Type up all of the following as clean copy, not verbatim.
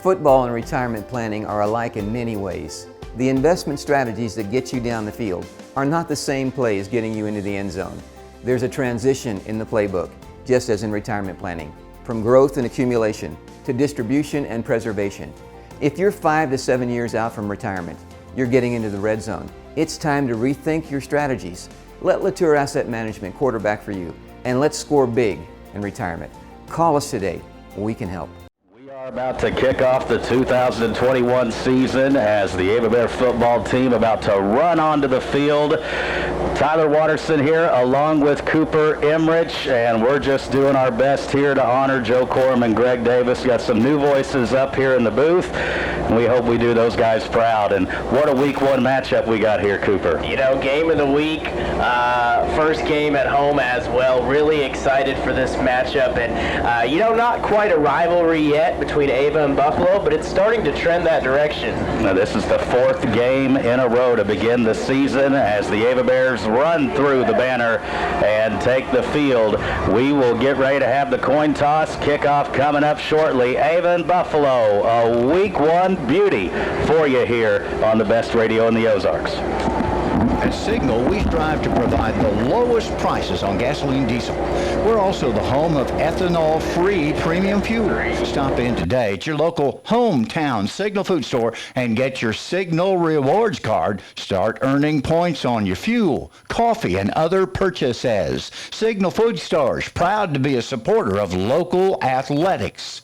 Football and retirement planning are alike in many ways. The investment strategies that get you down the field are not the same plays getting you into the end zone. There's a transition in the playbook, just as in retirement planning, from growth and accumulation to distribution and preservation. If you're 5 to 7 years out from retirement, you're getting into the red zone. It's time to rethink your strategies. Let Latour Asset Management quarterback for you, and let's score big in retirement. Call us today. We can help. We are about to kick off the 2021 season as the Ava Bear football team about to run onto the field. Tyler Watterson here along with Cooper Emrich, and we're just doing our best here to honor Joe Corum and Greg Davis. Got some new voices up here in the booth, and we hope we do those guys proud. And what a week one matchup we got here, Cooper. You know, game of the week, first game at home as well. Really excited for this matchup, and you know, not quite a rivalry yet between Ava and Buffalo, but it's starting to trend that direction. Now, this is the fourth game in a row to begin the season as the Ava Bears run through the banner and take the field. We will get ready to have the coin toss. Kickoff coming up shortly. Ava and Buffalo, a week one beauty for you here on the best radio in the Ozarks. At Signal, we strive to provide the lowest prices on gasoline diesel. We're also the home of ethanol-free premium fuel. Stop in today at your local hometown Signal food store and get your Signal Rewards card. Start earning points on your fuel, coffee, and other purchases. Signal Food Stores, proud to be a supporter of local athletics.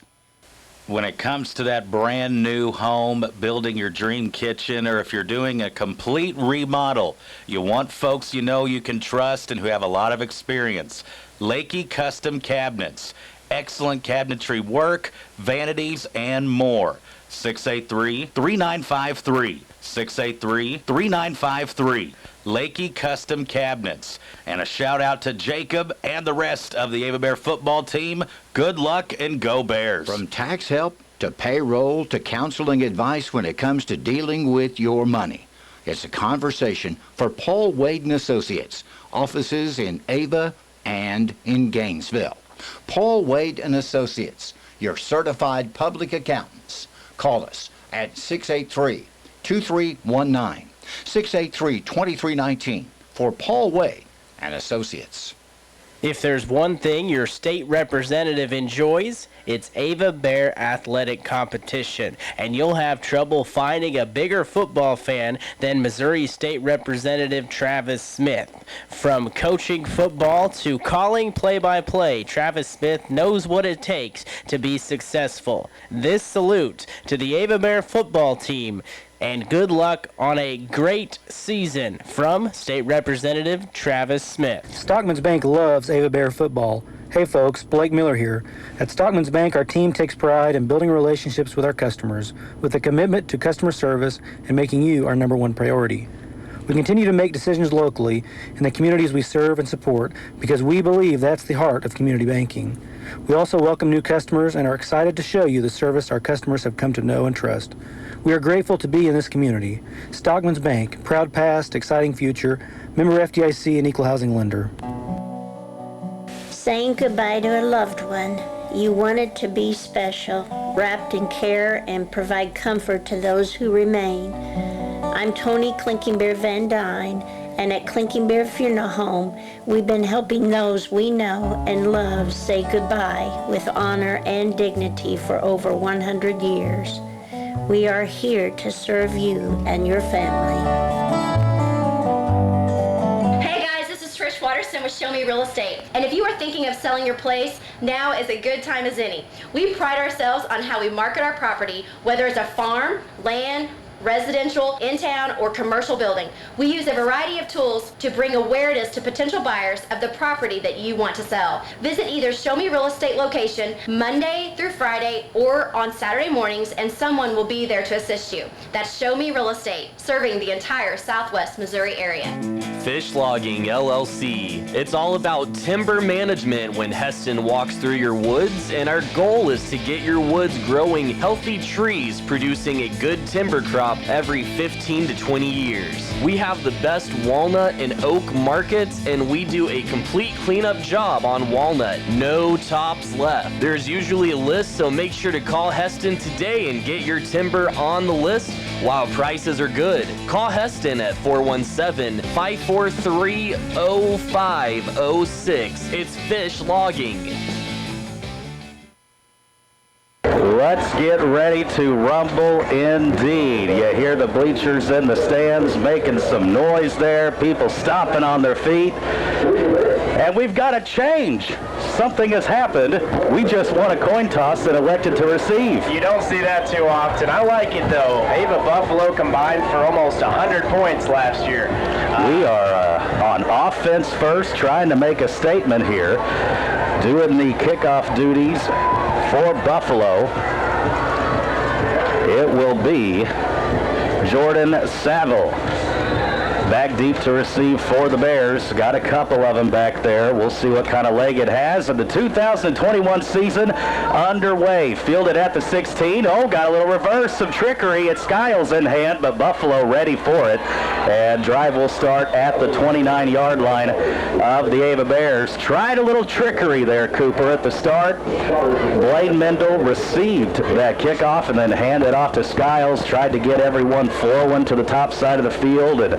When it comes to that brand new home, building your dream kitchen, or if you're doing a complete remodel, you want folks you know you can trust and who have a lot of experience. Lakey Custom Cabinets. Excellent cabinetry work, vanities, and more. 683-3953. 683-3953. Lakey Custom Cabinets. And a shout out to Jacob and the rest of the Ava Bear football team. Good luck and go Bears. From tax help to payroll to counseling advice when it comes to dealing with your money. It's a conversation for Paul Wade and Associates. Offices in Ava and in Gainesville. Paul Wade and Associates, your certified public accountants. Call us at 683-2319. 683-2319 for Paul Wade and Associates. If there's one thing your state representative enjoys, it's Ava Bear athletic competition, and you'll have trouble finding a bigger football fan than Missouri State Representative Travis Smith. From coaching football to calling play-by-play, Travis Smith knows what it takes to be successful. This salute to the Ava Bear football team, and good luck on a great season from State Representative Travis Smith. Stockman's Bank loves Ava Bear football. Hey folks, Blake Miller here. At Stockman's Bank, our team takes pride in building relationships with our customers with a commitment to customer service and making you our number one priority. We continue to make decisions locally in the communities we serve and support because we believe that's the heart of community banking. We also welcome new customers and are excited to show you the service our customers have come to know and trust. We are grateful to be in this community. Stockman's Bank, proud past, exciting future, member FDIC and equal housing lender. Saying goodbye to a loved one, you want it to be special, wrapped in care and provide comfort to those who remain. I'm Tony Clinking Bear Van Dyne, and at Clinking Bear Funeral Home, we've been helping those we know and love say goodbye with honor and dignity for over 100 years. We are here to serve you and your family. Hey guys, this is Trish Watterson with Show Me Real Estate. And if you are thinking of selling your place, now is a good time as any. We pride ourselves on how we market our property, whether it's a farm, land, residential, in town, or commercial building. We use a variety of tools to bring awareness to potential buyers of the property that you want to sell. Visit either Show Me Real Estate location Monday through Friday or on Saturday mornings, and someone will be there to assist you. That's Show Me Real Estate, serving the entire Southwest Missouri area. Fish Logging LLC. It's all about timber management when Heston walks through your woods, and our goal is to get your woods growing healthy trees, producing a good timber crop crop every 15 to 20 years. We have the best walnut and oak markets, and we do a complete cleanup job on walnut. No tops left. There's usually a list, so make sure to call Heston today and get your timber on the list while prices are good. Call Heston at 417-543-0506. It's Fish Logging. Let's get ready to rumble indeed. You hear the bleachers in the stands making some noise there, people stomping on their feet. And we've got a change. Something has happened. We just won a coin toss and elected to receive. You don't see that too often. I like it though. Ava Buffalo combined for almost 100 points last year. We are on offense first, trying to make a statement here. Doing the kickoff duties for Buffalo, it will be Jordan Saville. Back deep to receive for the Bears. Got a couple of them back there. We'll see what kind of leg it has. And the 2021 season underway. Fielded at the 16. Oh, got a little reverse. Some trickery. It's Skiles in hand, but Buffalo ready for it. And drive will start at the 29-yard line of the Ava Bears. Tried a little trickery there, Cooper, at the start. Blaine Mendel received that kickoff and then handed off to Skiles. Tried to get everyone forward to the top side of the field and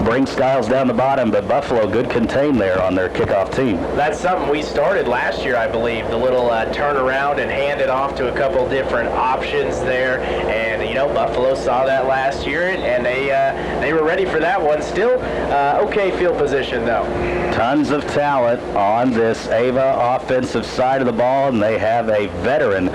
bring Skiles down the bottom, but Buffalo good contain there on their kickoff team. That's something we started last year, I believe, the little turnaround and hand it off to a couple different options there. And, you know, Buffalo saw that last year, and they were ready for that one. Still, okay field position, though. Tons of talent on this Ava offensive side of the ball, and they have a veteran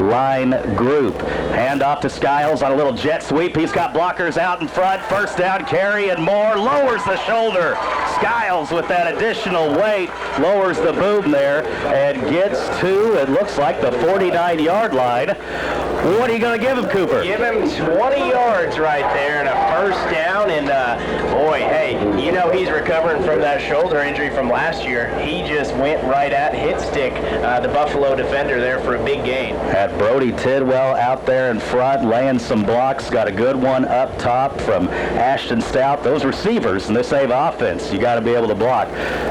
line group. Hand off to Skiles on a little jet sweep. He's got blockers out in front. First down carry and more. Lowers the shoulder. Skiles with that additional weight lowers the boom there and gets to, it looks like, the 49-yard line. What are you going to give him, Cooper? Give him 20 yards right there and a first down. And boy, hey, you know he's recovering from that shoulder injury from last year. He just went right at hit stick the Buffalo defender there for a big gain. Had Brody Tidwell out there in front laying some blocks. Got a good one up top from Ashton Stout. Those receivers in this Ava offense, you got to be able to block.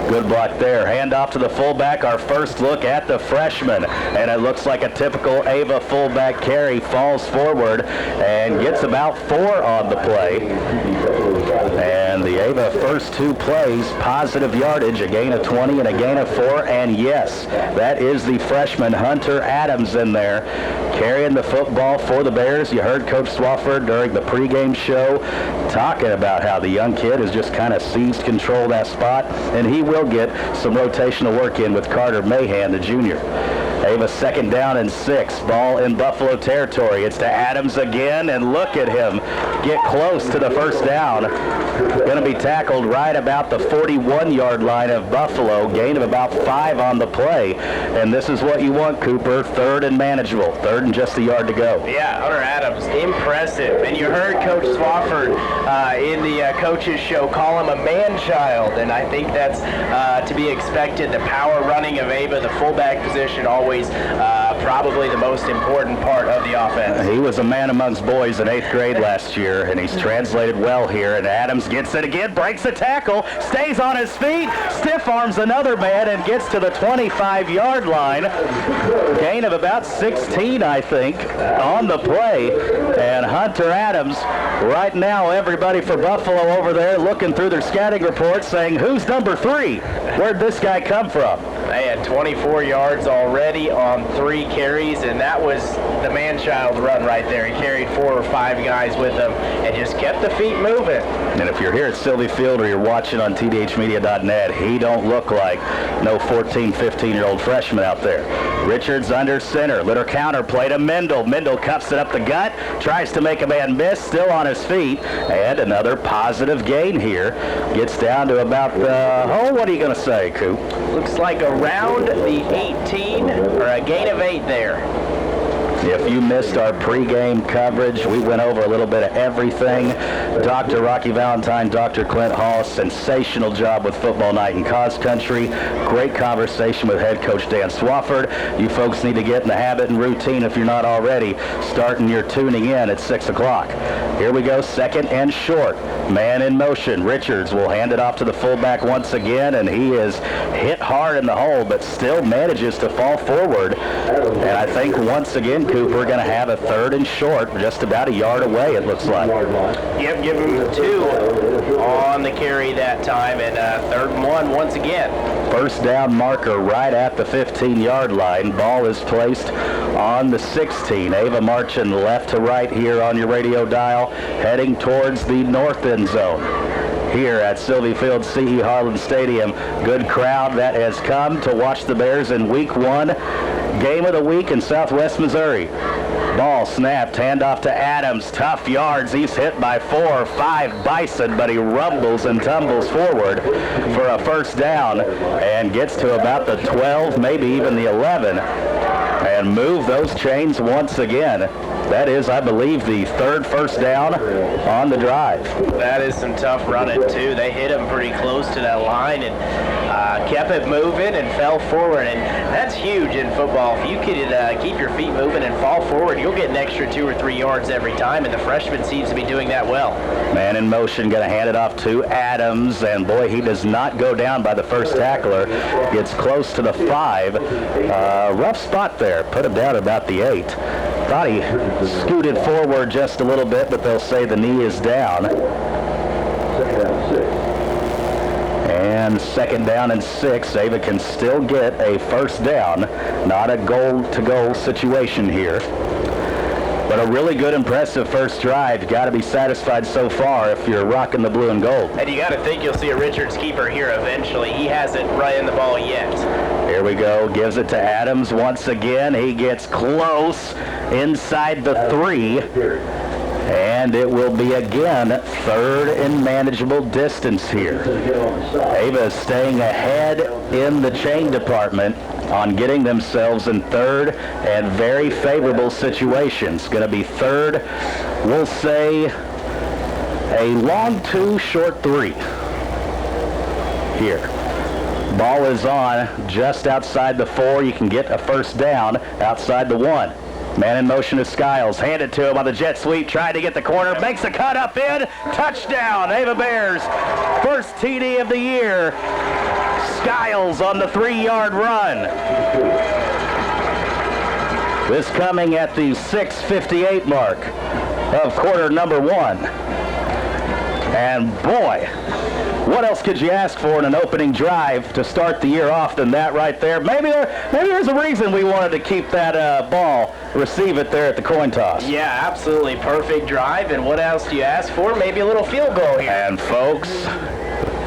Good block there. Hand off to the fullback. Our first look at the freshman. And it looks like a typical Ava fullback carry. Falls forward and gets about 4 on the play. And the Ava first 2 plays, positive yardage, a gain of 20 and a gain of 4. And yes, that is the freshman Hunter Adams in there carrying the football for the Bears. You heard Coach Swafford during the pregame show talking about how the young kid has just kind of seized control of that spot, and he will get some rotational work in with Carter Mahan, the junior. Ava second down and 6. Ball in Buffalo territory. It's to Adams again, and look at him get close to the first down. Going to be tackled right about the 41-yard line of Buffalo. Gain of about 5 on the play. And this is what you want, Cooper. Third and manageable. Third and just a yard to go. Yeah, Hunter Adams, impressive. And you heard Coach Swafford in the coaches show call him a man-child, and I think that's to be expected. The power running of Ava, the fullback position, always probably the most important part of the offense. He was a man amongst boys in 8th grade last year, and he's translated well here. And Adams gets it again, breaks the tackle, stays on his feet, stiff arms another man, and gets to the 25-yard line. Gain of about 16, I think, on the play. And Hunter Adams, right now, everybody for Buffalo over there looking through their scouting reports saying, who's number 3? Where'd this guy come from? They had 24 yards already on 3 carries, and that was the man-child run right there. He carried 4 or 5 guys with him and just kept the feet moving. And if you're here at Sylvie Field or you're watching on tdhmedia.net, he don't look like no 14, 15-year-old freshman out there. Richards under center. Little counter play to Mendel. Mendel cuffs it up the gut, tries to make a man miss, still on his feet, and another positive gain here. Gets down to about, what are you going to say, Coop? Looks like around the 18, or a gain of 8 there. If you missed our pregame coverage, we went over a little bit of everything. Dr. Rocky Valentine, Dr. Clint Hall, sensational job with football night in Cause Country. Great conversation with head coach Dan Swafford. You folks need to get in the habit and routine, if you're not already, starting your tuning in at 6 o'clock. Here we go, second and short. Man in motion. Richards will hand it off to the fullback once again, and he is hit hard in the hole, but still manages to fall forward. And I think once again, Cooper going to have a third and short, just about a yard away, it looks like. Yep, give him the 2 on the carry that time, and 3rd and 1 once again. First down marker right at the 15-yard line. Ball is placed on the 16. Ava marching left to right here on your radio dial, heading towards the north end zone. Here at Sylvie Field C.E. Harlan Stadium. Good crowd that has come to watch the Bears in Week 1, game of the week in Southwest Missouri. Ball snapped, handoff to Adams. Tough yards. He's hit by 4 or 5 Bison, but he rumbles and tumbles forward for a first down and gets to about the 12, maybe even the 11, and move those chains once again. That is, I believe, the 3rd first down on the drive. That is some tough running, too. They hit him pretty close to that line and kept it moving and fell forward. And that's huge in football. If you could keep your feet moving and fall forward, you'll get an extra 2 or 3 yards every time, and the freshman seems to be doing that well. Man in motion, going to hand it off to Adams, and boy, he does not go down by the first tackler. Gets close to the 5. Rough spot there. Put him down about the 8. Thought he scooted forward just a little bit, but they'll say the knee is down. And 2nd down and 6. Ava can still get a first down. Not a goal-to-goal situation here. But a really good, impressive first drive. You got to be satisfied so far if you're rocking the blue and gold. And you got to think you'll see a Richards keeper here eventually. He hasn't run in the ball yet. Here we go. Gives it to Adams once again. He gets close inside the 3. And it will be again 3rd and manageable distance here. Ava is staying ahead in the chain department on getting themselves in 3rd and very favorable situations. Going to be 3rd, we'll say a long 2, short 3 here. Ball is on just outside the 4. You can get a first down outside the 1. Man in motion is Skiles. Hand it to him on the jet sweep. Trying to get the corner. Makes a cut up in. Touchdown. Ava Bears. First TD of the year. Skiles on the 3-yard run. This coming at the 6:58 mark of quarter number 1. And boy, what else could you ask for in an opening drive to start the year off than that right there? Maybe there's a reason we wanted to keep that ball, receive it there at the coin toss. Yeah, absolutely perfect drive. And what else do you ask for? Maybe a little field goal here. And folks,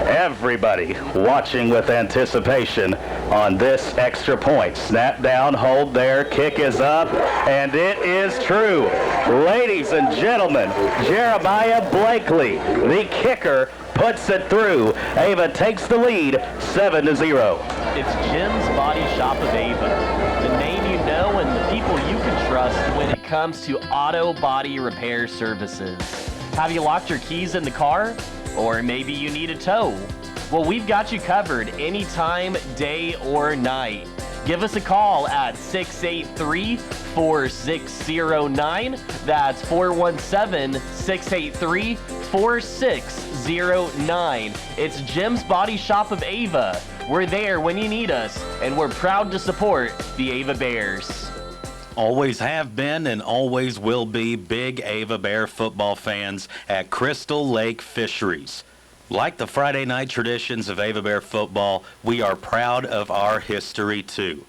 everybody watching with anticipation on this extra point. Snap down, hold there, kick is up, and it is true. Ladies and gentlemen, Jeremiah Blakely, the kicker, puts it through. Ava takes the lead, 7-0. It's Jim's Body Shop of Ava, the name you know and the people you can trust when it comes to auto body repair services. Have you locked your keys in the car? Or maybe you need a tow? Well, we've got you covered anytime, day or night. Give us a call at 683-4609. That's 417-683-4609. It's Jim's Body Shop of Ava. We're there when you need us, and we're proud to support the Ava Bears. Always have been and always will be big Ava Bear football fans at Crystal Lake Fisheries. Like the Friday night traditions of Ava Bear football, we are proud of our history too.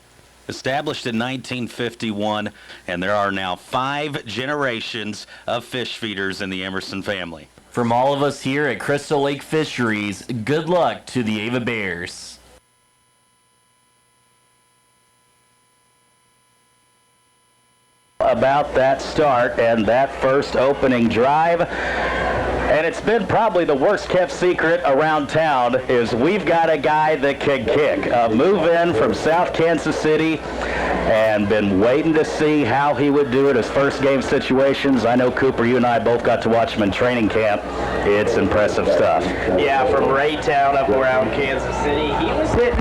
Established in 1951, and there are now 5 generations of fish feeders in the Emerson family. From all of us here at Crystal Lake Fisheries, good luck to the Ava Bears. About that start and that first opening drive. And it's been probably the worst kept secret around town is we've got a guy that can kick. A move in from South Kansas City and been waiting to see how he would do it. His first game situations. I know, Cooper, you and I both got to watch him in training camp. It's impressive stuff. Yeah, from Raytown up around Kansas City. He was hitting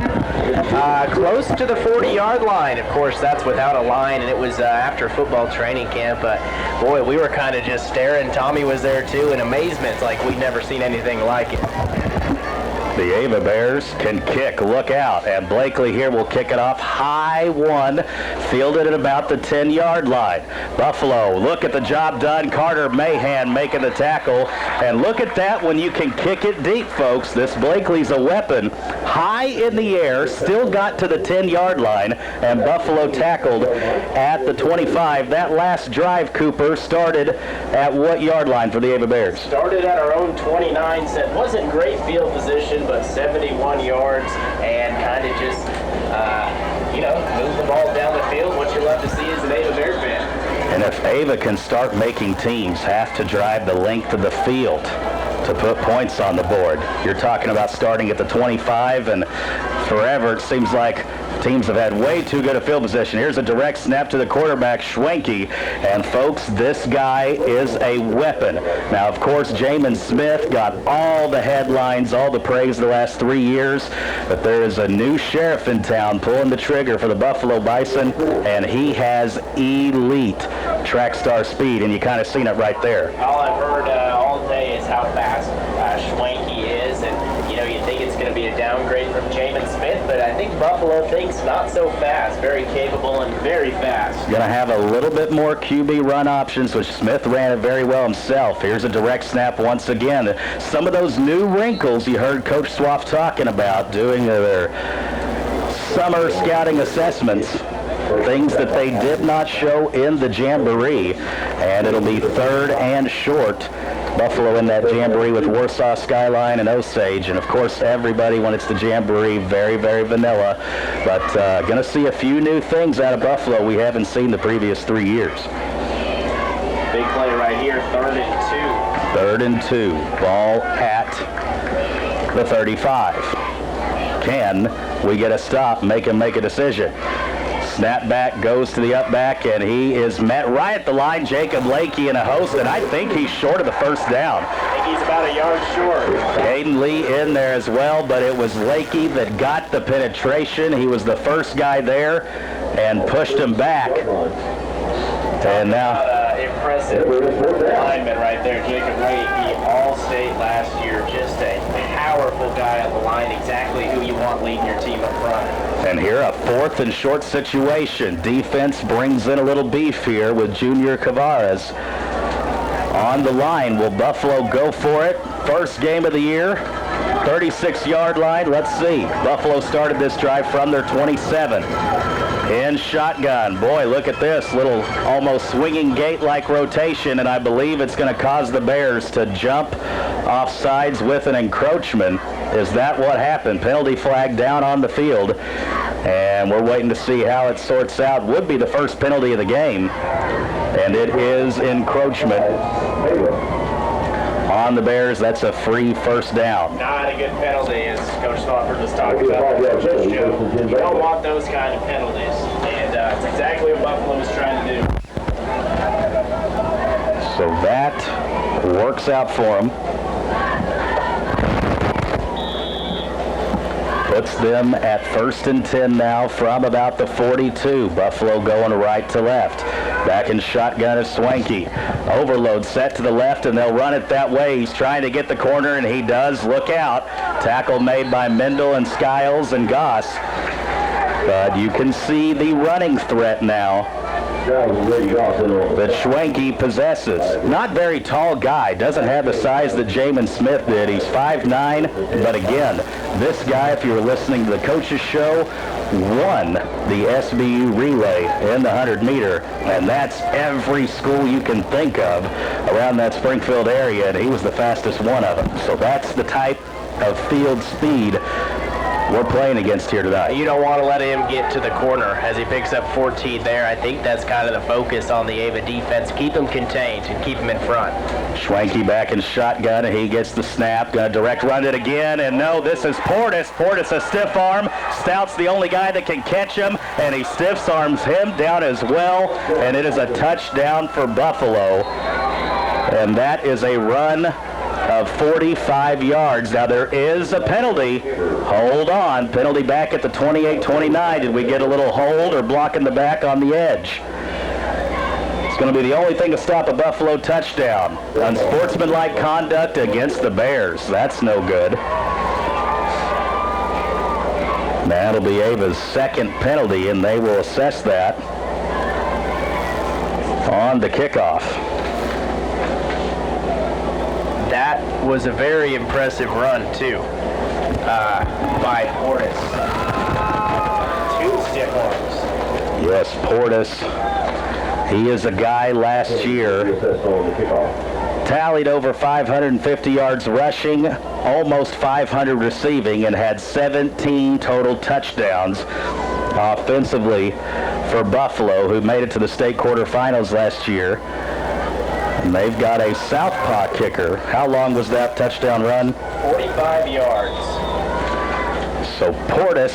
Close to the 40-yard line. Of course, that's without a line, and it was after football training camp. But boy, we were kind of just staring. Tommy was there too in amazement. It's like we'd never seen anything like it. The Ava Bears can kick. Look out. And Blakely here will kick it off. High one. Fielded at about the 10-yard line. Buffalo, look at the job done. Carter Mahan making the tackle. And look at that when you can kick it deep, folks. This Blakely's a weapon. High in the air. Still got to the 10-yard line. And Buffalo tackled at the 25. That last drive, Cooper, started at what yard line for the Ava Bears? Started at our own 29. Said wasn't great field position, but 71 yards, and kind of just, move the ball down the field. What you love to see is an Ava Bear fan. And if Ava can start making teams have to drive the length of the field to put points on the board, you're talking about starting at the 25, and forever it seems like teams have had way too good a field position. Here's a direct snap to the quarterback, Schwenke. And folks, this guy is a weapon. Now, of course, Jamin Smith got all the headlines, all the praise the last 3 years. But there is a new sheriff in town pulling the trigger for the Buffalo Bison, and he has elite track star speed, and you kind of seen it right there. All I've heard all day is how fast Schwenke is, and you think it's going to be a downgrade from Jamin Smith, but I think Buffalo thinks not so fast. Very capable and very fast. Going to have a little bit more QB run options, which Smith ran it very well himself. Here's a direct snap once again. Some of those new wrinkles you heard Coach Swaff talking about doing their summer scouting assessments. Things that they did not show in the Jamboree, and it'll be 3rd and short. Buffalo in that Jamboree with Warsaw Skyline and Osage, and of course everybody when it's the Jamboree, very, very vanilla, but going to see a few new things out of Buffalo we haven't seen the previous 3 years. Big play right here, 3rd and 2. 3rd and 2, ball at the 35. Can we get a stop, make him make a decision? Snap back goes to the up back, and he is met right at the line. Jacob Lakey in a host, and I think he's short of the first down. I think he's about a yard short. Caden Lee in there as well, but it was Lakey that got the penetration. He was the first guy there and pushed him back. And now impressive lineman right there, Jacob Lakey, All-State last year. Just a powerful guy on the line, exactly who you want leading your team up front. And here, a 4th and short situation. Defense brings in a little beef here with Junior Cavares. On the line, will Buffalo go for it? First game of the year, 36-yard line. Let's see. Buffalo started this drive from their 27. In shotgun. Boy, look at this little almost swinging gate-like rotation, and I believe it's going to cause the Bears to jump off sides with an encroachment. Is that what happened? Penalty flag down on the field, and we're waiting to see how it sorts out. Would be the first penalty of the game, and it is encroachment on the Bears. That's a free first down. Not a good penalty, as Coach Spofford was talking about. You don't want those kind of penalties, and it's exactly what Buffalo was trying to do. So that works out for them. Puts them at 1st and 10 now from about the 42. Buffalo going right to left. Back in shotgun is Swanky. Overload set to the left, and they'll run it that way. He's trying to get the corner, and he does. Look out. Tackle made by Mendel and Skiles and Goss. But you can see the running threat now that Schwenke possesses. Not very tall guy. Doesn't have the size that Jamin Smith did. He's 5'9", but again, this guy, if you were listening to the coach's show, won the SBU relay in the 100-meter, and that's every school you can think of around that Springfield area, and he was the fastest one of them. So that's the type of field speed we're playing against here tonight. You don't want to let him get to the corner as he picks up 14 there. I think that's kind of the focus on the Ava defense. Keep him contained and keep him in front. Schwenke back in shotgun, and he gets the snap. Gonna direct run it again, and no, this is Portis. Portis a stiff arm. Stout's the only guy that can catch him, and he stiff arms him down as well, and it is a touchdown for Buffalo. And that is a run of 45 yards. Now there is a penalty. Hold on. Penalty back at the 28-29. Did we get a little hold or block in the back on the edge? It's going to be the only thing to stop a Buffalo touchdown. Unsportsmanlike conduct against the Bears. That's no good. That'll be Ava's second penalty, and they will assess that on the kickoff. That was a very impressive run, too, by Portis. 2 stiff arms. Yes, Portis. He is a guy last year tallied over 550 yards rushing, almost 500 receiving, and had 17 total touchdowns offensively for Buffalo, who made it to the state quarterfinals last year. And they've got a southpaw kicker. How long was that touchdown run? 45 yards. So Portis,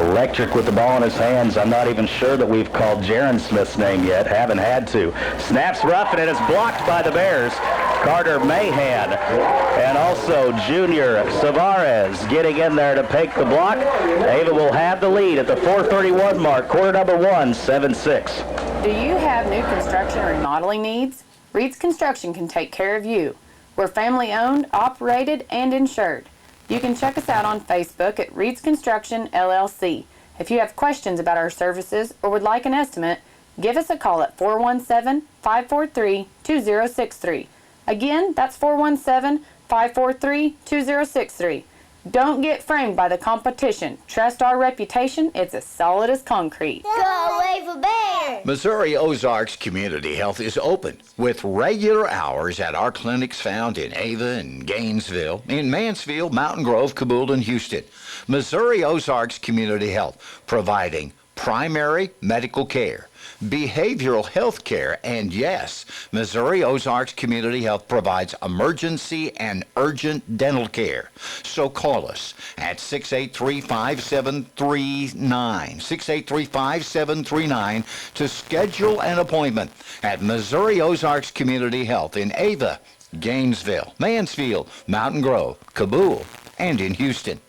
electric with the ball in his hands. I'm not even sure that we've called Jaron Smith's name yet. Haven't had to. Snaps rough, and it is blocked by the Bears. Carter Mahan and also Junior Savares getting in there to take the block. Ava will have the lead at the 4:31 mark. Quarter number 1, 7-6. Do you have new construction or remodeling needs? Reed's Construction can take care of you. We're family owned, operated, and insured. You can check us out on Facebook at Reed's Construction LLC. If you have questions about our services or would like an estimate, give us a call at 417-543-2063. Again, that's 417-543-2063. Don't get framed by the competition. Trust our reputation. It's as solid as concrete. Go Ava Bear! Missouri Ozarks Community Health is open with regular hours at our clinics found in Ava and Gainesville, in Mansfield, Mountain Grove, Cabool, and Houston. Missouri Ozarks Community Health, providing primary medical care, behavioral health care, and yes, Missouri Ozarks Community Health provides emergency and urgent dental care. So call us at 683-5739, 683-5739 to schedule an appointment at Missouri Ozarks Community Health in Ava, Gainesville, Mansfield, Mountain Grove, Cabool, and in Houston.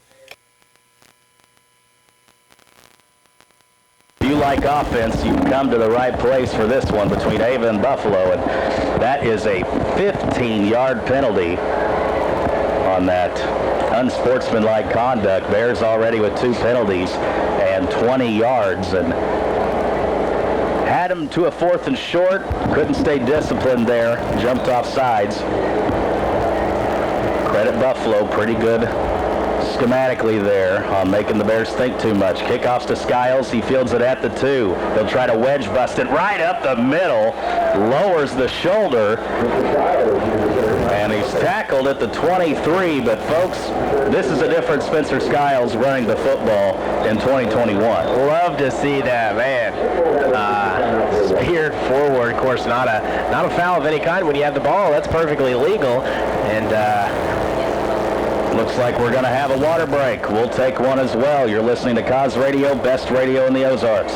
If you like offense, you've come to the right place for this one between Ava and Buffalo, and that is a 15-yard penalty on that unsportsmanlike conduct. Bears already with 2 penalties and 20 yards, and had him to a 4th and short. Couldn't stay disciplined there. Jumped off sides. Credit Buffalo, pretty good schematically there on making the Bears think too much. Kickoffs to Skiles. He fields it at the 2. He'll try to wedge bust it right up the middle. Lowers the shoulder. And he's tackled at the 23. But folks, this is a different Spencer Skiles running the football in 2021. Love to see that, man. Speared forward. Of course, not a foul of any kind when you have the ball. That's perfectly legal. And looks like we're going to have a water break. We'll take one as well. You're listening to Cause Radio, best radio in the Ozarks.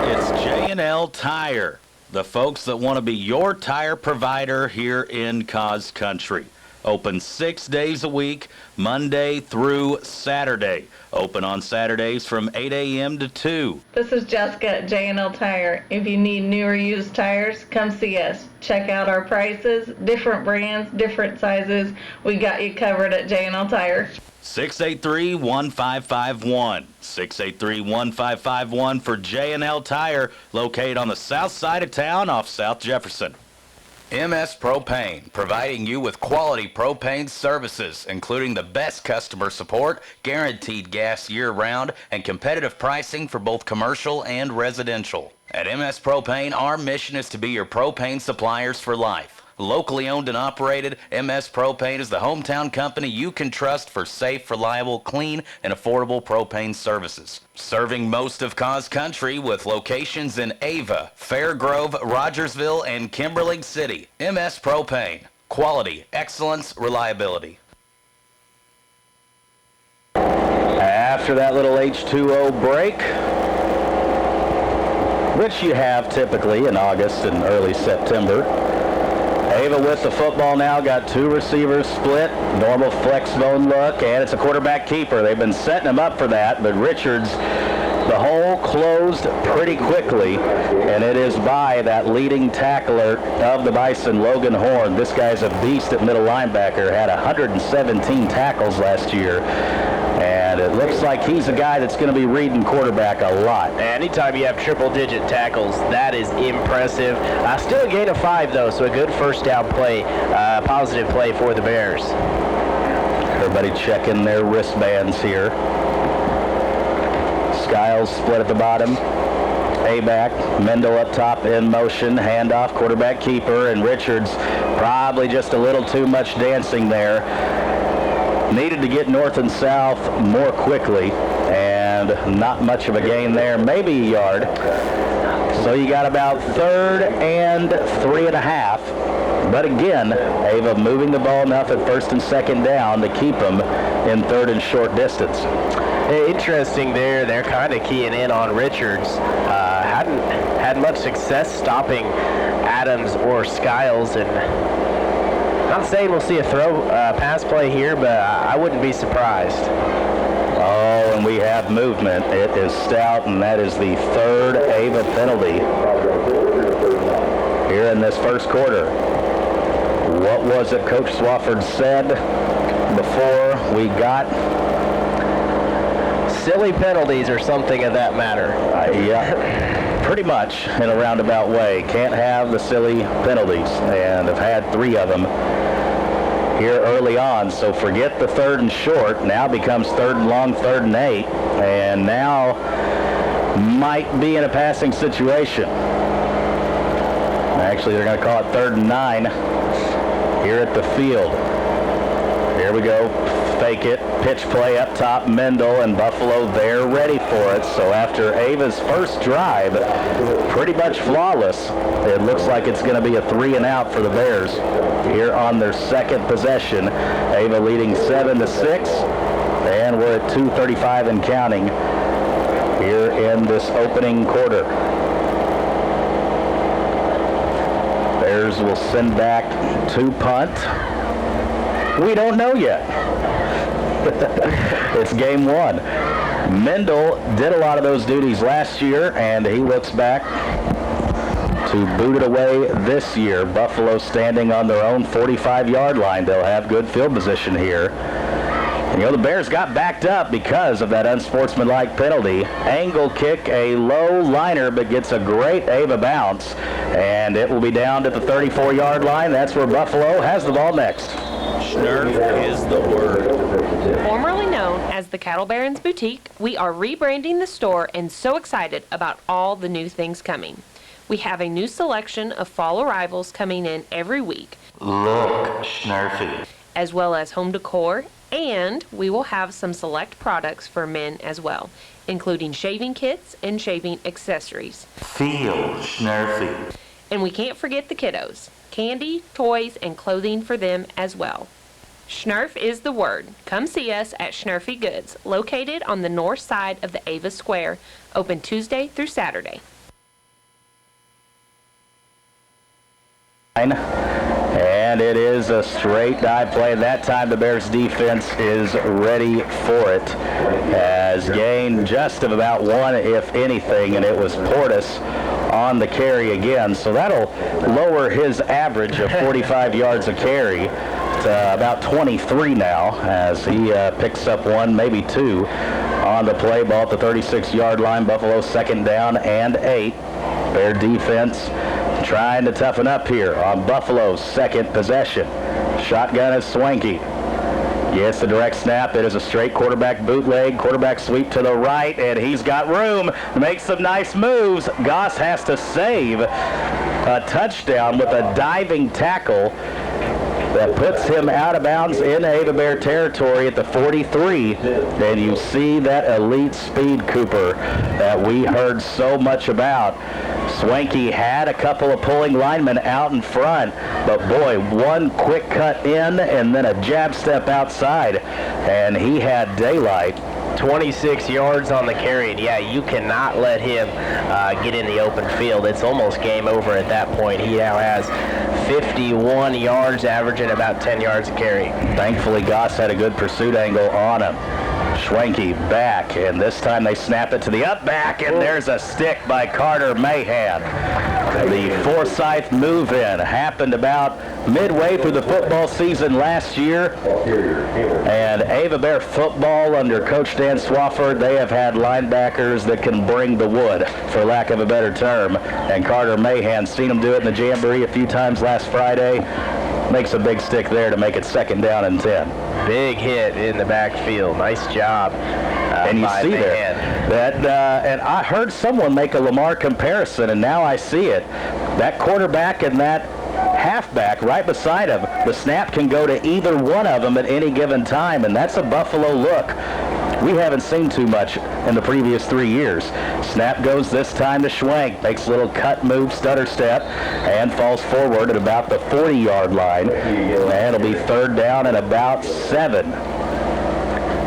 It's J&L Tire, the folks that want to be your tire provider here in Cause Country. Open 6 days a week, Monday through Saturday. Open on Saturdays from 8 a.m. to 2. This is Jessica at J&L Tire. If you need new or used tires, come see us. Check out our prices, different brands, different sizes. We got you covered at J&L Tire. 683-1551. 683-1551 for J&L Tire, located on the south side of town off South Jefferson. MS Propane, providing you with quality propane services, including the best customer support, guaranteed gas year-round, and competitive pricing for both commercial and residential. At MS Propane, our mission is to be your propane suppliers for life. Locally owned and operated, MS Propane is the hometown company you can trust for safe, reliable, clean, and affordable propane services. Serving most of Cause Country with locations in Ava, Fairgrove, Rogersville, and Kimberling City. MS Propane. Quality, excellence, reliability. After that little H2O break, which you have typically in August and early September, Ava with the football now, got two receivers split, normal flex zone look, and it's a quarterback keeper. They've been setting him up for that, but Richards, the hole closed pretty quickly, and it is by that leading tackler of the Bison, Logan Horn. This guy's a beast at middle linebacker, had 117 tackles last year. And it looks like he's a guy that's going to be reading quarterback a lot. Anytime you have triple-digit tackles, that is impressive. Still a gain of 5, though, so a good first down play, positive play for the Bears. Everybody checking their wristbands here. Skiles split at the bottom. A-back, Mendel up top in motion, handoff, quarterback keeper, and Richards probably just a little too much dancing there. Needed to get north and south more quickly, and not much of a gain there, maybe a yard. So you got about 3rd and 3.5. But again, Ava moving the ball enough at 1st and 2nd down to keep them in 3rd and short distance. Interesting there. They're kind of keying in on Richards. Hadn't had much success stopping Adams or Skiles, and not saying we'll see a pass play here, but I wouldn't be surprised. Oh, and we have movement. It is Stout, and that is the 3rd Ava penalty here in this first quarter. What was it Coach Swafford said before we got? Silly penalties or something of that matter. Yeah, pretty much in a roundabout way. Can't have the silly penalties, and have had 3 of them here early on. So forget the 3rd and short. Now becomes 3rd and long, 3rd and 8, and now might be in a passing situation. Actually, they're going to call it 3rd and 9 here at the field. Here we go. Fake it, pitch play up top, Mendel, and Buffalo, they're ready for it. So after Ava's first drive, pretty much flawless, it looks like it's going to be a 3-and-out for the Bears here on their 2nd possession. Ava leading 7-6, and we're at 2:35 and counting here in this opening quarter. Bears will send back to punt. We don't know yet. It's game 1. Mendel did a lot of those duties last year, and he looks back to boot it away this year. Buffalo standing on their own 45-yard line. They'll have good field position here. And, the Bears got backed up because of that unsportsmanlike penalty. Angle kick, a low liner, but gets a great Ava bounce, and it will be down at the 34-yard line. That's where Buffalo has the ball next. Schnurf is the word. Formerly known as the Cattle Barons Boutique, we are rebranding the store and so excited about all the new things coming. We have a new selection of fall arrivals coming in every week. Look, Schnurfy. As well as home decor, and we will have some select products for men as well, including shaving kits and shaving accessories. Feel Schnurfy. And we can't forget the kiddos. Candy, toys, and clothing for them as well. Schnurf is the word. Come see us at Schnurfy Goods, located on the north side of the Ava Square, open Tuesday through Saturday. And it is a straight dive play. That time the Bears defense is ready for it. Has gained just of about 1, if anything, and it was Portis on the carry again. So that'll lower his average of 45 yards a carry to about 23 now, as he picks up 1, maybe 2 on the play ball at the 36-yard line. Buffalo 2nd down and 8. Bear defense trying to toughen up here on Buffalo's 2nd possession. Shotgun is Swanky. Gets the direct snap. It is a straight quarterback bootleg, quarterback sweep to the right, and he's got room. Makes some nice moves. Goss has to save a touchdown with a diving tackle that puts him out of bounds in Ava Bear territory at the 43. And you see that elite speed, Cooper, that we heard so much about. Swanky had a couple of pulling linemen out in front, but boy, one quick cut in and then a jab step outside, and he had daylight 26 yards on the carry, and yeah, you cannot let him get in the open field. It's almost game over at that point. He now has 51 yards, averaging about 10 yards a carry. Thankfully, Goss had a good pursuit angle on him. Schwenke back, and this time they snap it to the up back, and there's a stick by Carter Mahan. The Forsyth move-in happened about midway through the football season last year, and Ava Bear football under Coach Dan Swafford, they have had linebackers that can bring the wood, for lack of a better term, and Carter Mahan, seen him do it in the Jamboree a few times last Friday, makes a big stick there to make it 2nd down and 10. Big hit in the backfield. Nice job. And you see there that, and I heard someone make a Lamar comparison, and now I see it. That quarterback and that halfback right beside him, the snap can go to either one of them at any given time, and that's a Buffalo look we haven't seen too much in the previous 3 years. Snap goes this time to Schwenk, makes a little cut move, stutter step, and falls forward at about the 40-yard line. And it'll be 3rd down and about 7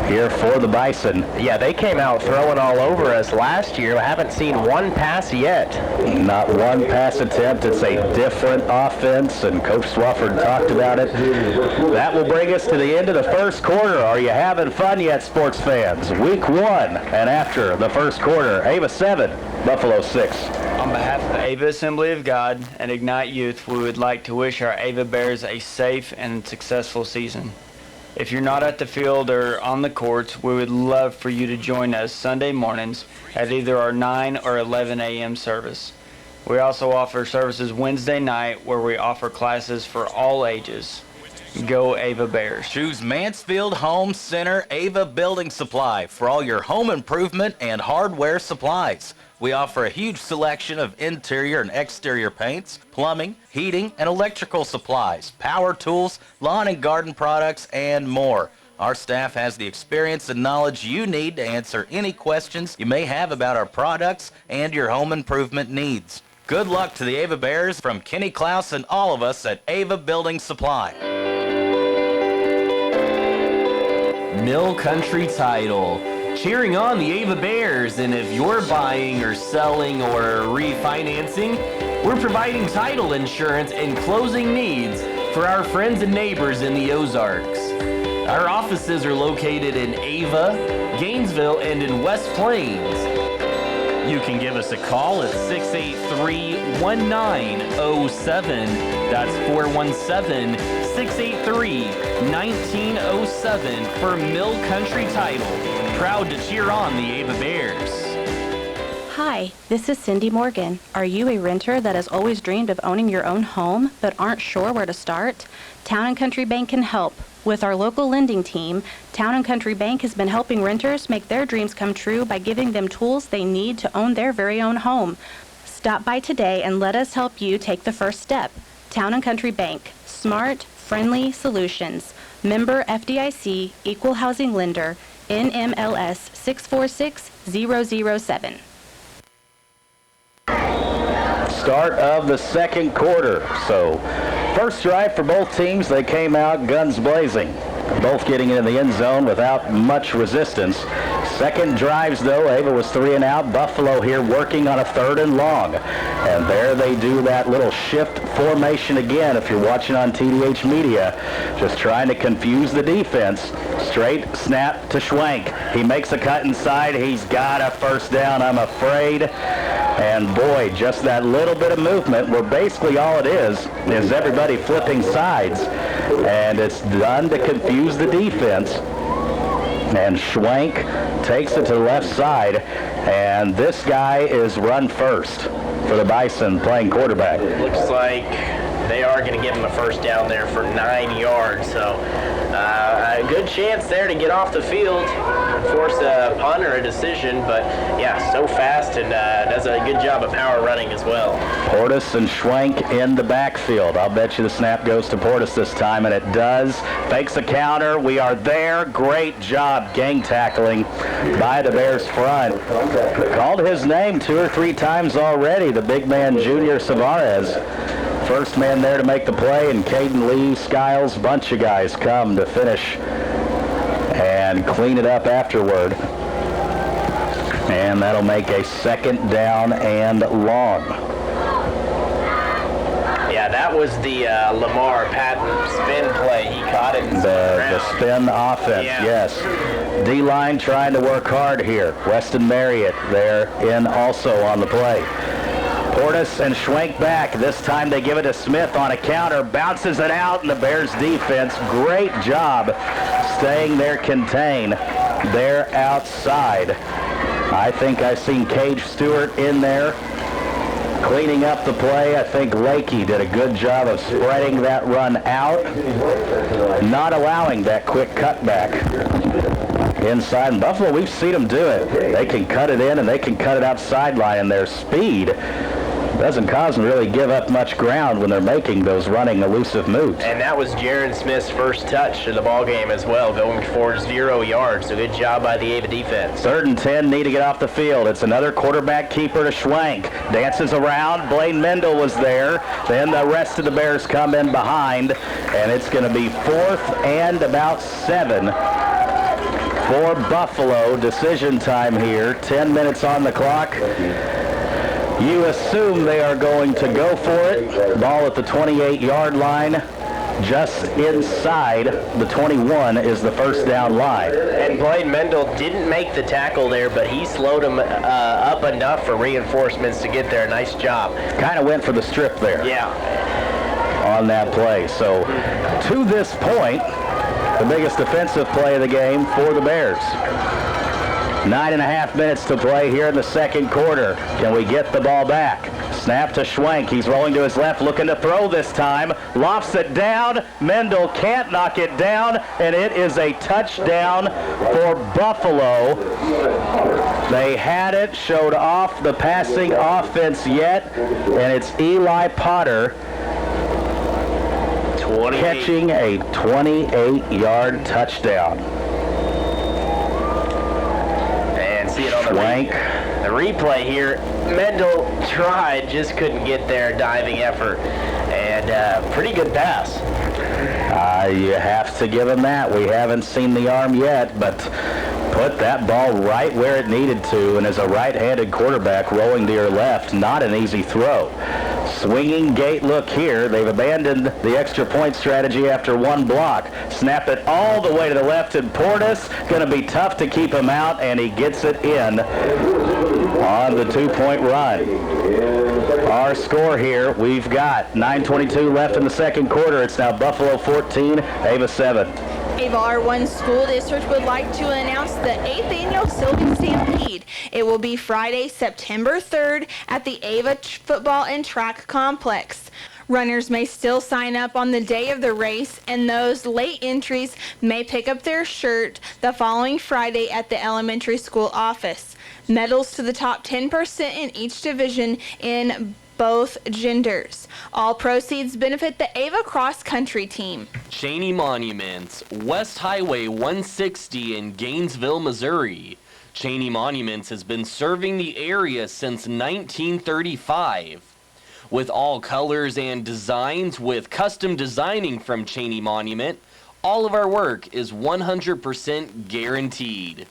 here for the Bison. Yeah, they came out throwing all over us last year. I haven't seen one pass yet. Not one pass attempt. It's a different offense, and Coach Swafford talked about it. That will bring us to the end of the first quarter. Are you having fun yet, sports fans? Week 1, and after the first quarter, Ava 7, Buffalo 6. On behalf of Ava Assembly of God and Ignite Youth, we would like to wish our Ava Bears a safe and successful season. If you're not at the field or on the courts, we would love for you to join us Sunday mornings at either our 9 or 11 a.m. service. We also offer services Wednesday night where we offer classes for all ages. Go Ava Bears. Choose Mansfield Home Center Ava Building Supply for all your home improvement and hardware supplies. We offer a huge selection of interior and exterior paints, plumbing, heating, and electrical supplies, power tools, lawn and garden products, and more. Our staff has the experience and knowledge you need to answer any questions you may have about our products and your home improvement needs. Good luck to the Ava Bears from Kenny Klaus and all of us at Ava Building Supply. Mill Country Title, cheering on the Ava Bears, and if you're buying or selling or refinancing, we're providing title insurance and closing needs for our friends and neighbors in the Ozarks. Our offices are located in Ava, Gainesville, and in West Plains. You can give us a call at 683-1907. That's 417-683-1907 for Mill Country Title. Proud to cheer on the Ava Bears. Hi, this is Cindy Morgan. Are you a renter that has always dreamed of owning your own home but aren't sure where to start? Town & Country Bank can help. With our local lending team, Town & Country Bank has been helping renters make their dreams come true by giving them tools they need to own their very own home. Stop by today and let us help you take the first step. Town & Country Bank. Smart, friendly solutions. Member FDIC, Equal Housing Lender, NMLS 646007. Start of the second quarter. So, first drive for both teams, they came out guns blazing, both getting into the end zone without much resistance. Second drives, though, Ava was 3 and out. Buffalo here working on a 3rd and long. And there they do that little shift formation again, if you're watching on TDH Media. Just trying to confuse the defense. Straight snap to Schwenk. He makes a cut inside. He's got a first down, I'm afraid. And boy, just that little bit of movement where basically all it is everybody flipping sides. And it's done to confuse the defense. And Schwenk takes it to the left side. And this guy is run first for the Bison playing quarterback. Looks like they are going to give him a first down there for 9 yards. So a good chance there to get off the field, force a punt or a decision. But yeah, so fast and does a good job of power running as well. Portis and Schwenk in the backfield. I'll bet you the snap goes to Portis this time, and it does. Fakes a counter. We are there. Great job gang tackling by the Bears front. Called his name 2 or 3 times already, the big man Junior Savarez. First man there to make the play, and Caden Lee, Skiles, bunch of guys come to finish and clean it up afterward. And that'll make a 2nd down and long. Yeah, that was the Lamar Patton spin play. He caught it. The spin offense, yes. D-line trying to work hard here. Weston Marriott there in also on the play. Portis and Schwenk back. This time they give it to Smith on a counter. Bounces it out, and the Bears defense, great job staying there contained. They're outside. I think I've seen Cage Stewart in there cleaning up the play. I think Lakey did a good job of spreading that run out, not allowing that quick cutback inside. In Buffalo, we've seen them do it. They can cut it in and they can cut it out sideline, and their speed doesn't cause them to really give up much ground when they're making those running elusive moves. And that was Jaron Smith's first touch in the ball game as well, going for 0 yards. So good job by the Ava defense. 3rd and 10, need to get off the field. It's another quarterback keeper to Schwenk. Dances around. Blaine Mendel was there. Then the rest of the Bears come in behind, and it's going to be 4th and about 7 for Buffalo. Decision time here. 10 minutes on the clock. You assume they are going to go for it. Ball at the 28-yard line. Just inside the 21 is the 1st down line. And Blaine Mendel didn't make the tackle there, but he slowed him up enough for reinforcements to get there. Nice job. Kind of went for the strip there. Yeah. On that play. So to this point, the biggest defensive play of the game for the Bears. 9.5 minutes to play here in the 2nd quarter. Can we get the ball back? Snap to Schwenk. He's rolling to his left, looking to throw this time. Lofts it down. Mendel can't knock it down, and it is a touchdown for Buffalo. They had it, showed off the passing offense yet, and it's Eli Potter catching a 28-yard touchdown. See it on the replay here. Mendel tried, just couldn't get there. Diving effort, and pretty good pass. You have to give him that. We haven't seen the arm yet, but put that ball right where it needed to, and as a right-handed quarterback rolling to your left, not an easy throw. Swinging gate look here. They've abandoned the extra point strategy after one block. Snap it all the way to the left, and Portis going to be tough to keep him out, and he gets it in on the 2-point run. Our score here, we've got 9:22 left in the 2nd quarter. It's now Buffalo 14, Ava 7. Ava R1 School District would like to announce the 8th Annual Sylvan Stampede. It will be Friday, September 3rd at the Ava Football and Track Complex. Runners may still sign up on the day of the race, and those late entries may pick up their shirt the following Friday at the elementary school office. Medals to the top 10% in each division in both genders. All proceeds benefit the Ava Cross Country team. Cheney Monuments, West Highway 160 in Gainesville, Missouri. Cheney Monuments has been serving the area since 1935. With all colors and designs, with custom designing from Cheney Monument, all of our work is 100% guaranteed.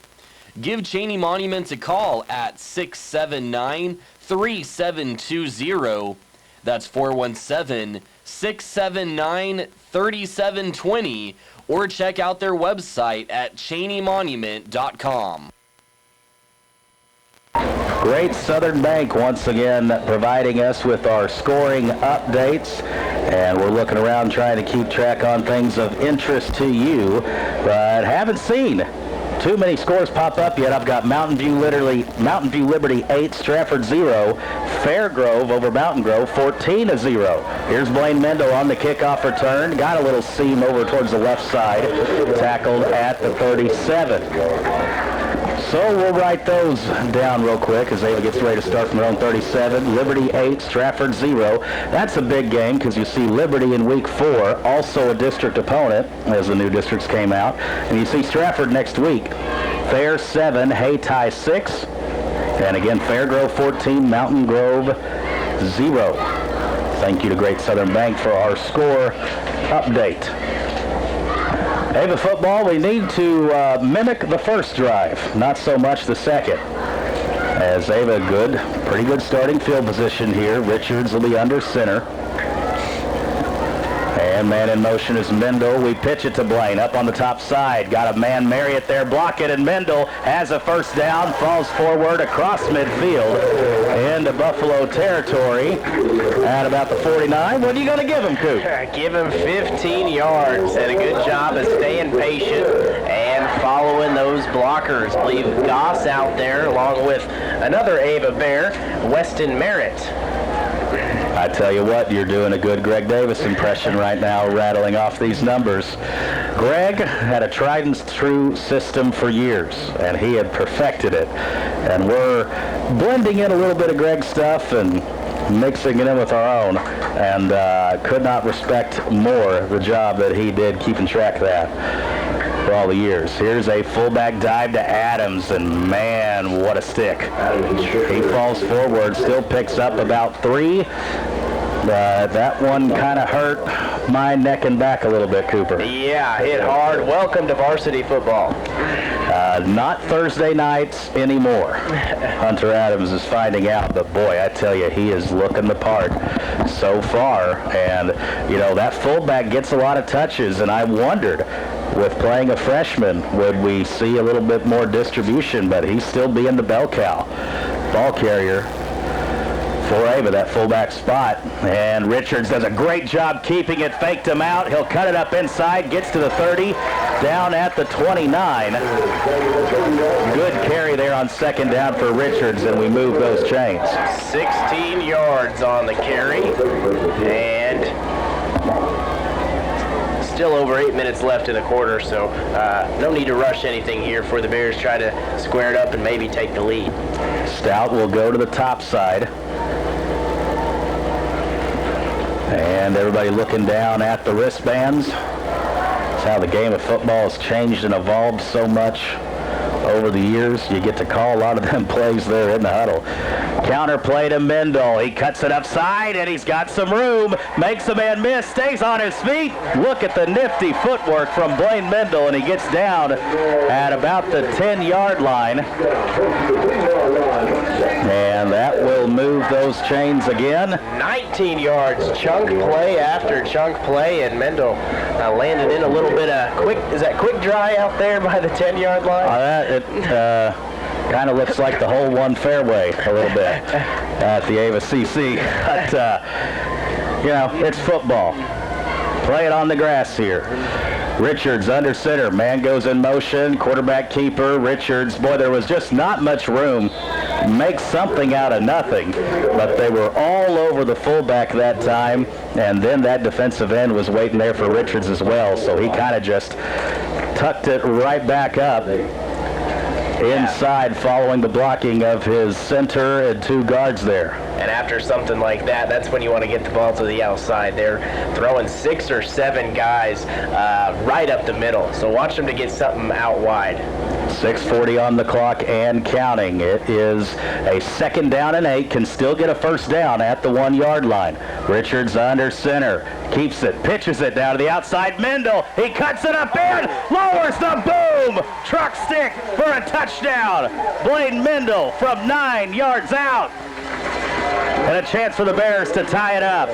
Give Cheney Monuments a call at 679-3720. That's 417-679-3720, or check out their website at cheneymonument.com. Great Southern Bank once again providing us with our scoring updates, and we're looking around trying to keep track on things of interest to you, but haven't seen too many scores pop up yet. I've got Mountain View Liberty 8, Stratford 0, Fairgrove over Mountain Grove 14-0. Here's Blaine Mendel on the kickoff return. Got a little seam over towards the left side. Tackled at the 37. So we'll write those down real quick as Ava gets ready to start from their own 37. Liberty 8, Stratford 0. That's a big game because you see Liberty in week 4, also a district opponent as the new districts came out. And you see Stratford next week. Fair 7, Hayti 6. And again, Fairgrove 14, Mountain Grove 0. Thank you to Great Southern Bank for our score update. Ava football, we need to mimic the first drive, not so much the second. As Ava, pretty good starting field position here. Richards will be under center. And man in motion is Mendel. We pitch it to Blaine up on the top side. Got a man Marriott there, block it, and Mendel has a first down, falls forward across midfield into Buffalo territory at about the 49. What are you going to give him, Coop? Give him 15 yards and a good job of staying patient and following those blockers. I believe Goss out there along with another Ava Bear, Weston Merritt. I tell you what, you're doing a good Greg Davis impression right now, rattling off these numbers. Greg had a tried and true system for years, and he had perfected it. And we're blending in a little bit of Greg's stuff and mixing it in with our own. And could not respect more the job that he did keeping track of that for all the years. Here's a fullback dive to Adams, and man, what a stick. He falls forward, still picks up about 3. That one kind of hurt my neck and back a little bit, Cooper. Yeah, hit hard. Welcome to varsity football. Not Thursday nights anymore. Hunter Adams is finding out, but boy, I tell you, he is looking the part so far. And, you know, that fullback gets a lot of touches, and I wondered, with playing a freshman, would we see a little bit more distribution, but he's still being the bell cow. Ball carrier for Ava, that fullback spot. And Richards does a great job keeping it, faked him out. He'll cut it up inside, gets to the 30, down at the 29. Good carry there on second down for Richards, and we move those chains. 16 yards on the carry, and still over 8 minutes left in the quarter, so no need to rush anything here for the Bears. Try to square it up and maybe take the lead. Stout will go to the top side. And everybody looking down at the wristbands. That's how the game of football has changed and evolved so much over the years. You get to call a lot of them plays there in the huddle. Counter play to Mendel. He cuts it upside, and he's got some room. Makes a man miss, stays on his feet. Look at the nifty footwork from Blaine Mendel, and he gets down at about the 10-yard line. And that will move those chains again. 19 yards, chunk play after chunk play, and Mendel landed in a little bit of quick dry out there by the 10-yard line? Kind of looks like the whole one fairway a little bit at the Ava CC. But, you know, it's football. Play it on the grass here. Richards under center. Man goes in motion. Quarterback keeper. Richards. Boy, there was just not much room. Make something out of nothing. But they were all over the fullback that time. And then that defensive end was waiting there for Richards as well. So he kind of just tucked it right back up inside, following the blocking of his center and 2 guards there. And after something like that, that's when you want to get the ball to the outside. They're throwing 6 or 7 guys right up the middle. So watch them to get something out wide. 6:40 on the clock and counting. It is a 2nd down and 8. Can still get a first down at the 1-yard line. Richards under center. Keeps it. Pitches it down to the outside. Mendel. He cuts it up in. Lowers the boom. Truck stick for a touchdown. Blaine Mendel from 9 yards out. And a chance for the Bears to tie it up.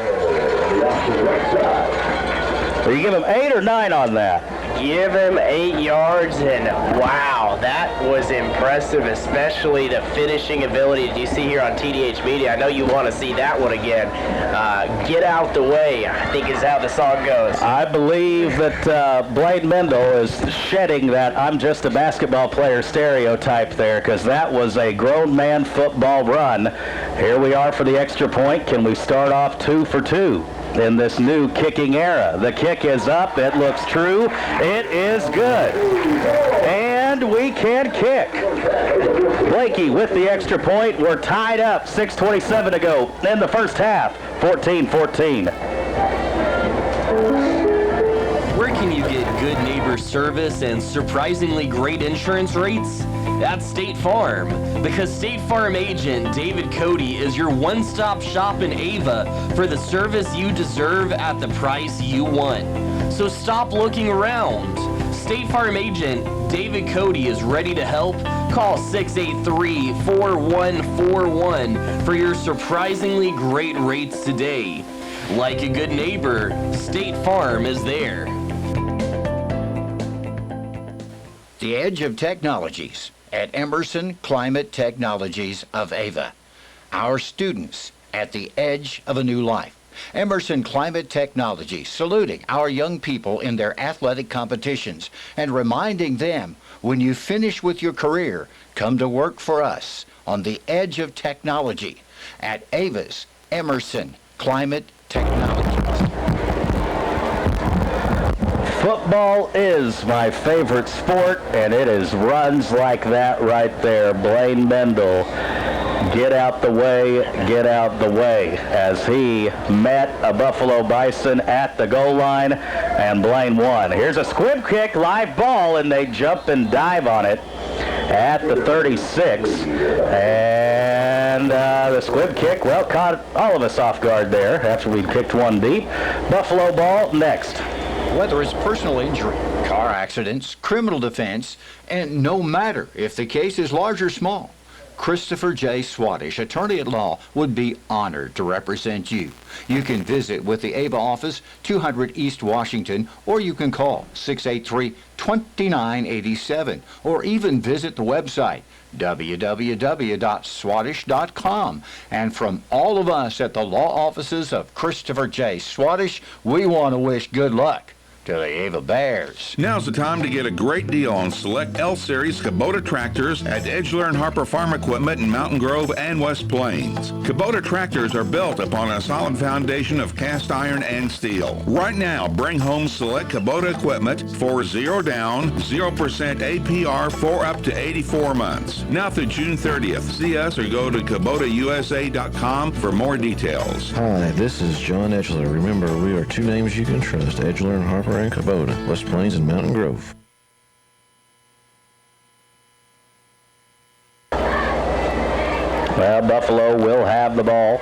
You give him 8 or 9 on that? Give him 8 yards, and wow, that was impressive, especially the finishing ability that you see here on TDH Media. I know you want to see that one again. Get out the way, I think is how the song goes. I believe that Blaine Mendel is shedding that I'm just a basketball player stereotype there, because that was a grown man football run. Here we are for the extra point. Can we start off 2 for 2? In this new kicking era? The kick is up. It looks true. It is good. And we can kick. Blakey with the extra point. We're tied up. 6:27 to go in the first half. 14-14. Where can you get good neighbor service and surprisingly great insurance rates? That's State Farm, because State Farm agent David Cody is your one-stop shop in Ava for the service you deserve at the price you want. So stop looking around. State Farm agent David Cody is ready to help. Call 683-4141 for your surprisingly great rates today. Like a good neighbor, State Farm is there. The Edge of Technologies at Emerson Climate Technologies of Ava. Our students at the edge of a new life. Emerson Climate Technologies saluting our young people in their athletic competitions and reminding them, when you finish with your career, come to work for us on the edge of technology at Ava's Emerson Climate Technologies. Football is my favorite sport, and it is runs like that right there. Blaine Mendel, get out the way, as he met a Buffalo Bison at the goal line, and Blaine won. Here's a squib kick, live ball, and they jump and dive on it at the 36. And the squib kick, well, caught all of us off guard there after we kicked one deep. Buffalo ball next. Whether it's personal injury, car accidents, criminal defense, and no matter if the case is large or small, Christopher J. Swadesh, attorney at law, would be honored to represent you. You can visit with the Ava office, 200 East Washington, or you can call 683-2987, or even visit the website, www.swadesh.com. And from all of us at the law offices of Christopher J. Swadesh, we want to wish good luck to the Ava Bears. Now's the time to get a great deal on select L-Series Kubota tractors at Edgeler and Harper Farm Equipment in Mountain Grove and West Plains. Kubota tractors are built upon a solid foundation of cast iron and steel. Right now, bring home select Kubota equipment for 0 down, 0% APR for up to 84 months. Now through June 30th. See us or go to KubotaUSA.com for more details. Hi, this is John Edgeler. Remember, we are two names you can trust, Edgeler and Harper and Kubota, West Plains and Mountain Grove. Well, Buffalo will have the ball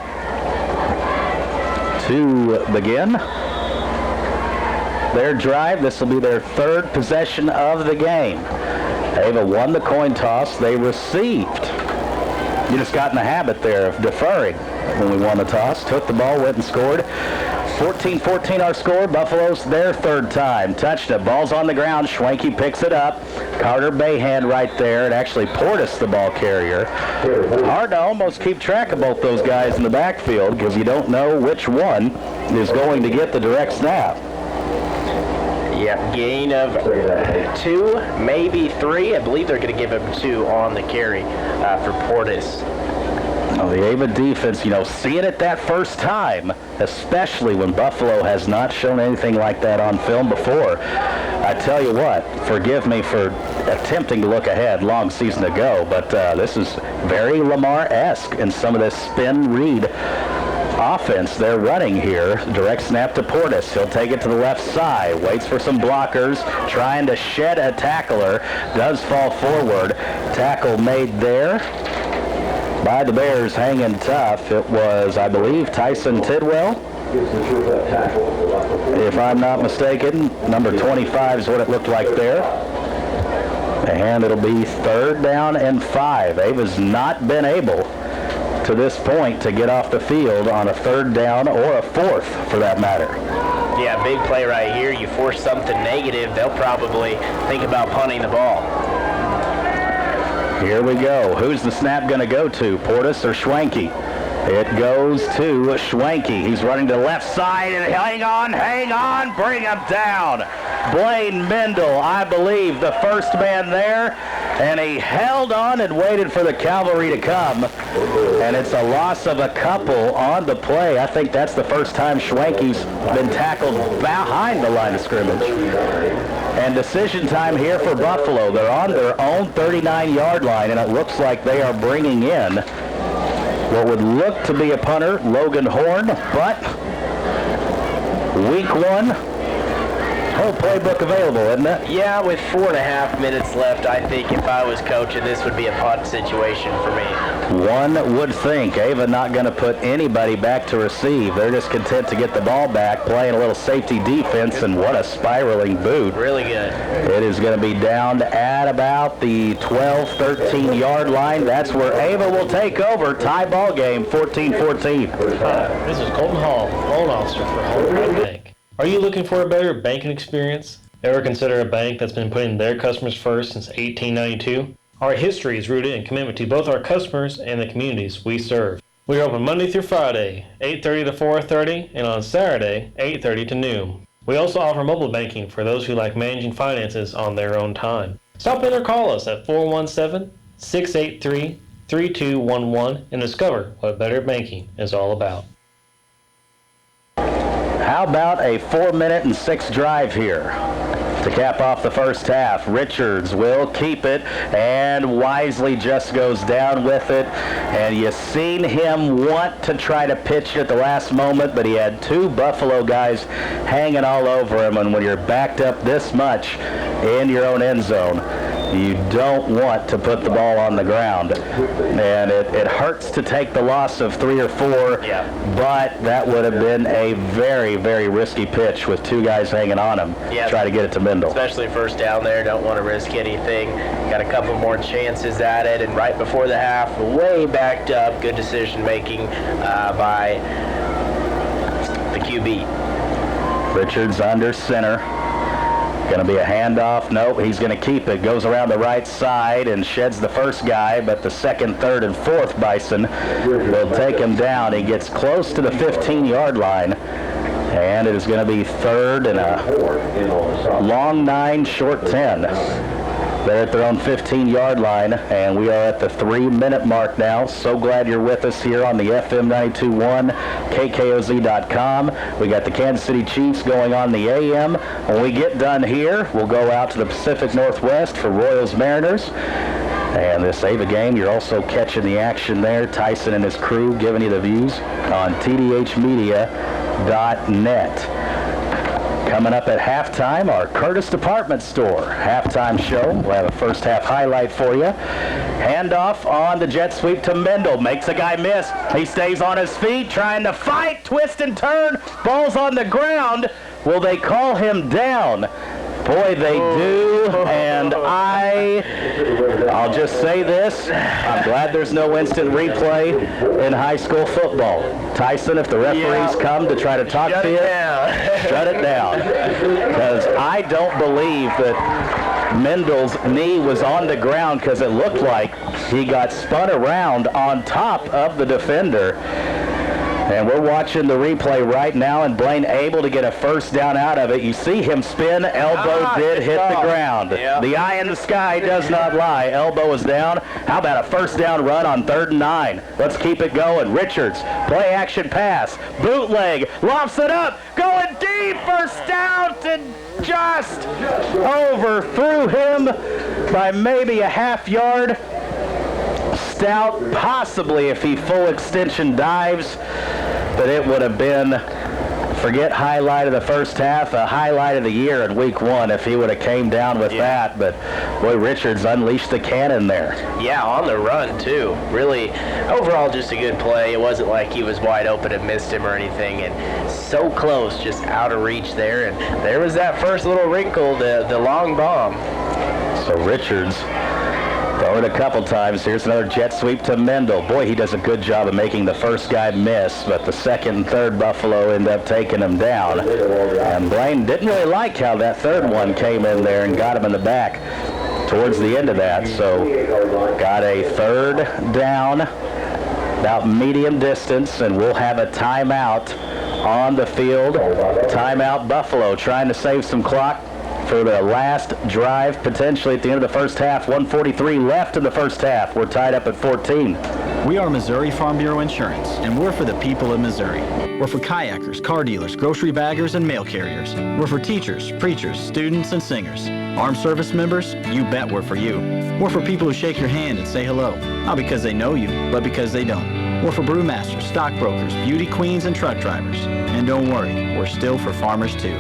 to begin their drive. This will be their third possession of the game. Ava won the coin toss. They received. You just got in the habit there of deferring when we won the toss. Took the ball, went and scored. 14-14 our score. Buffalo's their third time. Touched it. Ball's on the ground. Schwenke picks it up. Carter Bayhand right there. And actually Portis the ball carrier. Hard to almost keep track of both those guys in the backfield because you don't know which one is going to get the direct snap. Yeah, gain of 2, maybe 3. I believe they're going to give him 2 on the carry for Portis. Well, the Ava defense, seeing it that first time, especially when Buffalo has not shown anything like that on film before. I tell you what, forgive me for attempting to look ahead, long season ago, but this is very Lamar-esque in some of this spin read offense they're running here. Direct snap to Portis. He'll take it to the left side. Waits for some blockers. Trying to shed a tackler. Does fall forward. Tackle made there by the Bears, hanging tough. It was, I believe, Tyson Tidwell, if I'm not mistaken. Number 25 is what it looked like there. And it'll be 3rd down and 5. Ava's not been able to this point to get off the field on a 3rd down or a 4th for that matter. Yeah, big play right here. You force something negative, they'll probably think about punting the ball. Here we go. Who's the snap going to go to, Portis or Schwenke? It goes to Schwenke. He's running to the left side, and hang on, bring him down. Blaine Mendel, I believe, the first man there, and he held on and waited for the cavalry to come, and it's a loss of a couple on the play. I think that's the first time Schwenke's been tackled behind the line of scrimmage. And decision time here for Buffalo. They're on their own 39-yard line, and it looks like they are bringing in what would look to be a punter, Logan Horn, but week 1, Whole playbook available, isn't it? Yeah, with 4.5 minutes left, I think if I was coaching, this would be a punt situation for me. One would think Ava not going to put anybody back to receive. They're just content to get the ball back, playing a little safety defense, and what a spiraling boot. Really good. It is going to be down at about the 12, 13-yard line. That's where Ava will take over. Tie ball game, 14-14. Hi, this is Colton Hall, loan officer for Home Credit Bank. Are you looking for a better banking experience? Ever consider a bank that's been putting their customers first since 1892? Our history is rooted in commitment to both our customers and the communities we serve. We are open Monday through Friday, 8:30 to 4:30, and on Saturday, 8:30 to noon. We also offer mobile banking for those who like managing finances on their own time. Stop in or call us at 417-683-3211 and discover what better banking is all about. How about a 4-minute and 6 drive here? To cap off the first half, Richards will keep it and wisely just goes down with it. And you've seen him want to try to pitch it at the last moment, but he had 2 Buffalo guys hanging all over him. And when you're backed up this much in your own end zone, you don't want to put the ball on the ground. And it hurts to take the loss of 3 or 4, but that would have been a very, very risky pitch with 2 guys hanging on him. Try to get it to Mendel. Especially first down there, don't want to risk anything. Got a couple more chances at it, and right before the half, way backed up. Good decision making by the QB. Richards under center. Going to be a handoff. Nope, he's going to keep it. Goes around the right side and sheds the first guy, but the second, third, and fourth Bison will take him down. He gets close to the 15-yard line, and it is going to be third and a long 9, short 10. They're at their own 15-yard line, and we are at the 3-minute mark now. So glad you're with us here on the FM 92.1, KKOZ.com. We got the Kansas City Chiefs going on the AM. When we get done here, we'll go out to the Pacific Northwest for Royals Mariners. And this Ava game, you're also catching the action there. Tyson and his crew giving you the views on tdhmedia.net. Coming up at halftime, our Curtis Department Store halftime show. We'll have a first half highlight for you. Handoff on the jet sweep to Mendel. Makes a guy miss. He stays on his feet, trying to fight, twist and turn. Ball's on the ground. Will they call him down? Boy, they do, and I'll just say this. I'm glad there's no instant replay in high school football. Tyson, if the referees come to try to talk to you, shut it down. Because I don't believe that Mendel's knee was on the ground, because it looked like he got spun around on top of the defender. And we're watching the replay right now, and Blaine able to get a first down out of it. You see him spin. Elbow did hit the ground. Yeah. The eye in the sky does not lie. Elbow is down. How about a first down run on 3rd and 9? Let's keep it going. Richards, play action pass. Bootleg, lofts it up. Going deep, first down to just overthrew him by maybe a half yard. Stout, possibly if he full extension dives, but it would have been, forget highlight of the first half, a highlight of the year in week 1 if he would have came down with that. But boy, Richards unleashed the cannon there. Yeah, on the run too. Really, overall just a good play. It wasn't like he was wide open and missed him or anything, and so close, just out of reach there. And there was that first little wrinkle, the long bomb. So Richards throw it a couple times. Here's another jet sweep to Mendel. Boy, he does a good job of making the first guy miss, but the second and third Buffalo end up taking him down. And Blaine didn't really like how that third one came in there and got him in the back towards the end of that. So got a 3rd down, about medium distance, and we'll have a timeout on the field. Timeout Buffalo trying to save some clock for the last drive, potentially at the end of the first half. 1:43 left in the first half. We're tied up at 14. We are Missouri Farm Bureau Insurance, and we're for the people of Missouri. We're for kayakers, car dealers, grocery baggers, and mail carriers. We're for teachers, preachers, students, and singers. Armed service members, you bet we're for you. We're for people who shake your hand and say hello, not because they know you, but because they don't. We're for brewmasters, stockbrokers, beauty queens, and truck drivers. And don't worry, we're still for farmers too.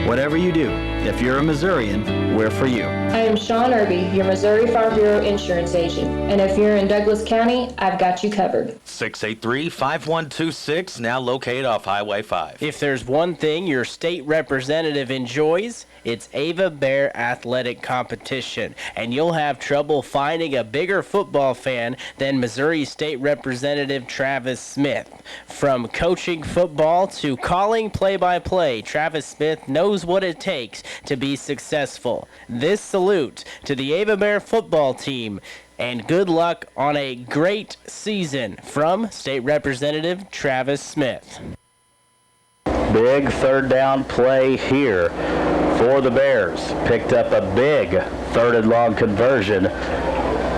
Whatever you do, if you're a Missourian, we're for you. I am Sean Irby, your Missouri Farm Bureau insurance agent. And if you're in Douglas County, I've got you covered. 683-5126, now located off Highway 5. If there's one thing your state representative enjoys, it's Ava Bear Athletic Competition, and you'll have trouble finding a bigger football fan than Missouri State Representative Travis Smith. From coaching football to calling play-by-play, Travis Smith knows what it takes to be successful. This salute to the Ava Bear football team, and good luck on a great season from State Representative Travis Smith. Big third down play here for the Bears. Picked up a big third and long conversion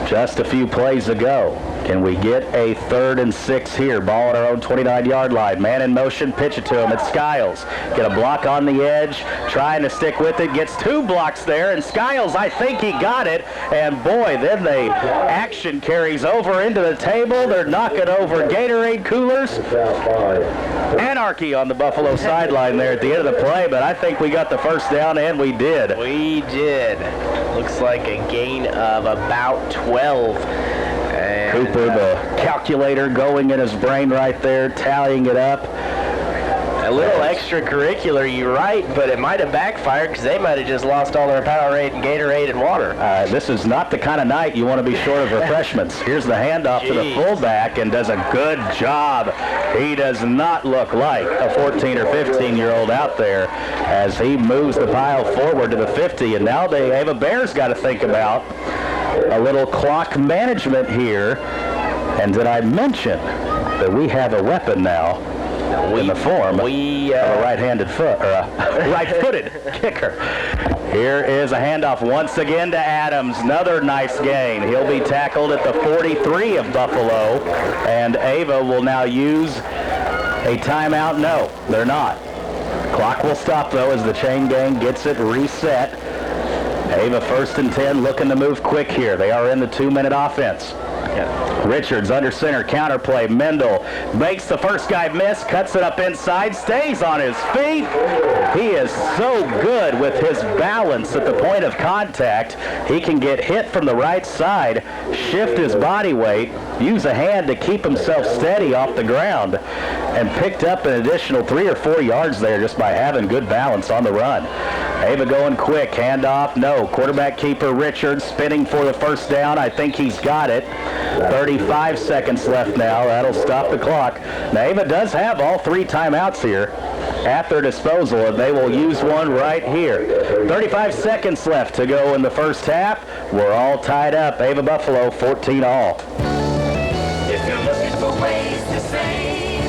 just a few plays ago. Can we get a 3rd and 6 here? Ball at our own 29-yard line. Man in motion, pitch it to him. It's Skiles. Get a block on the edge, trying to stick with it. Gets 2 blocks there, and Skiles, I think he got it. And boy, then the action carries over into the table. They're knocking over Gatorade coolers. Anarchy on the Buffalo sideline there at the end of the play, but I think we got the first down, and we did. We did. Looks like a gain of about 12. Cooper, the calculator going in his brain right there, tallying it up. A little extracurricular, you're right, but it might have backfired because they might have just lost all their Powerade and Gatorade and water. This is not the kind of night you want to be short of refreshments. Here's the handoff to the fullback, and does a good job. He does not look like a 14 or 15-year-old out there as he moves the pile forward to the 50, and now the Ava Bears got to think about a little clock management here. And did I mention that we have a weapon now in the form of a right-handed foot, or a right-footed kicker? Here is a handoff once again to Adams. Another nice gain. He'll be tackled at the 43 of Buffalo, and Ava will now use a timeout. No, they're not. Clock will stop, though, as the chain gang gets it reset. Ava 1st and 10, looking to move quick here. They are in the 2-minute offense. Richards under center, counterplay. Mendel makes the first guy miss, cuts it up inside, stays on his feet. He is so good with his balance at the point of contact. He can get hit from the right side, shift his body weight, use a hand to keep himself steady off the ground, and picked up an additional 3 or 4 yards there just by having good balance on the run. Ava going quick, handoff, no. Quarterback keeper Richards spinning for the first down. I think he's got it. 35 seconds left now. That'll stop the clock. Now, Ava does have all 3 timeouts here at their disposal, and they will use one right here. 35 seconds left to go in the first half. We're all tied up. Ava Buffalo, 14 all. If you're looking for ways to save,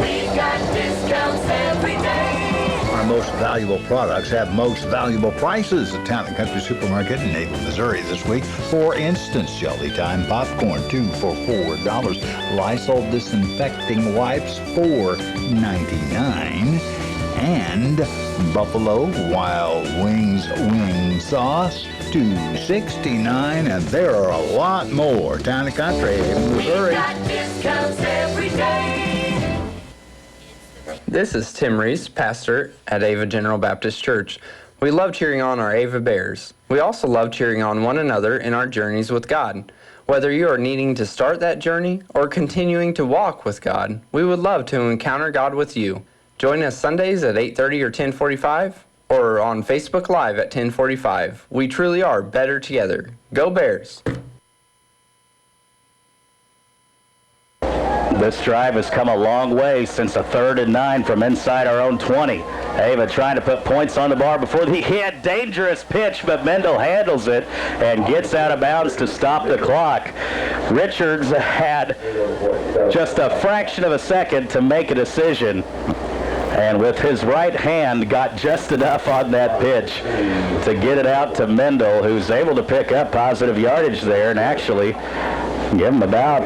we've got discounts every day. Our most valuable products have most valuable prices at Town & Country Supermarket in Ava, Missouri this week. For instance, Jelly Time popcorn, 2 for $4. Lysol disinfecting wipes, $4.99. And Buffalo Wild Wings wing sauce, $2.69. And there are a lot more. Town & Country, Ava, Missouri. We've got discounts every day. This is Tim Reese, pastor at Ava General Baptist Church. We love cheering on our Ava Bears. We also love cheering on one another in our journeys with God. Whether you are needing to start that journey or continuing to walk with God, we would love to encounter God with you. Join us Sundays at 8:30 or 10:45, or on Facebook Live at 10:45. We truly are better together. Go Bears! This drive has come a long way since a 3rd and 9 from inside our own 20. Ava trying to put points on the bar before the hit. Dangerous pitch, but Mendel handles it and gets out of bounds to stop the clock. Richards had just a fraction of a second to make a decision, and with his right hand got just enough on that pitch to get it out to Mendel, who's able to pick up positive yardage there and actually give him about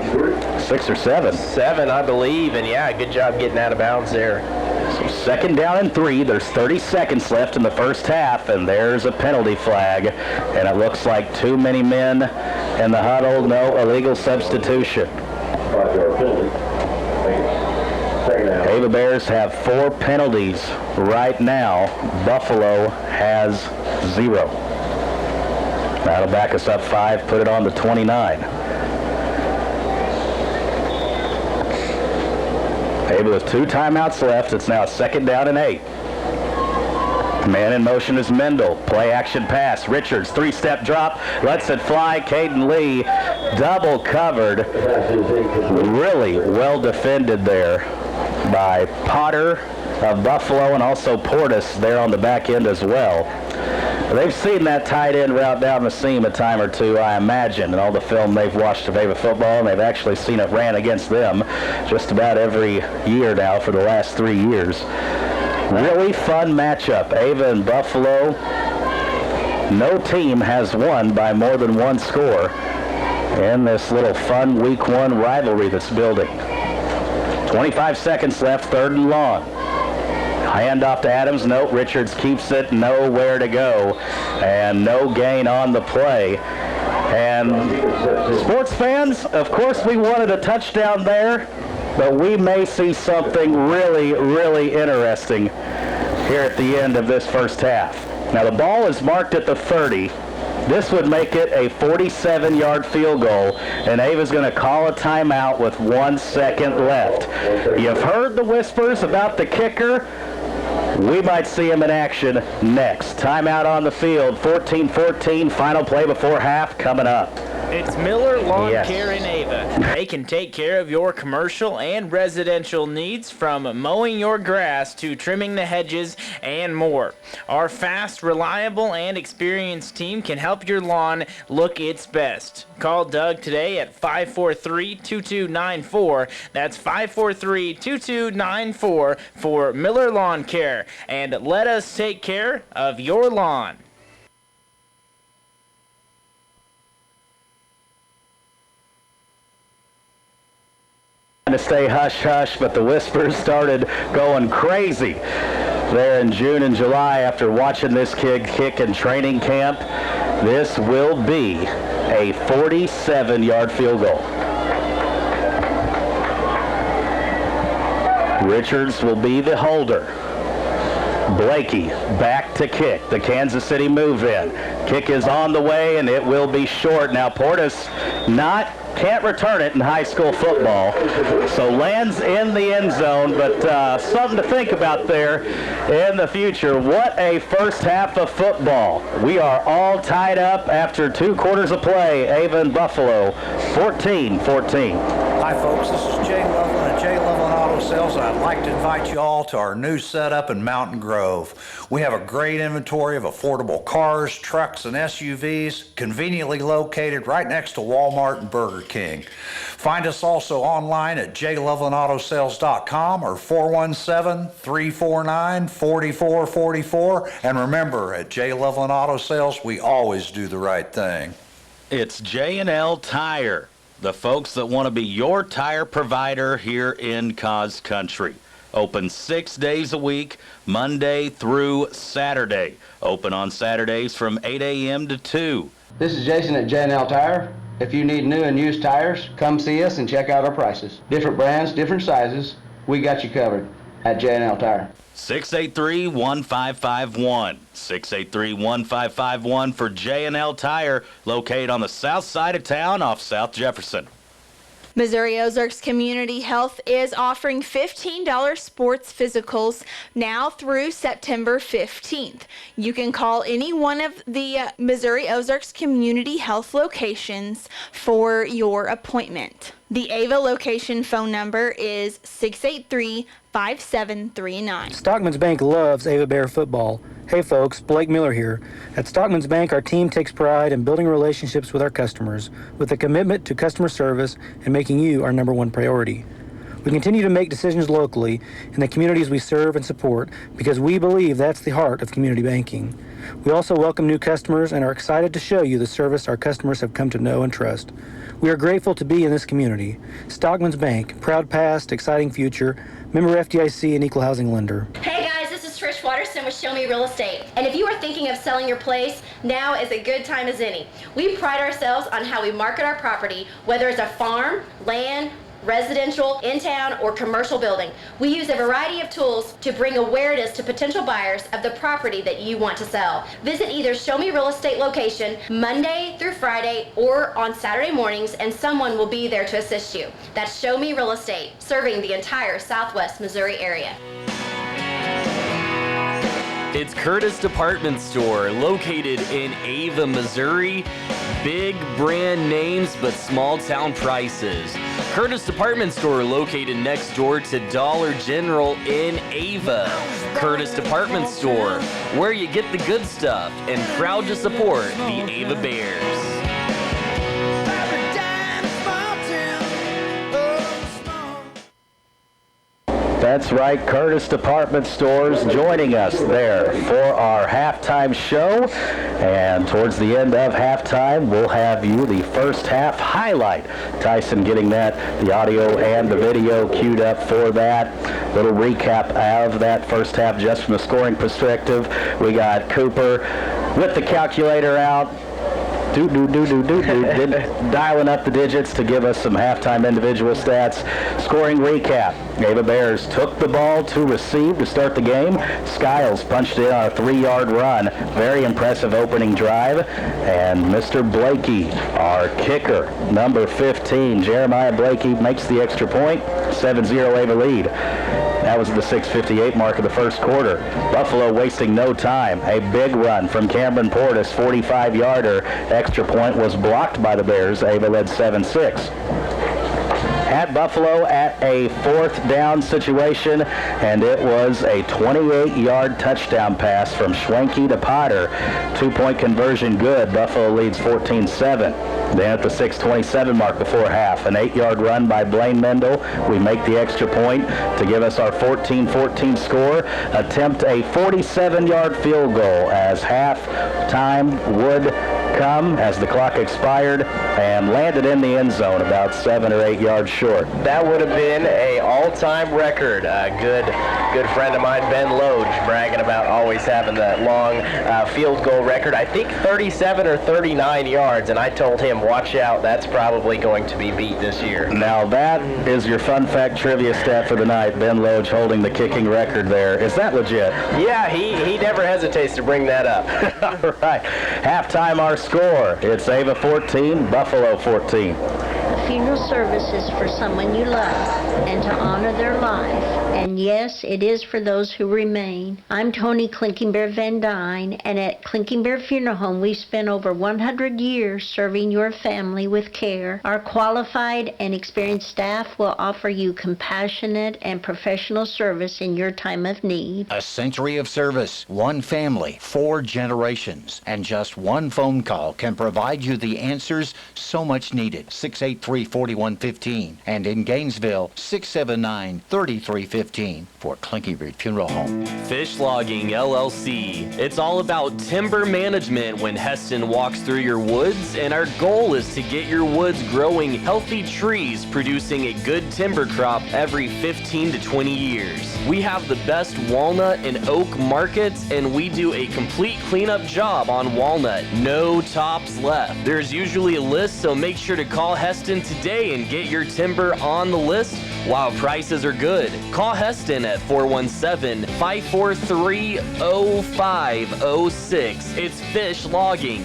6 or 7. 7, I believe, and yeah, good job getting out of bounds there. So 2nd down and 3. There's 30 seconds left in the first half, and there's a penalty flag, and it looks like too many men in the huddle. No illegal substitution. Ava Bears have 4 penalties right now. Buffalo has 0. That'll back us up 5, put it on to 29. Ava with 2 timeouts left. It's now 2nd down and 8. Man in motion is Mendel. Play action pass. Richards, 3-step drop. Lets it fly. Caden Lee double covered. Really well defended there by Potter of Buffalo and also Portis there on the back end as well. They've seen that tight end route down the seam a time or two, I imagine, in all the film they've watched of Ava football, and they've actually seen it ran against them just about every year now for the last 3 years. Really fun matchup, Ava and Buffalo. No team has won by more than 1 score in this little fun Week 1 rivalry that's building. 25 seconds left, 3rd and long. Hand off to Adams. No, Richards keeps it, nowhere to go, and no gain on the play. And sports fans, of course we wanted a touchdown there, but we may see something really, really interesting here at the end of this first half. Now the ball is marked at the 30. This would make it a 47-yard field goal, and Ava's going to call a timeout with 1 second left. You've heard the whispers about the kicker. We might see him in action next. Timeout on the field, 14-14, final play before half coming up. It's Miller Lawn Yes. Care in Ava. They can take care of your commercial and residential needs, from mowing your grass to trimming the hedges and more. Our fast, reliable, and experienced team can help your lawn look its best. Call Doug today at 543-2294. That's 543-2294 for Miller Lawn Care. And let us take care of your lawn. To stay hush-hush, but the whispers started going crazy there in June and July after watching this kid kick in training camp. This will be a 47-yard field goal. Richards will be the holder. Blakey back to kick. The Kansas City move-in. Kick is on the way, and it will be short. Now Portis can't return it in high school football, so lands in the end zone, but something to think about there in the future. What a first half of football. We are all tied up after 2 quarters of play. Ava and Buffalo, 14-14. Hi folks, this is Jay Loveland at Jay Loveland Auto Sales. I'd like to invite you all to our new setup in Mountain Grove. We have a great inventory of affordable cars, trucks, and SUVs, conveniently located right next to Walmart and Burger King. Find us also online at jlovelandautosales.com or 417-349-4444. And remember, at Jay Loveland Auto Sales, we always do the right thing. It's J&L Tire, the folks that want to be your tire provider here in Cause Country. Open 6 days a week, Monday through Saturday. Open on Saturdays from 8 a.m. to 2. This is Jason at J&L Tire. If you need new and used tires, come see us and check out our prices. Different brands, different sizes. We got you covered at J&L Tire. 683-1551. 683-1551 for J&L Tire, located on the south side of town off South Jefferson. Missouri Ozarks Community Health is offering $15 sports physicals now through September 15th. You can call any one of the Missouri Ozarks Community Health locations for your appointment. The Ava location phone number is 683-5739. Stockman's Bank loves Ava Bear football. Hey folks, Blake Miller here. At Stockman's Bank, our team takes pride in building relationships with our customers with a commitment to customer service and making you our #1 priority. We continue to make decisions locally in the communities we serve and support because we believe that's the heart of community banking. We also welcome new customers and are excited to show you the service our customers have come to know and trust. We are grateful to be in this community. Stockman's Bank, proud past, exciting future, member FDIC and equal housing lender. Hey guys, this is Trish Watterson with Show Me Real Estate. And if you are thinking of selling your place, now is a good time as any. We pride ourselves on how we market our property, whether it's a farm, land, residential, in-town, or commercial building. We use a variety of tools to bring awareness to potential buyers of the property that you want to sell. Visit either Show Me Real Estate location Monday through Friday or on Saturday mornings, and someone will be there to assist you. That's Show Me Real Estate, serving the entire Southwest Missouri area. It's Curtis Department Store, located in Ava, Missouri. Big brand names, but small town prices. Curtis Department Store, located next door to Dollar General in Ava. Curtis Department Store, where you get the good stuff, and proud to support the Ava Bears. That's right, Curtis Department Stores joining us there for our halftime show. And towards the end of halftime, we'll have you the first half highlight. Tyson getting the audio and the video queued up for that. Little recap of that first half just from a scoring perspective. We got Cooper with the calculator out. Dialing up the digits to give us some halftime individual stats. Scoring recap. Ava Bears took the ball to receive to start the game. Skiles punched in on a 3-yard run. Very impressive opening drive. And Mr. Blakey, our kicker, number 15, Jeremiah Blakey, makes the extra point. 7-0 Ava lead. That was the 6:58 mark of the first quarter. Buffalo wasting no time. A big run from Cameron Portis, 45-yarder. Extra point was blocked by the Bears. Ava led 7-6. At Buffalo at a 4th down situation, and it was a 28-yard touchdown pass from Schwenke to Potter. 2-point conversion good. Buffalo leads 14-7. Then at the 6:27 mark before half, an 8-yard run by Blaine Mendel. We make the extra point to give us our 14-14 score. Attempt a 47-yard field goal as halftime would come as the clock expired and landed in the end zone about 7 or 8 yards short. That would have been a all-time record. Good friend of mine, Ben Loge, bragging about always having that long field goal record. I think 37 or 39 yards, and I told him, watch out, that's probably going to be beat this year. Now that is your fun fact trivia stat for the night. Ben Loge holding the kicking record there. Is that legit? Yeah, he never hesitates to bring that up. All right. Halftime, our score. It's Ava 14, Buffalo 14. A funeral service is for someone you love and to honor their life. And yes, it is for those who remain. I'm Tony Clinking Bear Van Dyne, and at Clinking Bear Funeral Home, we've spent over 100 years serving your family with care. Our qualified and experienced staff will offer you compassionate and professional service in your time of need. A century of service, one family, 4 generations, and just one phone call can provide you the answers so much needed. 683-4115, and in Gainesville, 679-3315 for Clinking Bear Funeral Home. Fish Logging LLC. It's all about timber management when Heston walks through your woods, and our goal is to get your woods growing healthy trees, producing a good timber crop every 15 to 20 years. We have the best walnut and oak markets, and we do a complete cleanup job on walnut. No tops left. There's usually a list, so make sure to call Heston today and get your timber on the list while prices are good. Call Heston at 417-543-0506. It's Fish Logging.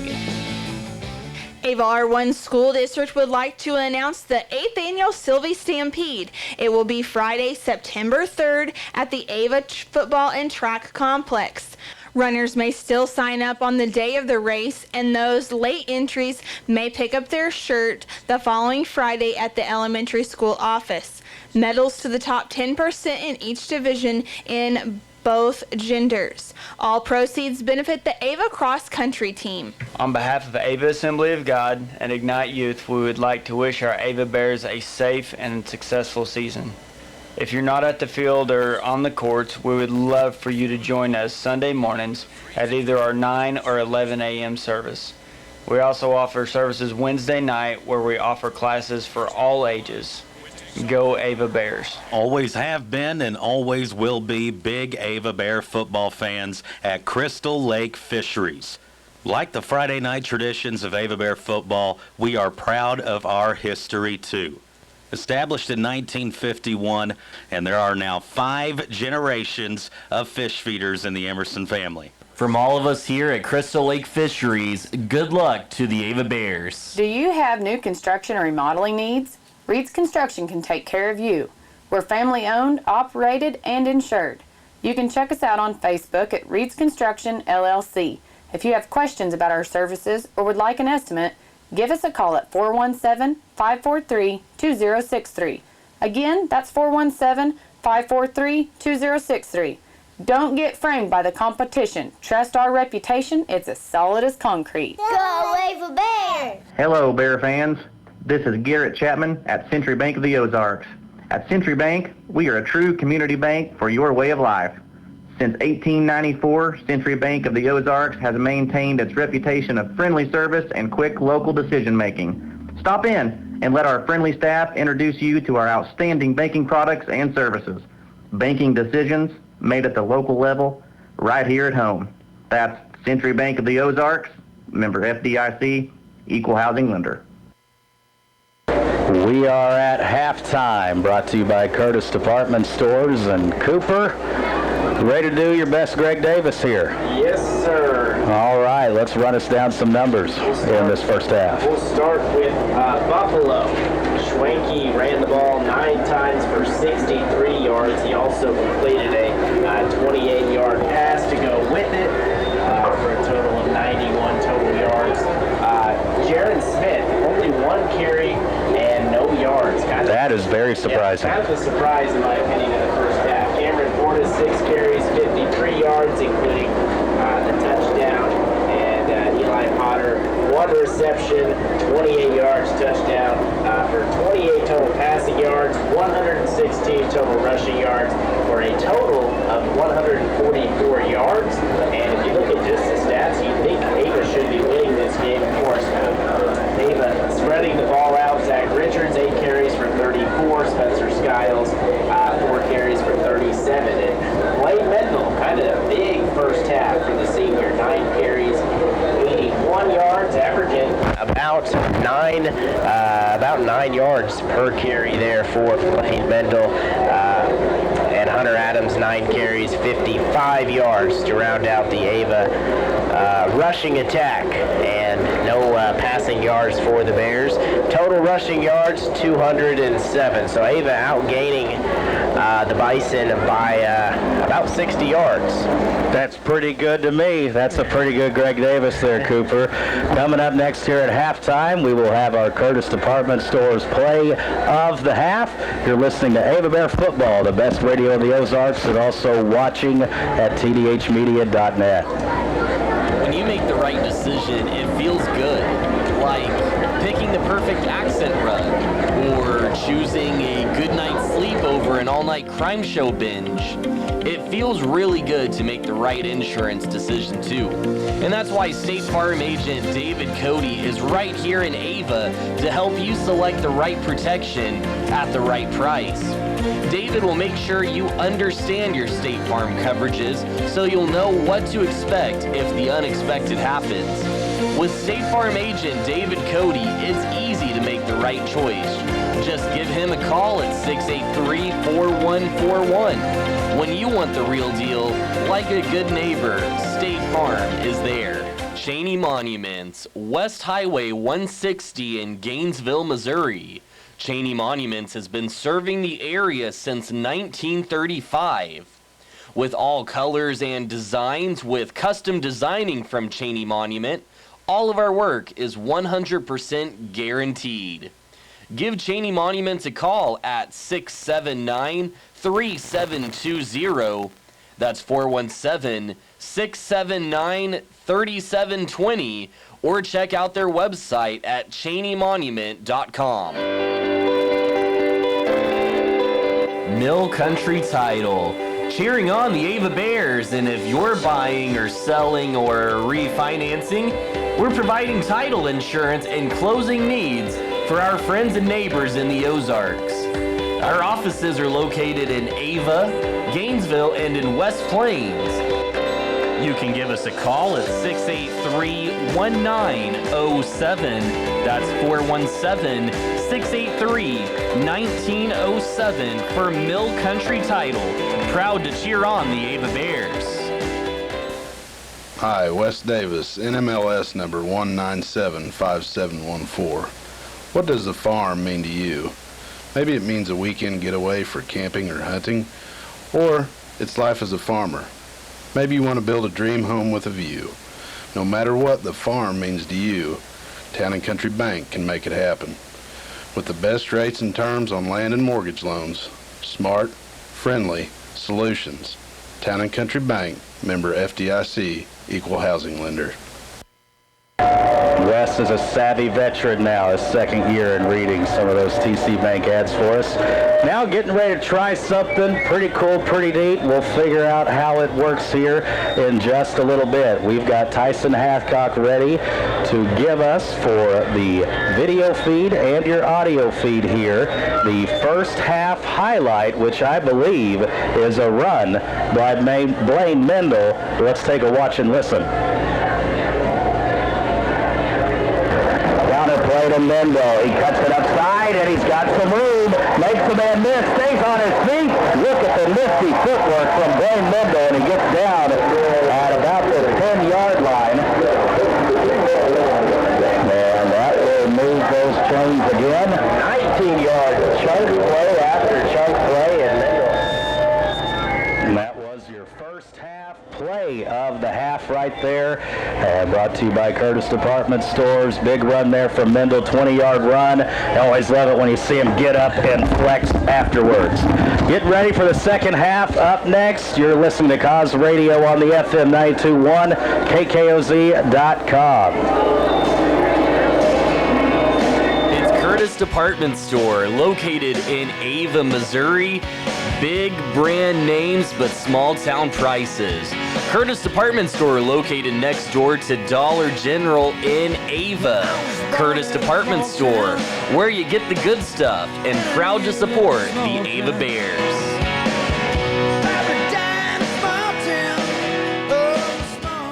Ava R1 School District would like to announce the 8th Annual Sylvie Stampede. It will be Friday, September 3rd at the Ava Football and Track Complex. Runners may still sign up on the day of the race, and those late entries may pick up their shirt the following Friday at the elementary school office. Medals to the top 10% in each division in both genders. All proceeds benefit the Ava Cross Country team. On behalf of Ava Assembly of God and Ignite Youth, we would like to wish our Ava Bears a safe and successful season. If you're not at the field or on the courts, we would love for you to join us Sunday mornings at either our 9 or 11 a.m. service. We also offer services Wednesday night where we offer classes for all ages. Go Ava Bears. Always have been and always will be big Ava Bear football fans at Crystal Lake Fisheries. Like the Friday night traditions of Ava Bear football, we are proud of our history too. Established in 1951, and there are now 5 generations of fish feeders in the Emerson family. From all of us here at Crystal Lake Fisheries, good luck to the Ava Bears. Do you have new construction or remodeling needs? Reed's Construction can take care of you. We're family owned, operated, and insured. You can check us out on Facebook at Reed's Construction LLC. If you have questions about our services or would like an estimate, give us a call at 417-543-2063. Again, that's 417-543-2063. Don't get framed by the competition. Trust our reputation. It's as solid as concrete. Go Ava Bears! Hello, Bear fans. This is Garrett Chapman at Century Bank of the Ozarks. At Century Bank, we are a true community bank for your way of life. Since 1894, Century Bank of the Ozarks has maintained its reputation of friendly service and quick local decision-making. Stop in and let our friendly staff introduce you to our outstanding banking products and services. Banking decisions made at the local level, right here at home. That's Century Bank of the Ozarks, member FDIC, equal housing lender. We are at halftime, brought to you by Curtis Department Stores and Cooper. Ready to do your best, Greg Davis here? Yes, sir. All right, let's run us down some numbers in this first half. We'll start with Buffalo. Schwenke ran the ball 9 times for 63 yards. He also completed a 28-yard pass to go with it for a total of 91 total yards. Jaron Smith, only 1 carry and no yards. That is very surprising. Yeah, kind of a surprise in my opinion in the first half. Cameron Portis, 6 carries, 53 yards, including the touchdown. And Eli Potter, 1 reception, 28 yards, touchdown for 28 total passing yards, 116 total rushing yards for a total of 144 yards. And if you look at just the stats, you think Ava should be winning this game, of course. Ava spreading the ball out. Zach Richards, 8 carries for 34. Spencer Skiles, 4 carries for 37. And Blake Mendel, kind of a big first half for the senior. 9 carries, 81 yards, averaging about 9 yards per carry there for Blake Mendel. And Hunter Adams, 9 carries, 55 yards to round out the Ava rushing attack, and no passing yards for the Bears. Total rushing yards, 207. So Ava outgaining the Bison by about 60 yards. That's pretty good to me. That's a pretty good Greg Davis there, Cooper. Coming up next here at halftime, we will have our Curtis Department Stores play of the half. You're listening to Ava Bear Football, the best radio in the Ozarks, and also watching at tdhmedia.net. When you make the right decision, it feels good. Like picking the perfect accent rug, or choosing a good night's sleep over an all-night crime show binge. It feels really good to make the right insurance decision too. And that's why State Farm agent David Cody is right here in Ava to help you select the right protection at the right price. David will make sure you understand your State Farm coverages so you'll know what to expect if the unexpected happens. With State Farm agent David Cody, it's easy to make the right choice. Just give him a call at 683-4141. When you want the real deal, like a good neighbor, State Farm is there. Cheney Monuments, West Highway 160 in Gainesville, Missouri. Cheney Monuments has been serving the area since 1935. With all colors and designs, with custom designing from Cheney Monument, all of our work is 100% guaranteed. Give Cheney Monuments a call at 679-3720. That's 417-679-3720. Or check out their website at cheneymonument.com. Mill Country Title, cheering on the Ava Bears, and if you're buying or selling or refinancing, we're providing title insurance and closing needs for our friends and neighbors in the Ozarks. Our offices are located in Ava, Gainesville, and in West Plains. You can give us a call at 683-1907. That's 417-683-1907 for Mill Country Title. Proud to cheer on the Ava Bears. Hi, Wes Davis, NMLS number 1975714. What does the farm mean to you? Maybe it means a weekend getaway for camping or hunting, or it's life as a farmer. Maybe you want to build a dream home with a view. No matter what the farm means to you, Town & Country Bank can make it happen. With the best rates and terms on land and mortgage loans, smart, friendly solutions. Town & Country Bank, member FDIC, equal housing lender. Wes is a savvy veteran now, his second year in reading some of those TC Bank ads for us. Now getting ready to try something pretty cool, pretty neat. We'll figure out how it works here in just a little bit. We've got Tyson Hathcock ready to give us for the video feed and your audio feed here the first half highlight, which I believe is a run by Blaine Mendel. Let's take a watch and listen. Play to Mendel. He cuts it upside, and he's got some room. Makes the man miss. Stays on his feet. Look at the nifty footwork from Blaine Mendel, and he gets down at about the 10-yard line. And that will move those chains again. 19-yard chunk play after chunk play, and that was your first half play of the half right there. Brought to you by Curtis Department Stores. Big run there from Mendel, 20-yard run. I always love it when you see him get up and flex afterwards. Get ready for the second half. Up next, you're listening to Cause Radio on the FM 92.1, KKOZ.com. Curtis Department Store, located in Ava, Missouri. Big brand names, but small town prices. Curtis Department Store, located next door to Dollar General in Ava. Curtis Department Store, where you get the good stuff, and proud to support the Ava Bears.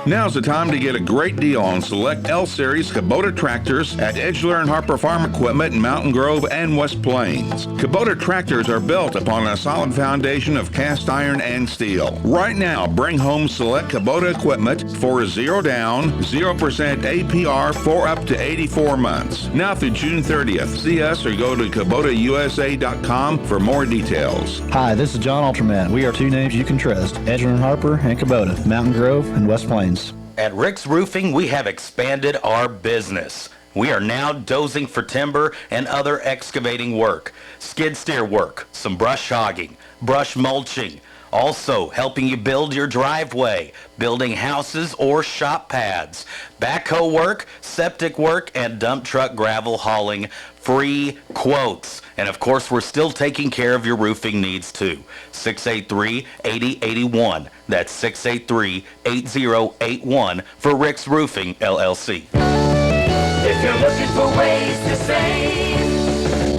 Now's the time to get a great deal on select L-Series Kubota tractors at Edgeler and Harper Farm Equipment in Mountain Grove and West Plains. Kubota tractors are built upon a solid foundation of cast iron and steel. Right now, bring home select Kubota equipment for a 0 down, 0% APR for up to 84 months. Now through June 30th. See us or go to KubotaUSA.com for more details. Hi, this is John Alterman. We are two names you can trust, Edgeler and Harper and Kubota, Mountain Grove and West Plains. At Rick's Roofing, we have expanded our business. We are now dozing for timber and other excavating work, skid steer work, some brush hogging, brush mulching, also helping you build your driveway, building houses or shop pads, backhoe work, septic work, and dump truck gravel hauling. Free quotes. And of course, we're still taking care of your roofing needs too. 683-8081. That's 683-8081 for Rick's Roofing, LLC. If you're looking for ways to save,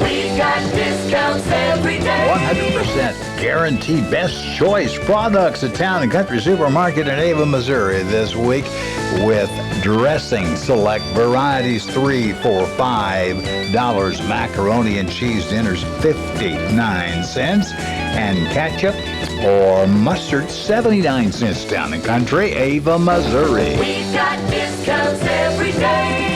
we've got discounts every day. 100% guaranteed best choice products at Town & Country Supermarket in Ava, Missouri this week with dressing. Select varieties, $3 for $5. Macaroni and cheese dinners, 59 cents. And ketchup or mustard, 79 cents. Town & Country, Ava, Missouri. We've got discounts every day.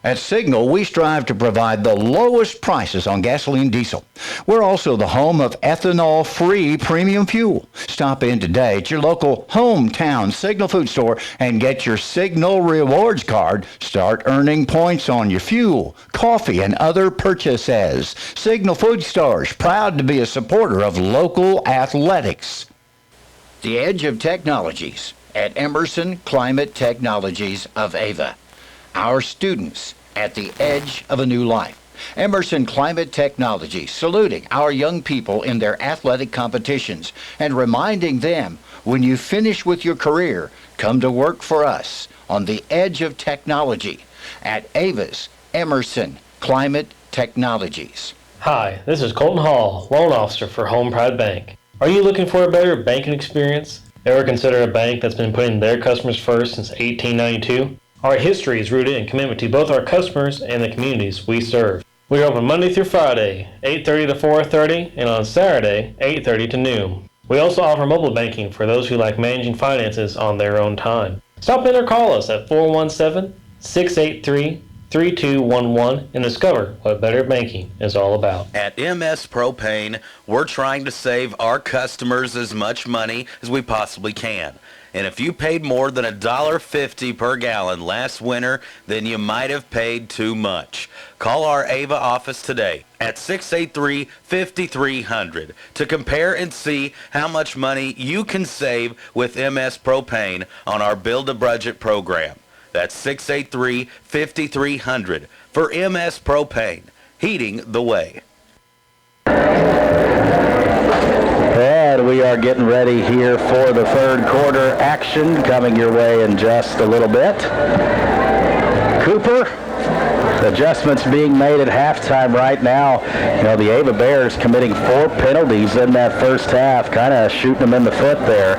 At Signal, we strive to provide the lowest prices on gasoline diesel. We're also the home of ethanol-free premium fuel. Stop in today at your local hometown Signal food store and get your Signal Rewards card. Start earning points on your fuel, coffee, and other purchases. Signal Food Stores, proud to be a supporter of local athletics. The Edge of Technologies at Emerson Climate Technologies of Ava. Our students at the edge of a new life. Emerson Climate Technology, saluting our young people in their athletic competitions and reminding them, when you finish with your career, come to work for us on the edge of technology at Ava's Emerson Climate Technologies. Hi, this is Colton Hall, loan officer for Home Pride Bank. Are you looking for a better banking experience? Ever consider a bank that's been putting their customers first since 1892? Our history is rooted in commitment to both our customers and the communities we serve. We are open Monday through Friday, 8:30 to 4:30, and on Saturday, 8:30 to noon. We also offer mobile banking for those who like managing finances on their own time. Stop in or call us at 417-683-3211 and discover what better banking is all about. At MS Propane, we're trying to save our customers as much money as we possibly can. And if you paid more than $1.50 per gallon last winter, then you might have paid too much. Call our Ava office today at 683-5300 to compare and see how much money you can save with MS Propane on our Build a Budget program. That's 683-5300 for MS Propane, heating the way. And we are getting ready here for the third quarter action coming your way in just a little bit. Cooper, adjustments being made at halftime right now. You know, the Ava Bears committing 4 penalties in that first half, kind of shooting them in the foot there.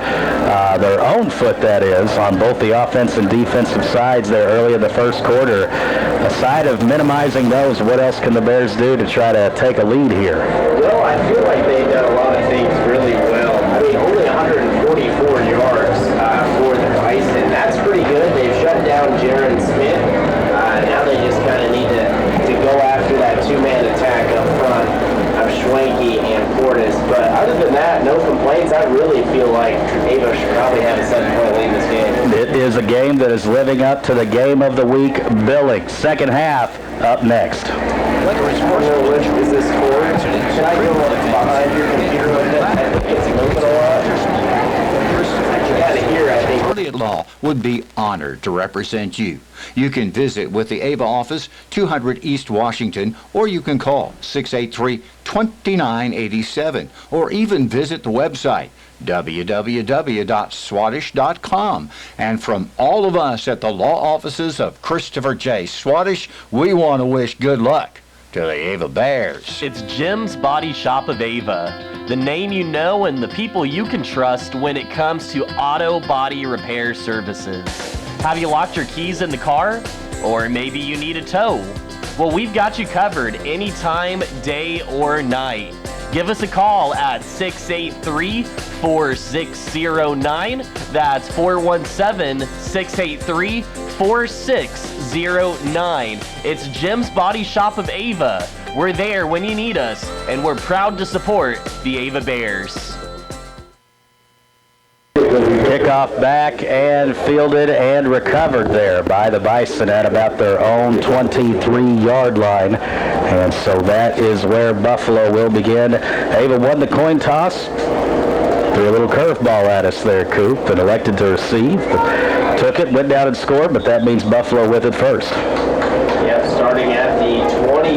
Their own foot, that is, on both the offense and defensive sides there early in the first quarter. Aside of minimizing those, what else can the Bears do to try to take a lead here? Well, I feel like they've done a lot of things really well. I mean, only 144 yards for the Bison. That's pretty good. They've shut down Jaron Smith. Now they just kind of need to go after that two-man attack up front of Schwenke and Portis. But other than that, no complaints. I really feel like Ava should probably have a 7-point lead in this game. It is a game that is living up to the game of the week billing. Second half up next. Which is this score? Can I go behind your computer with it? I think it's moving a lot. You got to hear, I think. Elliott Law would be honored to represent you. You can visit with the Ava office, 200 East Washington, or you can call 683-2987, or even visit the website www.swadesh.com. And from all of us at the law offices of Christopher J. Swadesh, we want to wish good luck to the Ava Bears. It's Jim's Body Shop of Ava, the name you know and the people you can trust when it comes to auto body repair services. Have you locked your keys in the car? Or maybe you need a tow? Well, we've got you covered anytime, day or night. Give us a call at 683-4609. That's 417-683-4609. It's Jim's Body Shop of Ava. We're there when you need us, and we're proud to support the Ava Bears. Kickoff back and fielded and recovered there by the Bison at about their own 23-yard line. And so that is where Buffalo will begin. Ava won the coin toss. Threw a little curveball at us there, Coop, and elected to receive. But took it, went down and scored, but that means Buffalo with it first. Yep, starting at the 24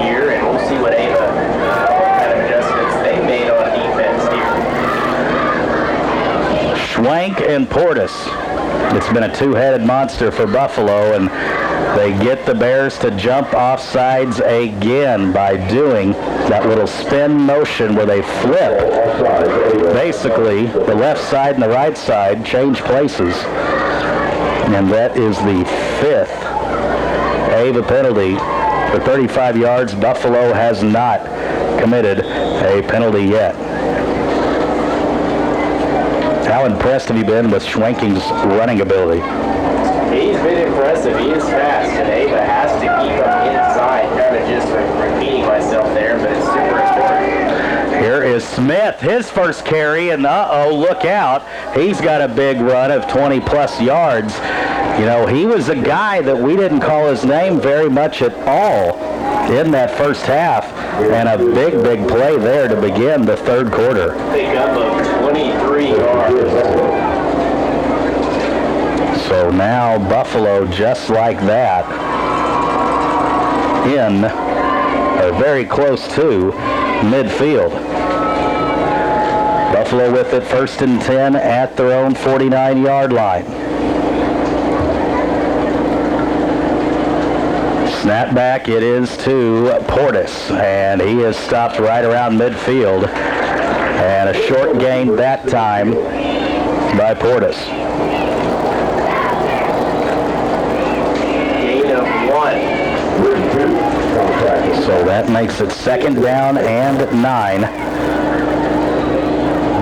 here, and we'll see what Ava, what kind of adjustments they made on defense here. Schwenk and Portis. It's been a two-headed monster for Buffalo, and they get the Bears to jump off sides again by doing that little spin motion where they flip. Basically, the left side and the right side change places. And that is the 5th Ava penalty for 35 yards. Buffalo has not committed a penalty yet. How impressed have you been with Schwenking's running ability? He's been impressive. He is fast, and Ava has to keep him inside. Kind of just repeating myself there, but it's super important. Here is Smith, his first carry, and look out. He's got a big run of 20-plus yards. You know, he was a guy that we didn't call his name very much at all in that first half, and a big play there to begin the third quarter. Pick up of 23 yards. So now Buffalo, just like that, in, or very close to, midfield. Buffalo with it, 1st and 10 at their own 49-yard line. Snap back, it is to Portis, and he is stopped right around midfield. And a short gain that time by Portis. Gain of 1. So that makes it 2nd down and 9.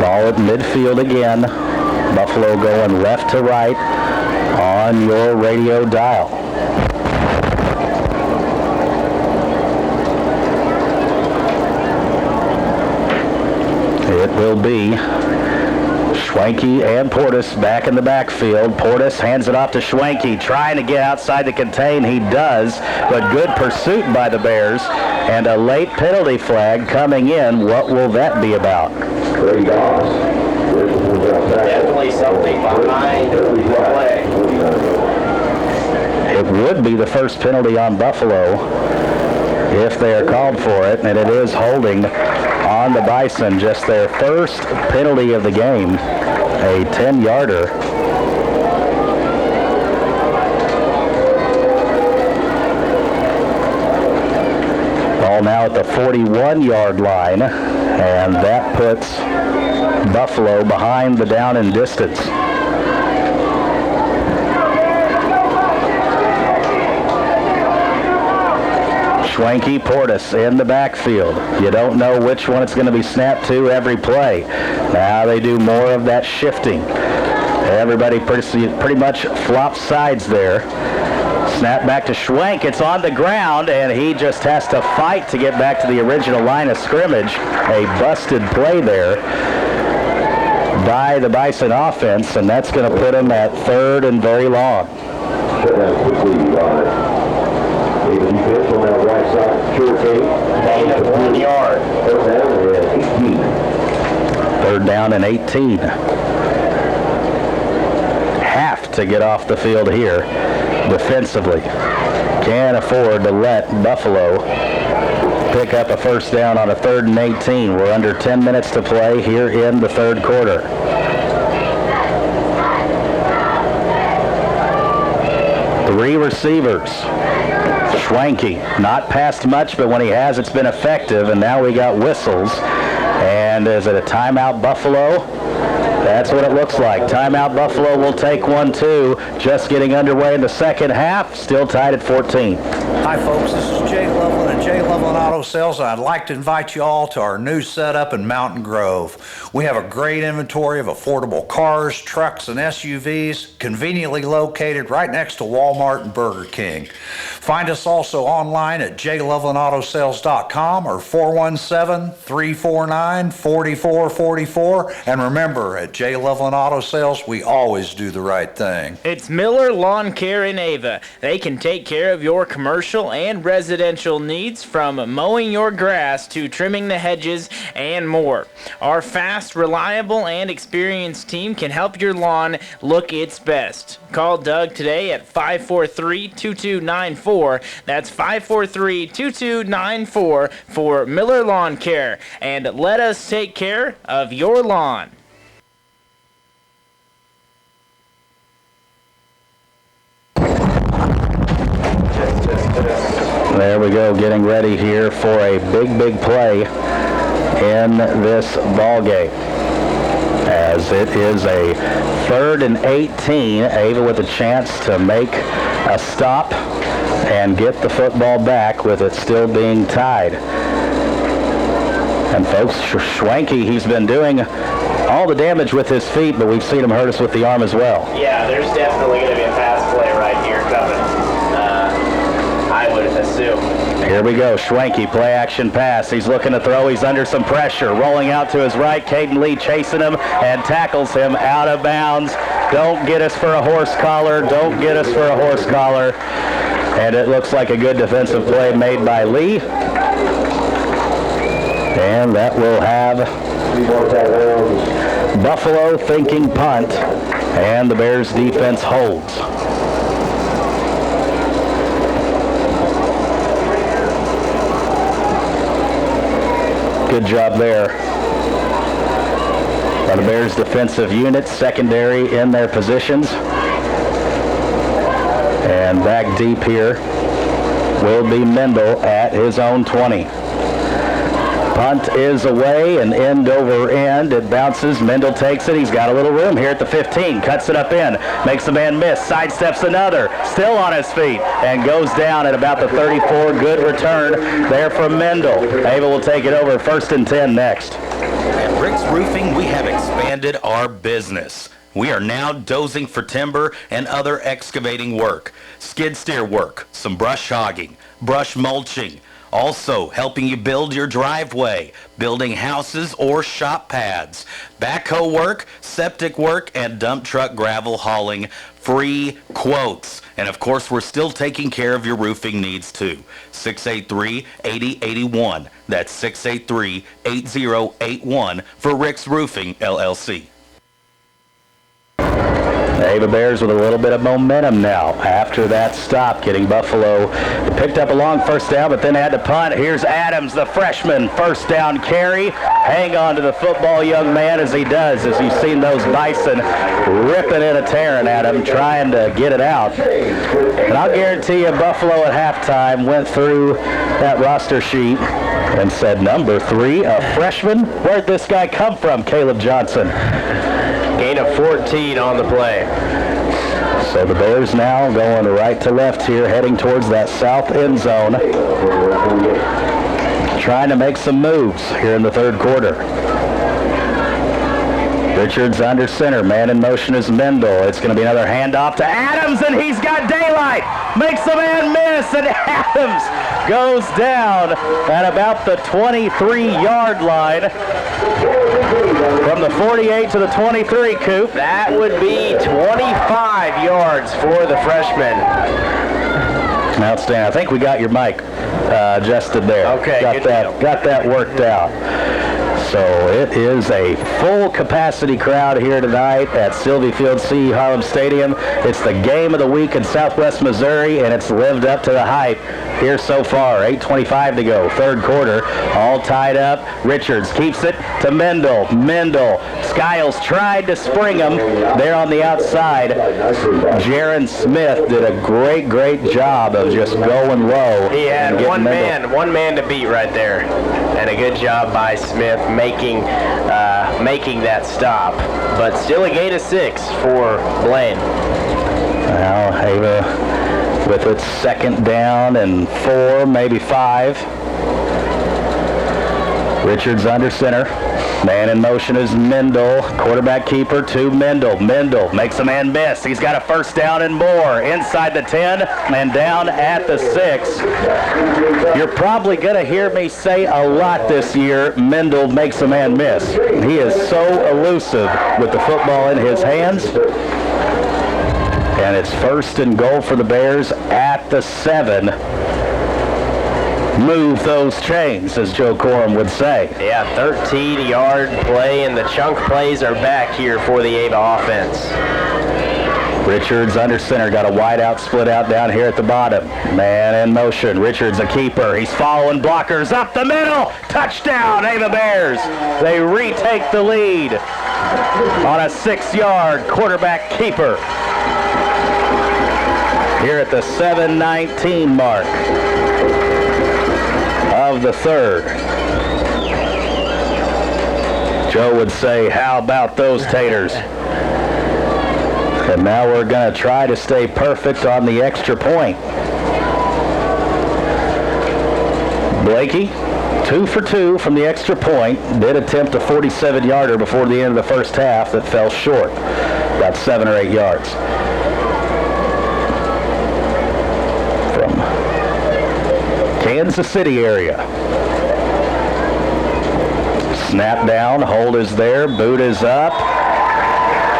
Ball at midfield again. Buffalo going left to right on your radio dial. It will be Schwenke and Portis back in the backfield. Portis hands it off to Schwenke, trying to get outside the contain. He does, but good pursuit by the Bears, and a late penalty flag coming in. What will that be about? Definitely something behind the play. It would be the first penalty on Buffalo if they are called for it, and it is holding on the Bison, just their first penalty of the game, a 10-yarder. Ball now at the 41-yard line, and that puts Buffalo behind the down and distance. Schwenke, Portis in the backfield. You don't know which one it's going to be snapped to every play. Now they do more of that shifting. Everybody pretty much flops sides there. Snap back to Schwenk. It's on the ground, and he just has to fight to get back to the original line of scrimmage. A busted play there by the Bison offense, and that's going to put him at 3rd and very long. Gain of 1 yard. 3rd down and 18. Have to get off the field here defensively. Can't afford to let Buffalo pick up a 1st down on a 3rd and 18. We're under 10 minutes to play here in the 3rd quarter. Three receivers. Schwenke, not passed much, but when he has, it's been effective, and now we got whistles. And is it a timeout, Buffalo? That's what it looks like. Timeout, Buffalo will take 1, too. Just getting underway in the 2nd half, still tied at 14. Hi, folks. This is Jay Loveland at Jay Loveland Auto Sales. I'd like to invite you all to our new setup in Mountain Grove. We have a great inventory of affordable cars, trucks, and SUVs, conveniently located right next to Walmart and Burger King. Find us also online at jlovelandautosales.com or 417-349-4444. And remember, at Jay Loveland Auto Sales, we always do the right thing. It's Miller Lawn Care in Ava. They can take care of your commercial and residential needs, from mowing your grass to trimming the hedges and more. Our fast, reliable, and experienced team can help your lawn look its best. Call Doug today at 543-2294. That's 543-2294 for Miller Lawn Care, and let us take care of your lawn. There we go, getting ready here for a big play in this ball game, as it is a 3rd and 18. Ava with a chance to make a stop and get the football back with it still being tied. And folks, Schwenke, he's been doing all the damage with his feet, but we've seen him hurt us with the arm as well. Yeah, there's definitely going to be a pass play right here coming. I would assume. Here we go, Schwenke, play action pass. He's looking to throw, he's under some pressure. Rolling out to his right, Caden Lee chasing him and tackles him out of bounds. Don't get us for a horse collar, don't get us for a horse collar. And it looks like a good defensive play made by Lee. And that will have Buffalo thinking punt, and the Bears defense holds. Good job there by the Bears defensive unit, secondary in their positions. And back deep here will be Mendel at his own 20. Punt is away and end over end. It bounces. Mendel takes it. He's got a little room here at the 15. Cuts it up in. Makes the man miss. Sidesteps another. Still on his feet. And goes down at about the 34. Good return there from Mendel. Ava will take it over. 1st and 10 next. At Rick's Roofing, we have expanded our business. We are now dozing for timber and other excavating work, skid steer work, some brush hogging, brush mulching, also helping you build your driveway, building houses or shop pads, backhoe work, septic work, and dump truck gravel hauling. Free quotes. And of course, we're still taking care of your roofing needs too. 683-8081. That's 683-8081 for Rick's Roofing, LLC. The Ava Bears with a little bit of momentum now after that stop, getting Buffalo picked up a long first down, but then had to punt. Here's Adams, the freshman, first down carry. Hang on to the football, young man, as he does, as you've seen those Bison ripping in a tearing at him, trying to get it out. And I'll guarantee you Buffalo at halftime went through that roster sheet and said, number 3, a freshman? Where'd this guy come from, Caleb Johnson? Gain of 14 on the play. So the Bears now going right to left here, heading towards that south end zone. Trying to make some moves here in the third quarter. Richards under center. Man in motion is Mendel. It's going to be another handoff to Adams, and he's got daylight. Makes the man miss, and Adams goes down at about the 23-yard line. From the 48 to the 23, Coop. That would be 25 yards for the freshman. Outstanding. I think we got your mic adjusted there. Okay, got that worked out. So it is a full capacity crowd here tonight at Sylvie Field C. Harlem Stadium. It's the game of the week in Southwest Missouri, and it's lived up to the hype here so far. 8:25 to go, third quarter, all tied up. Richards keeps it to Mendel. Skiles tried to spring him there on the outside. Jaron Smith did a great job of just going low. He had one man to beat right there, and a good job by Smith making that stop. But still a gain of 6 for Blaine. Now Ava with its second down and 4, maybe 5. Richards under center. Man in motion is Mendel. Quarterback keeper to Mendel. Mendel makes a man miss. He's got a first down and more. Inside the 10 and down at the 6. You're probably going to hear me say a lot this year, Mendel makes a man miss. He is so elusive with the football in his hands. And it's 1st and goal for the Bears at the 7. Move those chains, as Joe Corum would say. Yeah, 13-yard play, and the chunk plays are back here for the Ava offense. Richards under center, got a wide out split out down here at the bottom. Man in motion. Richards a keeper. He's following blockers up the middle. Touchdown, Ava Bears. They retake the lead on a 6-yard quarterback keeper here at the 7:19 mark of the third. Joe would say, how about those taters? And now we're going to try to stay perfect on the extra point. Blakey, 2 for 2 from the extra point. Did attempt a 47-yarder before the end of the first half that fell short, about 7 or 8 yards. From Kansas City area. Snap down, hold is there, boot is up.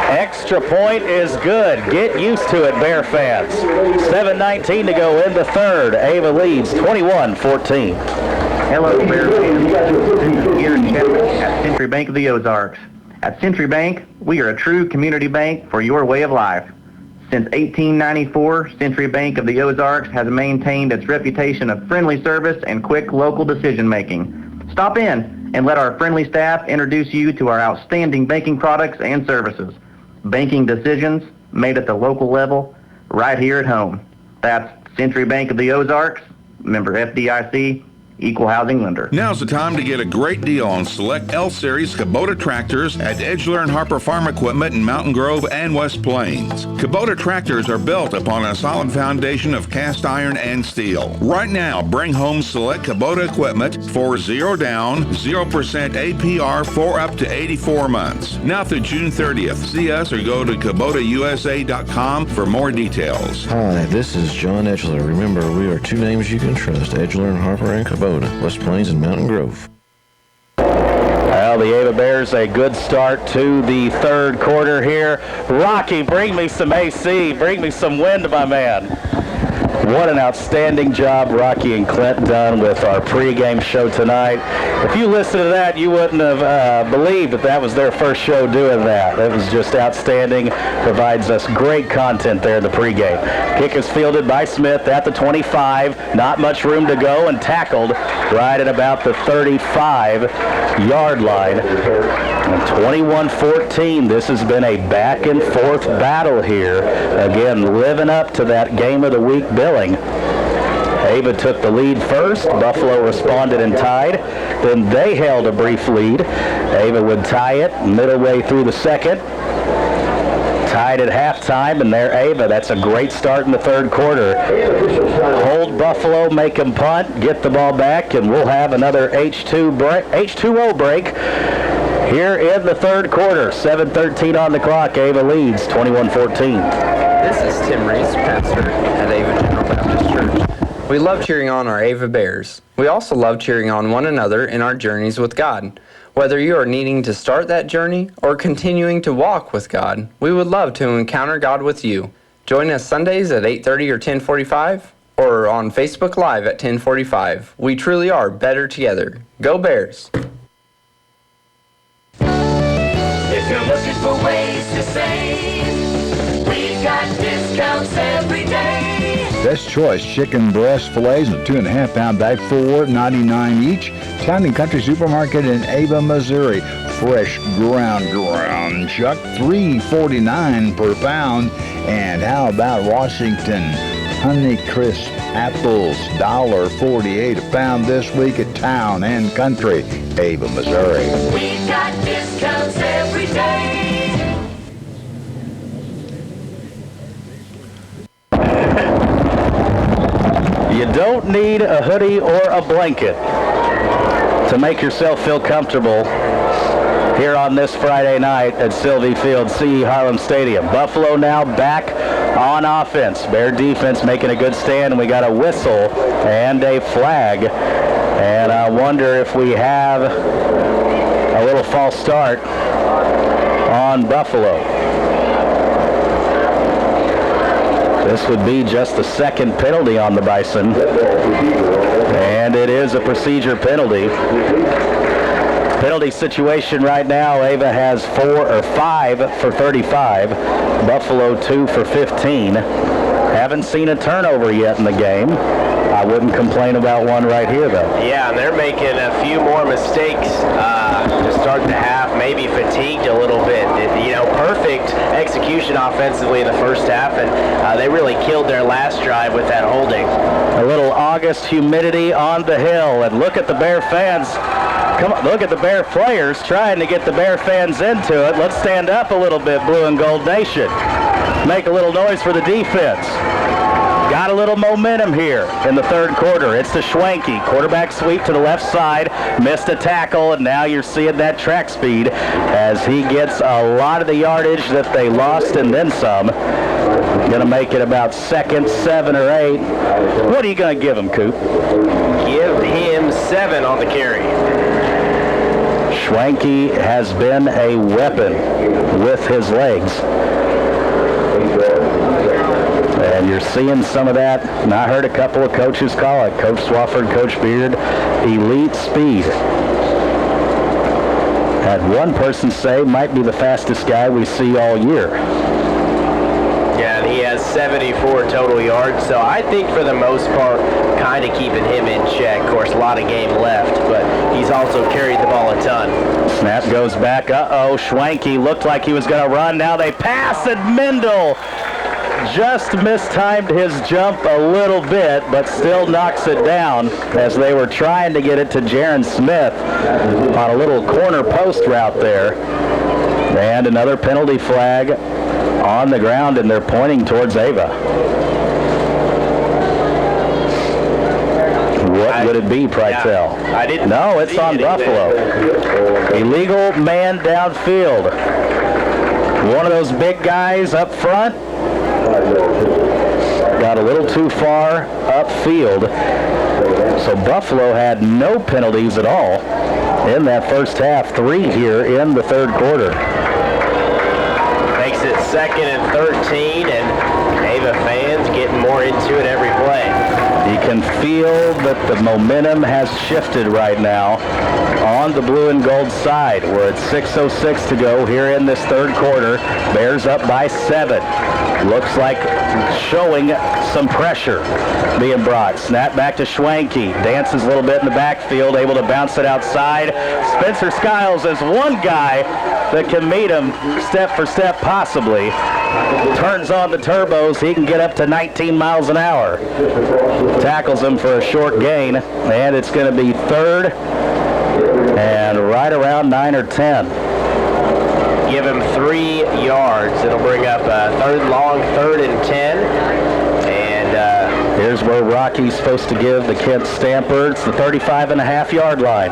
Extra point is good. Get used to it, Bear fans. 7:19 to go in the third. Ava leads 21-14. Hello, Bear fans. This is Garrett Chapman at Century Bank of the Ozarks. At Century Bank, we are a true community bank for your way of life. Since 1894, Century Bank of the Ozarks has maintained its reputation of friendly service and quick local decision-making. Stop in and let our friendly staff introduce you to our outstanding banking products and services. Banking decisions made at the local level, right here at home. That's Century Bank of the Ozarks, member FDIC, equal housing lender. Now's the time to get a great deal on select L-Series Kubota tractors at Edgeler and Harper Farm Equipment in Mountain Grove and West Plains. Kubota tractors are built upon a solid foundation of cast iron and steel. Right now, bring home select Kubota equipment for 0 down, 0% APR for up to 84 months. Now through June 30th, see us or go to KubotaUSA.com for more details. Hi, this is John Edgeler. Remember, we are two names you can trust, Edgeler and Harper and Kubota, West Plains and Mountain Grove. Well, the Ava Bears, a good start to the third quarter here. Rocky, bring me some AC. Bring me some wind, my man. What an outstanding job Rocky and Clint done with our pregame show tonight. If you listened to that, you wouldn't have believed that was their first show doing that. It was just outstanding. Provides us great content there in the pregame. Kick is fielded by Smith at the 25. Not much room to go and tackled right at about the 35-yard line. And 21-14, this has been a back and forth battle here. Again, living up to that game of the week billing. Ava took the lead first. Buffalo responded and tied. Then they held a brief lead. Ava would tie it middle way through the second. Tied at halftime, and there Ava. That's a great start in the third quarter. Hold Buffalo, make them punt, get the ball back, and we'll have another H2O break here in the third quarter. 7:13 on the clock. Ava leads 21-14. This is Tim Reese, pastor at Ava General Baptist Church. We love cheering on our Ava Bears. We also love cheering on one another in our journeys with God. Whether you are needing to start that journey or continuing to walk with God, we would love to encounter God with you. Join us Sundays at 8:30 or 10:45 or on Facebook Live at 10:45. We truly are better together. Go Bears! If you're looking for ways to save, we've got discounts every day. Best Choice chicken breast fillets in a 2.5-pound bag, $4.99 each. Town and Country Supermarket in Ava, Missouri. Fresh ground chuck, $3.49 per pound. And how about Washington Honey Crisp apples, $1.48 a pound this week at Town and Country, Ava, Missouri. We've got discounts every day. You don't need a hoodie or a blanket to make yourself feel comfortable here on this Friday night at Sylvie Field, CE Harlem Stadium. Buffalo now back on offense. Bear defense making a good stand, and we got a whistle and a flag. And I wonder if we have a little false start on Buffalo. This would be just the second penalty on the Bison, and it is a procedure penalty. Penalty situation right now, Ava has 5 for 35, Buffalo 2 for 15. Haven't seen a turnover yet in the game. I wouldn't complain about one right here, though. Yeah, and they're making a few more mistakes to start the half, maybe fatigued a little bit. Perfect execution offensively in the first half, and they really killed their last drive with that holding. A little August humidity on the hill, and look at the Bear fans. Come on, look at the Bear players trying to get the Bear fans into it. Let's stand up a little bit, Blue and Gold Nation. Make a little noise for the defense. Got a little momentum here in the third quarter. It's to Schwanke. Quarterback sweep to the left side. Missed a tackle, and now you're seeing that track speed as he gets a lot of the yardage that they lost and then some. Going to make it about second, 7 or 8. What are you going to give him, Coop? Give him 7 on the carry. Schwanke has been a weapon with his legs. And you're seeing some of that, and I heard a couple of coaches call it, Coach Swafford, Coach Beard, elite speed. Had one person say might be the fastest guy we see all year. Yeah, and he has 74 total yards, so I think for the most part, kind of keeping him in check. Of course, a lot of game left, but he's also carried the ball a ton. Snap goes back. Schwanke looked like he was going to run. Now they pass, and Mendel just mistimed his jump a little bit, but still knocks it down as they were trying to get it to Jaron Smith on a little corner post route there. And another penalty flag on the ground, and they're pointing towards Ava. What would it be, Prytel? Yeah, I didn't. No, it's on Buffalo. Illegal man downfield. One of those big guys up front got a little too far upfield. So Buffalo had no penalties at all in that first half. 3 here in the third quarter. Makes it 2nd and 13, and Ava fans getting more into it every play. You can feel that the momentum has shifted right now on the blue and gold side. We're at 6:06 to go here in this third quarter. Bears up by 7. Looks like showing some pressure being brought. Snap back to Schwenke. Dances a little bit in the backfield, able to bounce it outside. Spencer Skiles is one guy that can meet him step for step possibly. Turns on the turbos. He can get up to 19 miles an hour. Tackles him for a short gain, and it's going to be 3rd and right around 9 or 10. Give him 3 yards. It'll bring up a 3rd and 10. And here's where Rocky's supposed to give the Kent Stamper. It's the 35.5-yard line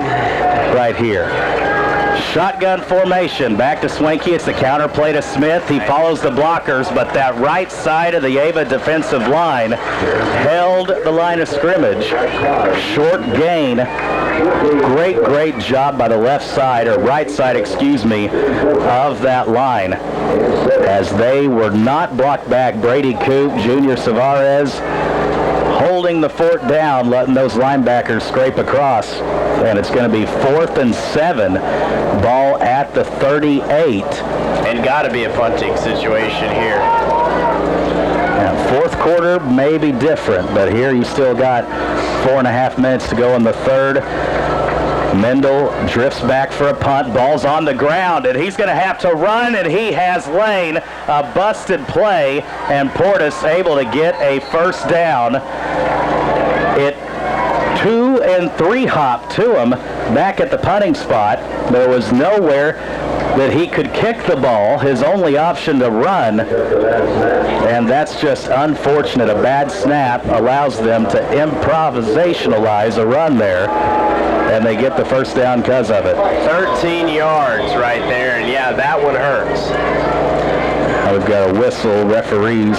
right here. Shotgun formation. Back to Swanky. It's the counter play to Smith. He follows the blockers, but that right side of the Ava defensive line held the line of scrimmage. Short gain. Great job by the left side, or right side, excuse me, of that line, as they were not blocked back. Brady Coop, Junior Savarez holding the fort down, letting those linebackers scrape across. And it's going to be 4th and 7. Ball at the 38. And got to be a punting situation here. Now, fourth quarter may be different, but here you still got 4.5 minutes to go in the third. Mendel drifts back for a punt. Ball's on the ground, and he's going to have to run, and he has Lane. A busted play, and Portis able to get a first down. It 2 and 3 hop to him back at the punting spot. There was nowhere that he could kick the ball, his only option to run, and that's just unfortunate. A bad snap allows them to improvisationalize a run there, and they get the first down because of it. 13 yards right there, and yeah, that one hurts. We've got a whistle. Referees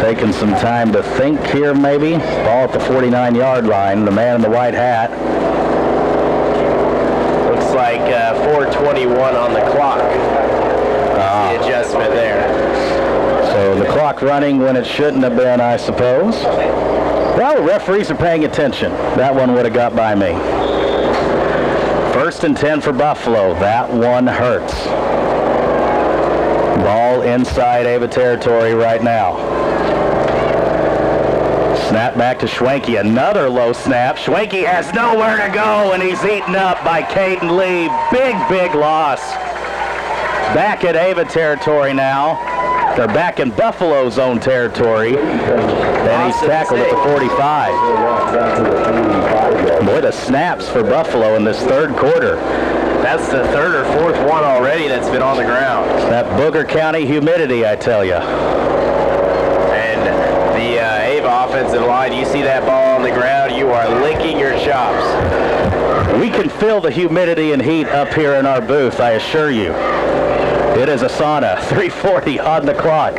taking some time to think here, maybe. Ball at the 49-yard line. The man in the white hat. Looks like 4:21 on the clock. The adjustment there. So the clock running when it shouldn't have been, I suppose. Well, the referees are paying attention. That one would have got by me. 1st and 10 for Buffalo. That one hurts. Ball inside Ava territory right now. Snap back to Schwenke. Another low snap. Schwenke has nowhere to go, and he's eaten up by Caden Lee. Big loss. Back at Ava territory now. They're back in Buffalo's own territory, and he's tackled at the 45. Boy, the snaps for Buffalo in this third quarter. That's the 3rd or 4th one already that's been on the ground. That Booker County humidity, I tell you. And the Ava offensive line, you see that ball on the ground, you are licking your chops. We can feel the humidity and heat up here in our booth, I assure you. It is a sauna. 3:40 on the clock.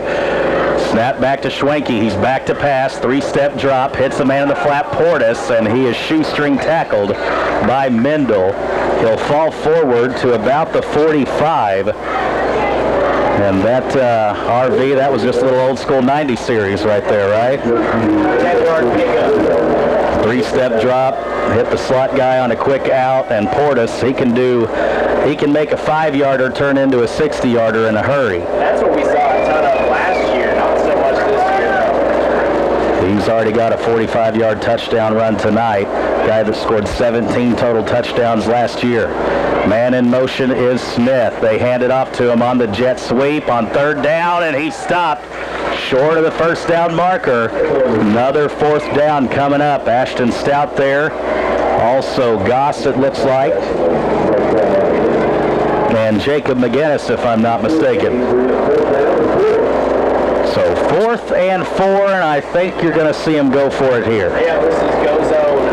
Snap back to Schwenke. He's back to pass. 3-step drop. Hits the man in the flat, Portis, and he is shoestring tackled by Mendel. He'll fall forward to about the 45. And that RV, that was just a little old school 90 series right there, right? 10-yard pickup. 3-step drop. Hit the slot guy on a quick out, and Portis, he can make a 5-yarder turn into a 60-yarder in a hurry. That's what we saw a ton of last year, not so much this year. who's already got a 45-yard touchdown run tonight. Guy that scored 17 total touchdowns last year. Man in motion is Smith. They hand it off to him on the jet sweep on third down, and he stopped short of the first down marker. Another fourth down coming up. Ashton Stout there. Also Goss, it looks like. And Jacob McGinnis, if I'm not mistaken. So 4th and 4, and I think you're going to see him go for it here. Yeah, this is go zone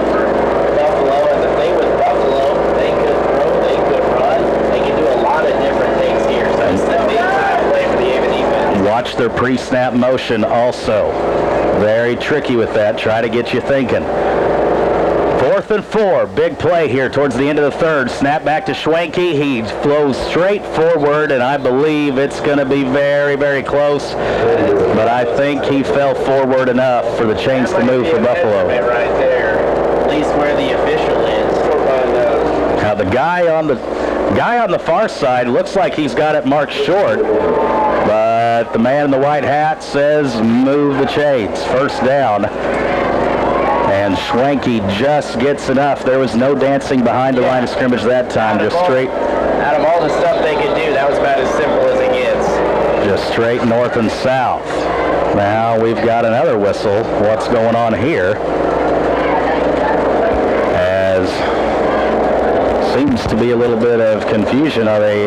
for Buffalo, and the thing with Buffalo, they could throw, they could run, they can do a lot of different things here. So it's the big time play for the Ava defense. Watch their pre-snap motion also. Very tricky with that. Try to get you thinking. 4th and 4. Big play here towards the end of the third. Snap back to Schwenke. He flows straight forward, and I believe it's going to be very, very close. But I think he fell forward enough for the chains to move for Buffalo. Right there. At least where the official is. Now the guy on the far side looks like he's got it marked short. But the man in the white hat says move the chains. First down. And Schwenke just gets enough. There was no dancing behind the line of scrimmage that time. Just straight. Out of all the stuff they could do, that was about as simple as it gets. Just straight north and south. Now we've got another whistle. What's going on here? As seems to be a little bit of confusion. Are they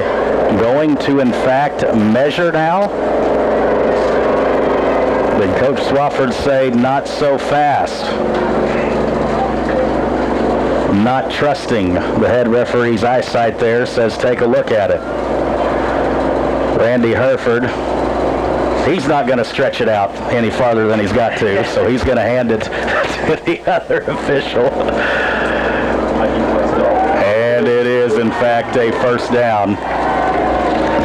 going to, in fact, measure now? Did Coach Swafford say not so fast? Not trusting the head referee's eyesight there, says take a look at it. Randy Herford, he's not going to stretch it out any farther than he's got to, so he's going to hand it to the other official. And it is, in fact, a first down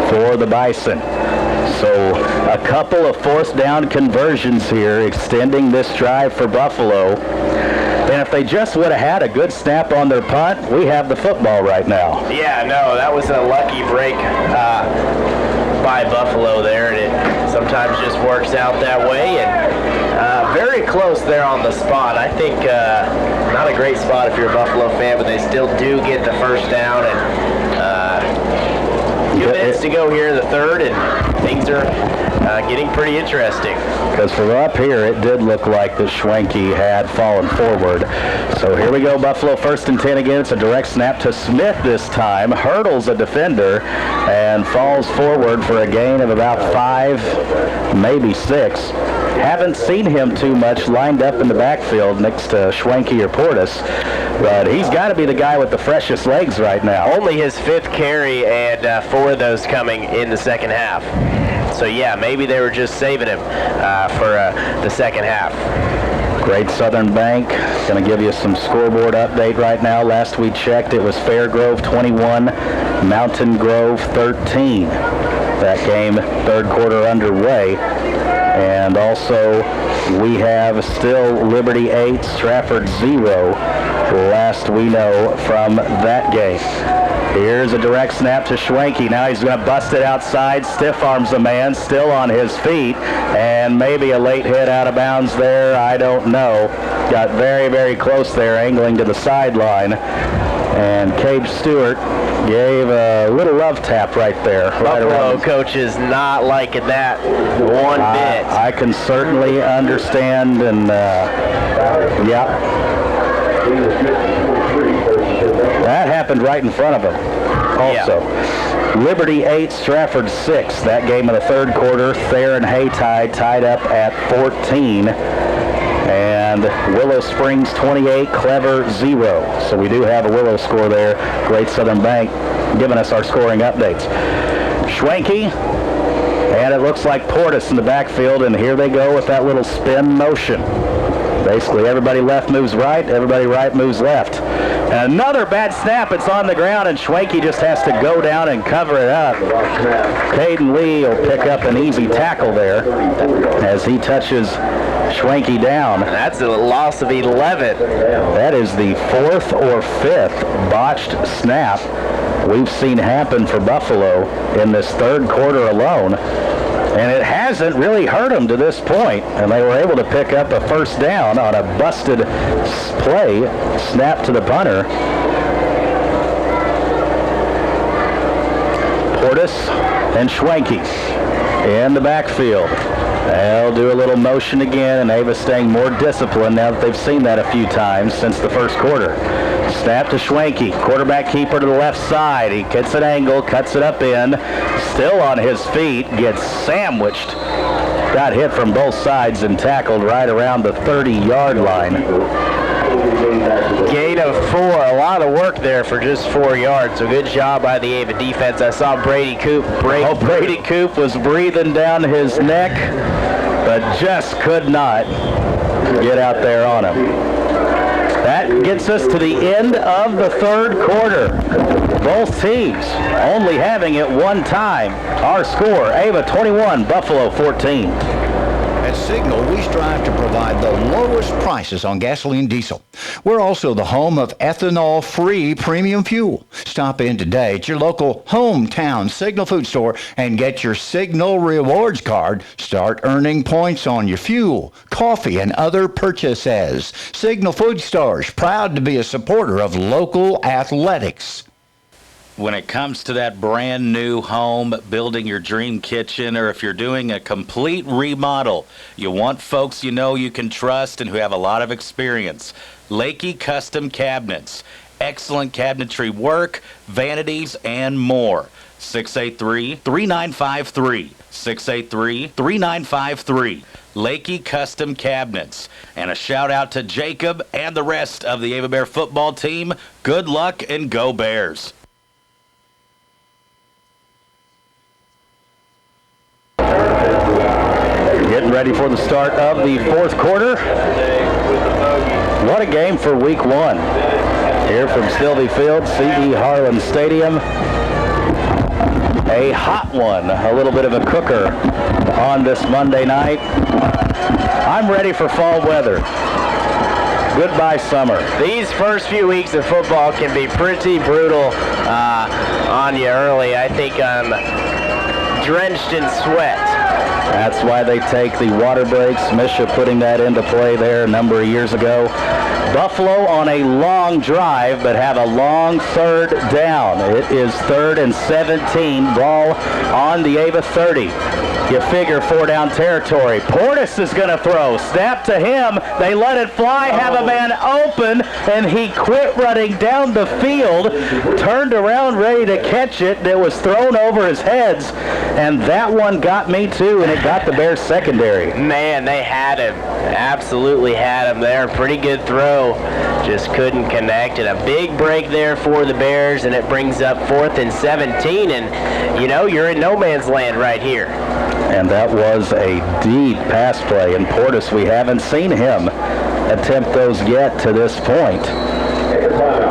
for the Bison. So a couple of fourth down conversions here, extending this drive for Buffalo. And if they just would have had a good snap on their punt, we have the football right now. Yeah, no, that was a lucky break by Buffalo there, and it sometimes just works out that way. And very close there on the spot. I think not a great spot if you're a Buffalo fan, but they still do get the first down. And 2 minutes to go here in the third, and things are getting pretty interesting. Because from up here, it did look like that Schwenke had fallen forward. So here we go, Buffalo 1st and 10 again. It's a direct snap to Smith this time. Hurdles a defender and falls forward for a gain of about 5, maybe 6. Haven't seen him too much lined up in the backfield next to Schwenke or Portis. But he's got to be the guy with the freshest legs right now. Only his 5th carry, and 4 of those coming in the second half. So yeah, maybe they were just saving him for the second half. Great Southern Bank. Going to give you some scoreboard update right now. Last we checked, it was Fairgrove 21, Mountain Grove 13. That game, third quarter underway. And also, we have still Liberty 8, Stratford 0. Last we know from that game. Here's a direct snap to Schwenke. Now he's going to bust it outside. Stiff arms the man, still on his feet. And maybe a late hit out of bounds there. I don't know. Got very, very close there, angling to the sideline. And Cage Stewart gave a little love tap right there. Buffalo coach is not liking that one bit. I can certainly understand, and yeah. That happened right in front of him also. Yeah. Liberty 8, Stratford 6. That game in the third quarter, Thayer and Haytide tied up at 14. And Willow Springs 28, Clever 0. So we do have a Willow score there. Great Southern Bank giving us our scoring updates. Schwenke, and it looks like Portis in the backfield, and here they go with that little spin motion. Basically, everybody left moves right, everybody right moves left. And another bad snap, it's on the ground, and Schwenke just has to go down and cover it up. Caden Lee will pick up an easy tackle there as he touches Schwenke down. That's a loss of 11. That is the 4th or 5th botched snap we've seen happen for Buffalo in this third quarter alone. And it hasn't really hurt them to this point, and they were able to pick up a first down on a busted play, snap to the punter. Portis and Schwenke in the backfield. They'll do a little motion again, and Ava staying more disciplined now that they've seen that a few times since the first quarter. Snap to Schwenke, quarterback keeper to the left side. He gets an angle, cuts it up in, still on his feet, gets sandwiched. Got hit from both sides and tackled right around the 30-yard line. Gain of 4, a lot of work there for just 4 yards. So good job by the Ava defense. I saw Brady Coop Brady Coop was breathing down his neck, but just could not get out there on him. That gets us to the end of the third quarter. Both teams only having it one time. Our score, Ava 21, Buffalo 14. At Signal, we strive to provide the lowest prices on gasoline diesel. We're also the home of ethanol-free premium fuel. Stop in today at your local hometown Signal food store and get your Signal Rewards card. Start earning points on your fuel, coffee, and other purchases. Signal Food Stores, proud to be a supporter of local athletics. When it comes to that brand new home, building your dream kitchen, or if you're doing a complete remodel, you want folks you know you can trust and who have a lot of experience. Lakey Custom Cabinets. Excellent cabinetry work, vanities, and more. 683-3953. 683-3953. Lakey Custom Cabinets. And a shout out to Jacob and the rest of the Ava Bear football team. Good luck and go Bears. Getting ready for the start of the fourth quarter. What a game for week one. Here from Sylvie Field, C.E. Harlan Stadium. A hot one, a little bit of a cooker on this Monday night. I'm ready for fall weather. Goodbye summer. These first few weeks of football can be pretty brutal on you early. I think I'm drenched in sweat. That's why they take the water breaks. Misha putting that into play there a number of years ago. Buffalo on a long drive, but have a long third down. It is 3rd and 17. Ball on the Ava 30. You figure 4-down territory. Portis is going to throw. Snap to him. They let it fly, have a man open, and he quit running down the field, turned around ready to catch it. It was thrown over his heads, and that one got me too, and it got the Bears secondary. Man, they had him. Absolutely had him there. Pretty good throw. Just couldn't connect. And a big break there for the Bears, and it brings up 4th and 17. And, you know, you're in no man's land right here. And that was a deep pass play. And Portis, we haven't seen him attempt those yet to this point.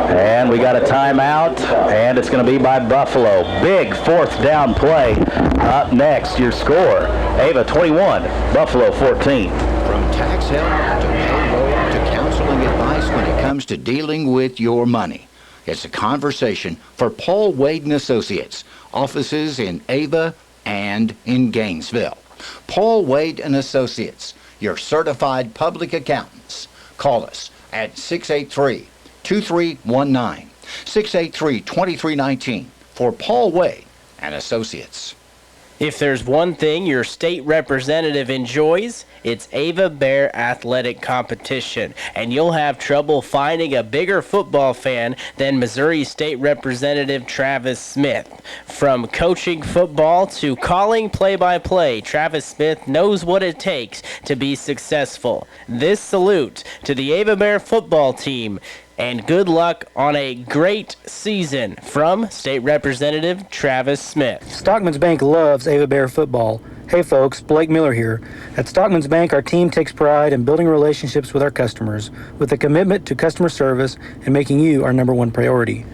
And we got a timeout, and it's going to be by Buffalo. Big 4th down play. Up next, your score, Ava 21, Buffalo 14. From tax help to payroll to counseling advice when it comes to dealing with your money. It's a conversation for Paul Wade and Associates, offices in Ava and in Gainesville. Paul Wade and Associates, your certified public accountants. Call us at 683-2319, 683-2319 for Paul Wade and Associates. If there's one thing your state representative enjoys, it's Ava Bear athletic competition, and you'll have trouble finding a bigger football fan than Missouri State Representative Travis Smith. From coaching football to calling play-by-play, Travis Smith knows what it takes to be successful. This salute to the Ava Bear football team, and good luck on a great season from State Representative Travis Smith. Stockman's Bank loves Ava Bear football. Hey folks, Blake Miller here. At Stockman's Bank, our team takes pride in building relationships with our customers with a commitment to customer service and making you our #1 priority.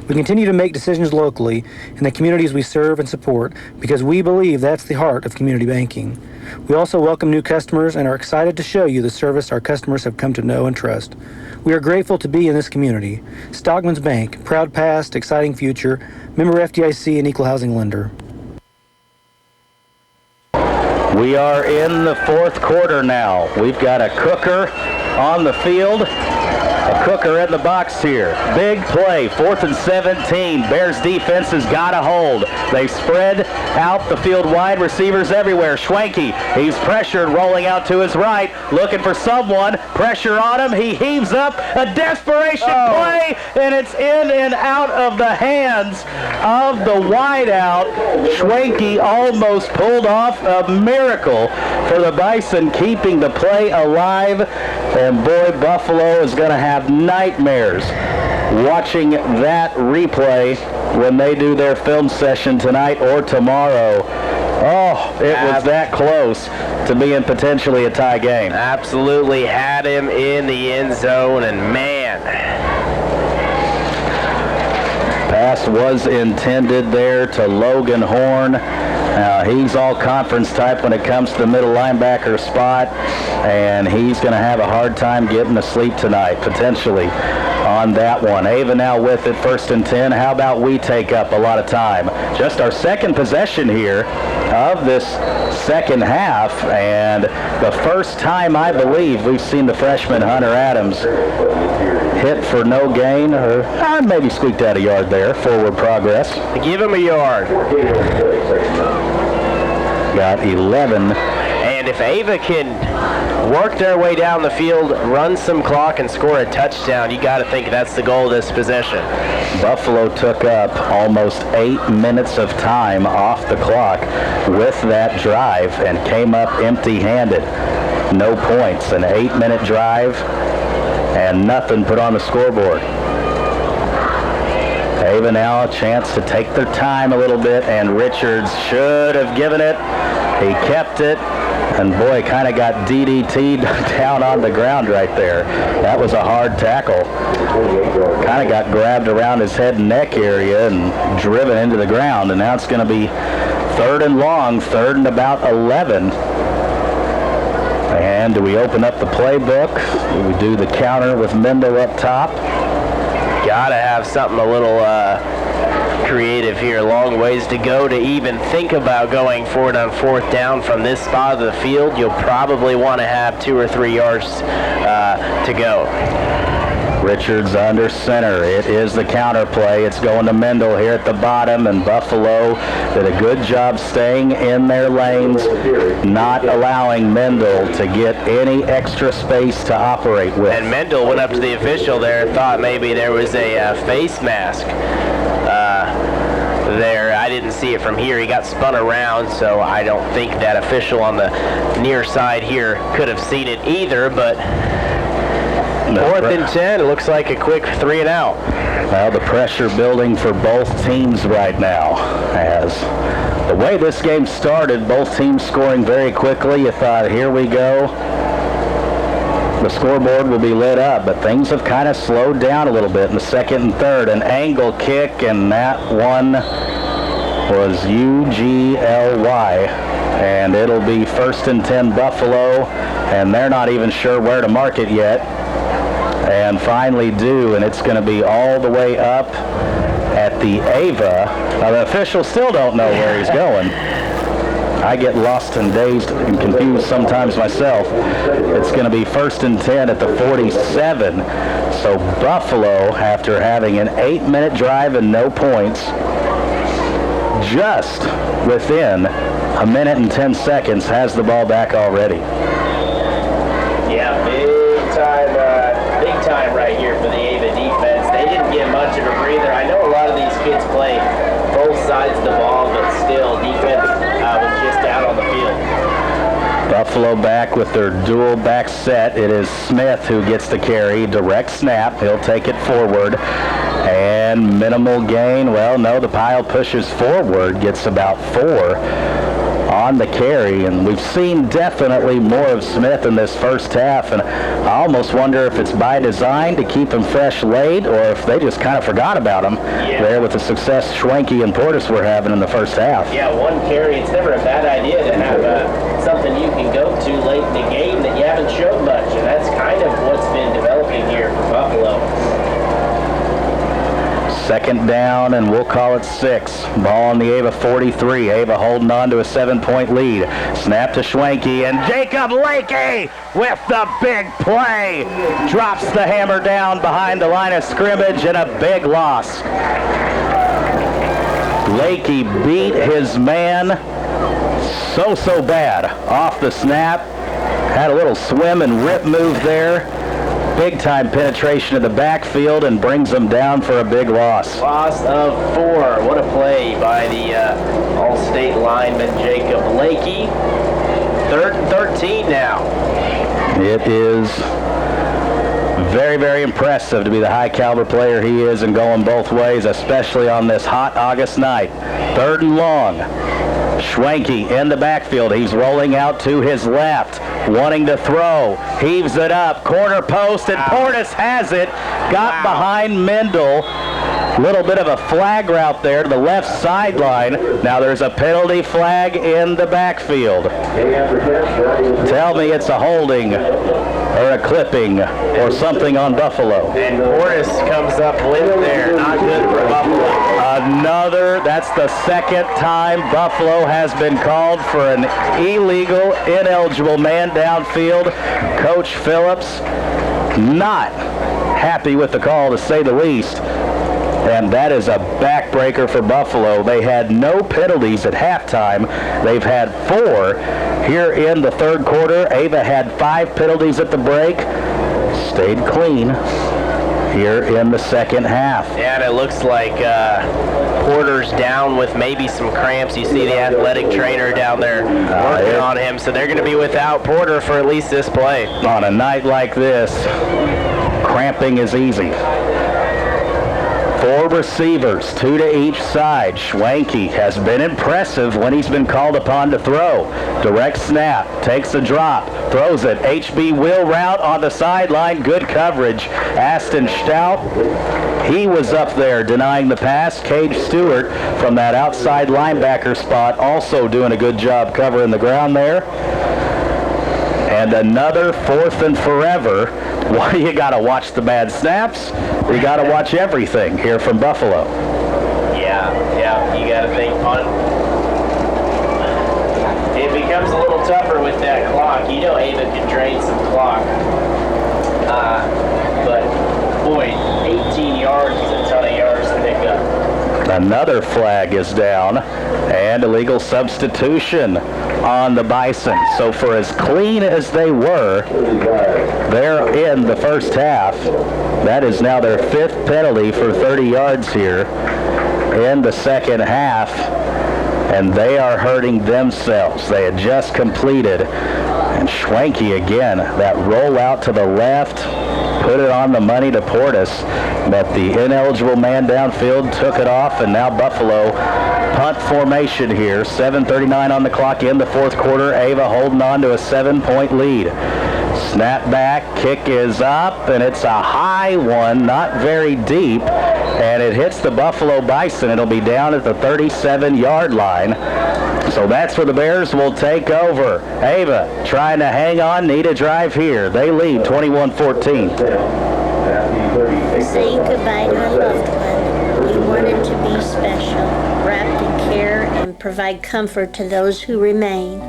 We continue to make decisions locally in the communities we serve and support because we believe that's the heart of community banking. We also welcome new customers and are excited to show you the service our customers have come to know and trust. We are grateful to be in this community. Stockman's Bank, proud past, exciting future, member FDIC and equal housing lender. We are in the fourth quarter now. We've got a Cooker on the field. A Cooker in the box here. Big play, 4th and 17. Bears defense has got a hold. They spread out the field wide. Receivers everywhere. Schwenke, he's pressured, rolling out to his right, looking for someone. Pressure on him. He heaves up a desperation play, and it's in and out of the hands of the wideout. Schwenke almost pulled off a miracle for the Bison, keeping the play alive. And boy, Buffalo is going to have nightmares watching that replay when they do their film session tonight or tomorrow. Oh, it was that close to being potentially a tie game. Absolutely had him in the end zone, and man. Pass was intended there to Logan Horn. He's all conference type when it comes to the middle linebacker spot, and he's going to have a hard time getting to sleep tonight, potentially, on that one. Ava now with it, 1st and 10. How about we take up a lot of time? Just our second possession here of this second half, and the first time, I believe, we've seen the freshman Hunter Adams hit for no gain, or maybe squeaked out a yard there. Forward progress. Give him a yard. Got 11. And if Ava can work their way down the field, run some clock, and score a touchdown, you got to think that's the goal of this possession. Buffalo took up almost 8 minutes of time off the clock with that drive and came up empty-handed. No points. An 8-minute drive and nothing put on the scoreboard. Ava now a chance to take their time a little bit, and Richards should have given it. He kept it, and boy, kind of got DDT'd down on the ground right there. That was a hard tackle. Kind of got grabbed around his head and neck area and driven into the ground, and now it's going to be 3rd and long, 3rd and about 11. And do we open up the playbook? Do we do the counter with Mendel up top? Gotta have something a little creative here. Long ways to go to even think about going for it on 4th down from this spot of the field. You'll probably want to have 2 or 3 yards to go. Richards under center. It is the counter play. It's going to Mendel here at the bottom, and Buffalo did a good job staying in their lanes, not allowing Mendel to get any extra space to operate with. And Mendel went up to the official there and thought maybe there was a face mask there. I didn't see it from here. He got spun around, so I don't think that official on the near side here could have seen it either, but 4th and 10, it looks like a quick 3 and out. Well, the pressure building for both teams right now. As the way this game started, both teams scoring very quickly. You thought, here we go. The scoreboard will be lit up, but things have kind of slowed down a little bit in the 2nd and 3rd. An angle kick, and that one was UGLY. And it'll be 1st and 10 Buffalo, and they're not even sure where to mark it yet. And finally do, and it's going to be all the way up at the Ava. Now, the officials still don't know where he's going. I get lost and dazed and confused sometimes myself. It's going to be 1st and 10 at the 47. So Buffalo, after having an 8-minute drive and no points, just within a minute and 10 seconds has the ball back already. Yeah, big time right here for the Ava defense. They didn't get much of a breather. I know a lot of these kids play both sides of the ball, but still, defense was just out on the field. Buffalo back with their dual back set. It is Smith who gets the carry. Direct snap. He'll take it forward. And minimal gain. Well, no, the pile pushes forward. Gets about 4 on the carry, and we've seen definitely more of Smith in this first half, and I almost wonder if it's by design to keep him fresh late, or if they just kind of forgot about him there with the success Schwenke and Portis were having in the first half. Yeah, 1 carry. It's never a bad idea to have something you can go to late in the game that you haven't showed much, and that's kind of what's been developing here for Buffalo. Second down, and we'll call it 6. Ball on the Ava 43. Ava holding on to a 7-point lead. Snap to Schwenke, and Jacob Lakey with the big play. Drops the hammer down behind the line of scrimmage, and a big loss. Lakey beat his man so bad off the snap. Had a little swim and rip move there. Big time penetration of the backfield and brings them down for a big loss. Loss of 4. What a play by the All-State lineman Jacob Lakey. 3rd and 13 now. It is very impressive to be the high caliber player he is and going both ways, especially on this hot August night. 3rd and long. Schwenke in the backfield. He's rolling out to his left, wanting to throw. Heaves it up. Corner post, and Portis has it. Got behind Mendel. Little bit of a flag route there to the left sideline. Now there's a penalty flag in the backfield. Tell me it's a holding or a clipping or something on Buffalo. And Portis comes up limp there. Not good for Buffalo. That's the second time Buffalo has been called for an illegal, ineligible man downfield. Coach Phillips not happy with the call, to say the least. And that is a backbreaker for Buffalo. They had no penalties at halftime. They've had 4 here in the 3rd quarter. Ava had 5 penalties at the break. Stayed clean here in the 2nd half. Yeah, and it looks like Porter's down with maybe some cramps. You see the athletic trainer down there working on him, so they're going to be without Porter for at least this play. On a night like this, cramping is easy. 4 receivers, 2 to each side. Schwenke has been impressive when he's been called upon to throw. Direct snap, takes a drop, throws it. HB wheel route on the sideline, good coverage. Aston Stout, he was up there denying the pass. Cage Stewart from that outside linebacker spot also doing a good job covering the ground there. And another 4th and forever. Why you got to watch the bad snaps? You got to watch everything here from Buffalo. Yeah, you got to think punt. It becomes a little tougher with that clock. You know Ava can drain some clock. But, boy, 18 yards is a ton of yards to pick up. Another flag is down, and illegal substitution on the Bison. So for as clean as they were there in the first half, that is now their 5th penalty for 30 yards here in the 2nd half, and they are hurting themselves. They had just completed, and Schwenke again, that rollout to the left, put it on the money to Portis, but the ineligible man downfield took it off, and now Buffalo punt formation here. 7:39 on the clock in the 4th quarter. Ava holding on to a 7-point lead. Snap back, kick is up, and it's a high one, not very deep, and it hits the Buffalo Bison. It'll be down at the 37-yard line. So that's where the Bears will take over. Ava trying to hang on, need a drive here. They lead 21-14. Saying goodbye to a loved one. We wanted to be special, wrapped in care and provide comfort to those who remain.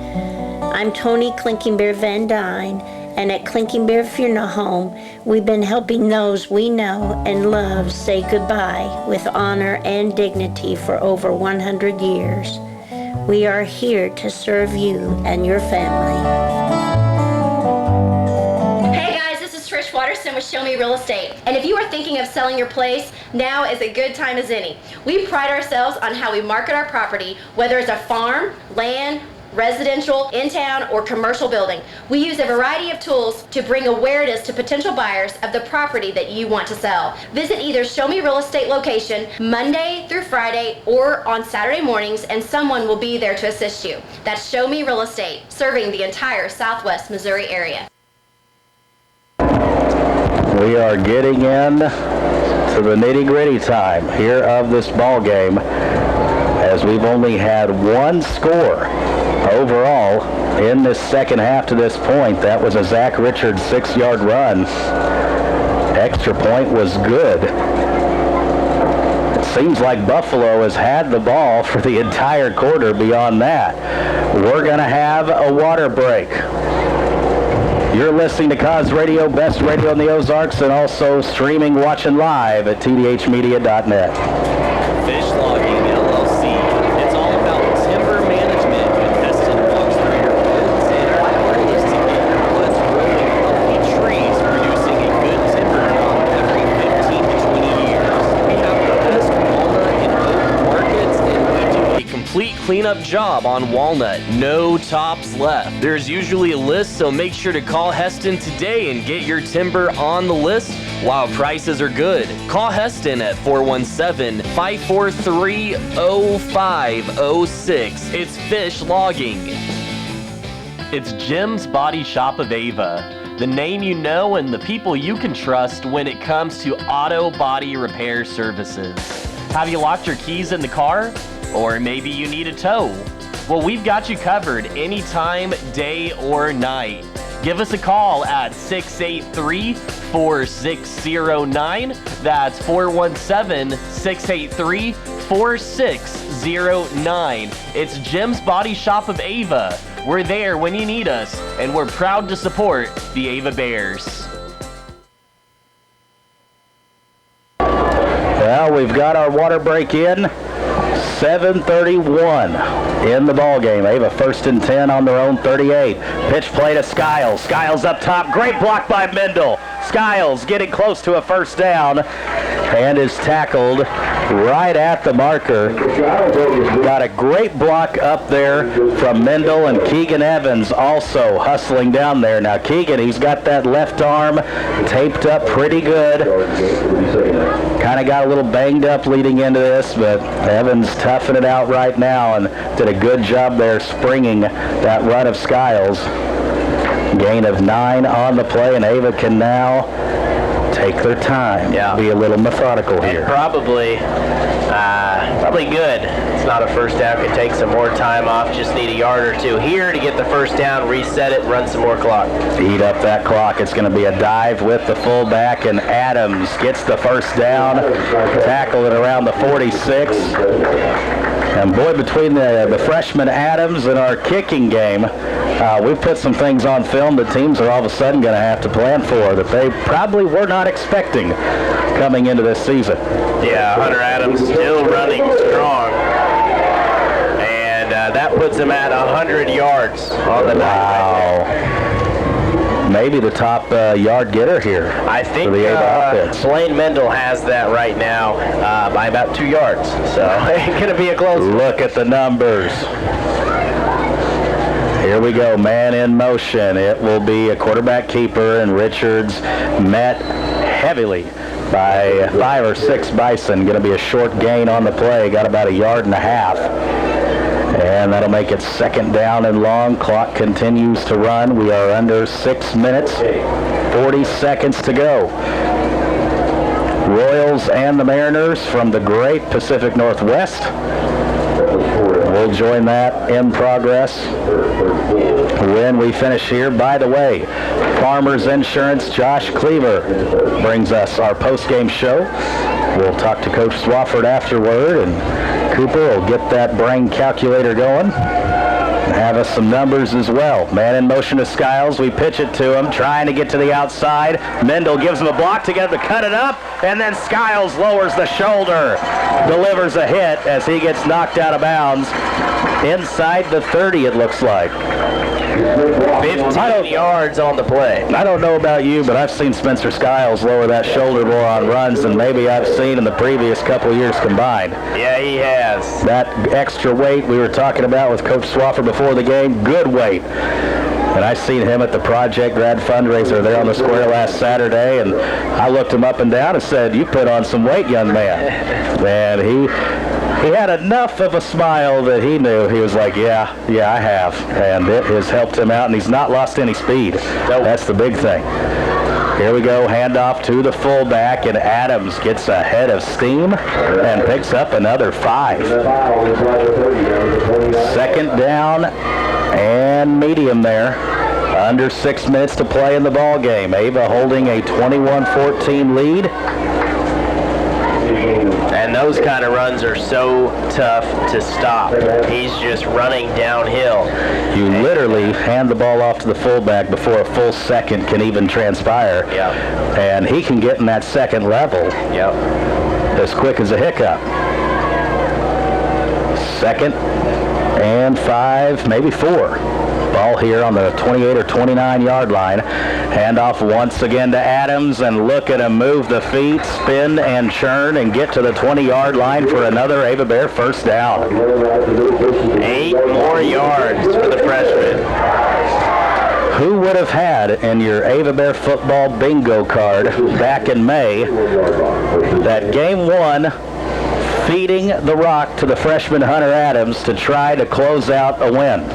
I'm Tony Clinking Bear Van Dyne, and at Clinking Bear Funeral Home, we've been helping those we know and love say goodbye with honor and dignity for over 100 years. We are here to serve you and your family. Hey guys, this is Trish Watterson with Show Me Real Estate. And if you are thinking of selling your place, now is a good time as any. We pride ourselves on how we market our property, whether it's a farm, land, residential, in town, or commercial building. We use a variety of tools to bring awareness to potential buyers of the property that you want to sell. Visit either Show Me Real Estate location Monday through Friday or on Saturday mornings, and someone will be there to assist you. That's Show Me Real Estate, serving the entire Southwest Missouri area. We are getting in to the nitty-gritty time here of this ball game, as we've only had one score overall in this 2nd half to this point. That was a Zach Richards 6-yard run. Extra point was good. Seems like Buffalo has had the ball for the entire quarter. Beyond that, we're going to have a water break. You're listening to Cause Radio, best radio in the Ozarks, and also streaming, watching live at tdhmedia.net. Fish Logging LLC. It's all about timber management when Heston walks through your woods and properties to get your woods growing healthy trees, producing a good timber crop every 15 to 20 years. We have the best walnut and oak markets, and we do a complete cleanup job on walnut. No tops left. There's usually a list, so make sure to call Heston today and get your timber on the list while prices are good. Call Heston at 417-543-0506. It's Fish Logging. It's Jim's Body Shop of Ava, the name you know and the people you can trust when it comes to auto body repair services. Have you locked your keys in the car? Or maybe you need a tow? Well, we've got you covered anytime, day or night. Give us a call at 683-4609. That's 417-683-4609. It's Jim's Body Shop of Ava. We're there when you need us, and we're proud to support the Ava Bears. Well, we've got our water break in. 7:31 in the ball game. Ava first and 10 on their own 38. Pitch play to Skiles. Skiles up top. Great block by Mendel. Skiles getting close to a first down and is tackled right at the marker. Got a great block up there from Mendel, and Keegan Evans also hustling down there. Now Keegan, he's got that left arm taped up pretty good. Kind of got a little banged up leading into this, but Evans toughing it out right now and did a good job there springing that run of Skiles. Gain of 9 on the play, and Ava can now take their time. Yeah. Be a little methodical here. And probably good. It's not a first down. Could take some more time off. Just need a yard or two here to get the first down, reset it, run some more clock. Eat up that clock. It's going to be a dive with the fullback, and Adams gets the first down. Tackle it around the 46. And boy, between the freshman Adams and our kicking game, we've put some things on film that teams are all of a sudden going to have to plan for that they probably were not expecting coming into this season. Yeah, Hunter Adams still running strong. And that puts him at 100 yards on the night. Wow. Maybe the top yard getter here. I think for the Ava offense. Blaine Mendel has that right now by about 2 yards. So it's going to be a close one. Look at the numbers. Here we go, man in motion. It will be a quarterback keeper, and Richards met heavily by 5 or 6 Bison. Going to be a short gain on the play. Got about 1.5 yards. And that'll make it second down and long. Clock continues to run. We are under 6 minutes, 40 seconds to go. Royals and the Mariners from the great Pacific Northwest. We'll join that in progress when we finish here. By the way, Farmers Insurance, Josh Cleaver brings us our post-game show. We'll talk to Coach Swafford afterward, and Cooper will get that brain calculator going and have us some numbers as well. Man in motion to Skiles. We pitch it to him, trying to get to the outside. Mendel gives him a block to get him to cut it up, and then Skiles lowers the shoulder, delivers a hit as he gets knocked out of bounds inside the 30, it looks like. 15 yards on the play. I don't know about you, but I've seen Spencer Skiles lower that shoulder more on runs than maybe I've seen in the previous couple years combined. Yeah, he has. That extra weight we were talking about with Coach Swafford before the game, good weight. And I seen him at the Project Grad fundraiser there on the square last Saturday, and I looked him up and down and said, "You put on some weight, young man." And he had enough of a smile that he knew. He was like, yeah, I have. And it has helped him out, and he's not lost any speed. That's the big thing. Here we go, handoff to the fullback, and Adams gets ahead of steam and picks up another 5. Second down and medium there. Under 6 minutes to play in the ball game. Ava holding a 21-14 lead. And those kind of runs are so tough to stop. He's just running downhill. You literally hand the ball off to the fullback before a full second can even transpire. Yep. And he can get in that second level as quick as a hiccup. 2nd and 5, maybe 4. Ball here on the 28 or 29 yard line. Handoff once again to Adams, and look at him move the feet, spin and churn, and get to the 20-yard line for another Ava Bear first down. 8 more yards for the freshman. Who would have had in your Ava Bear football bingo card back in May that game 1 feeding the rock to the freshman Hunter Adams to try to close out a win?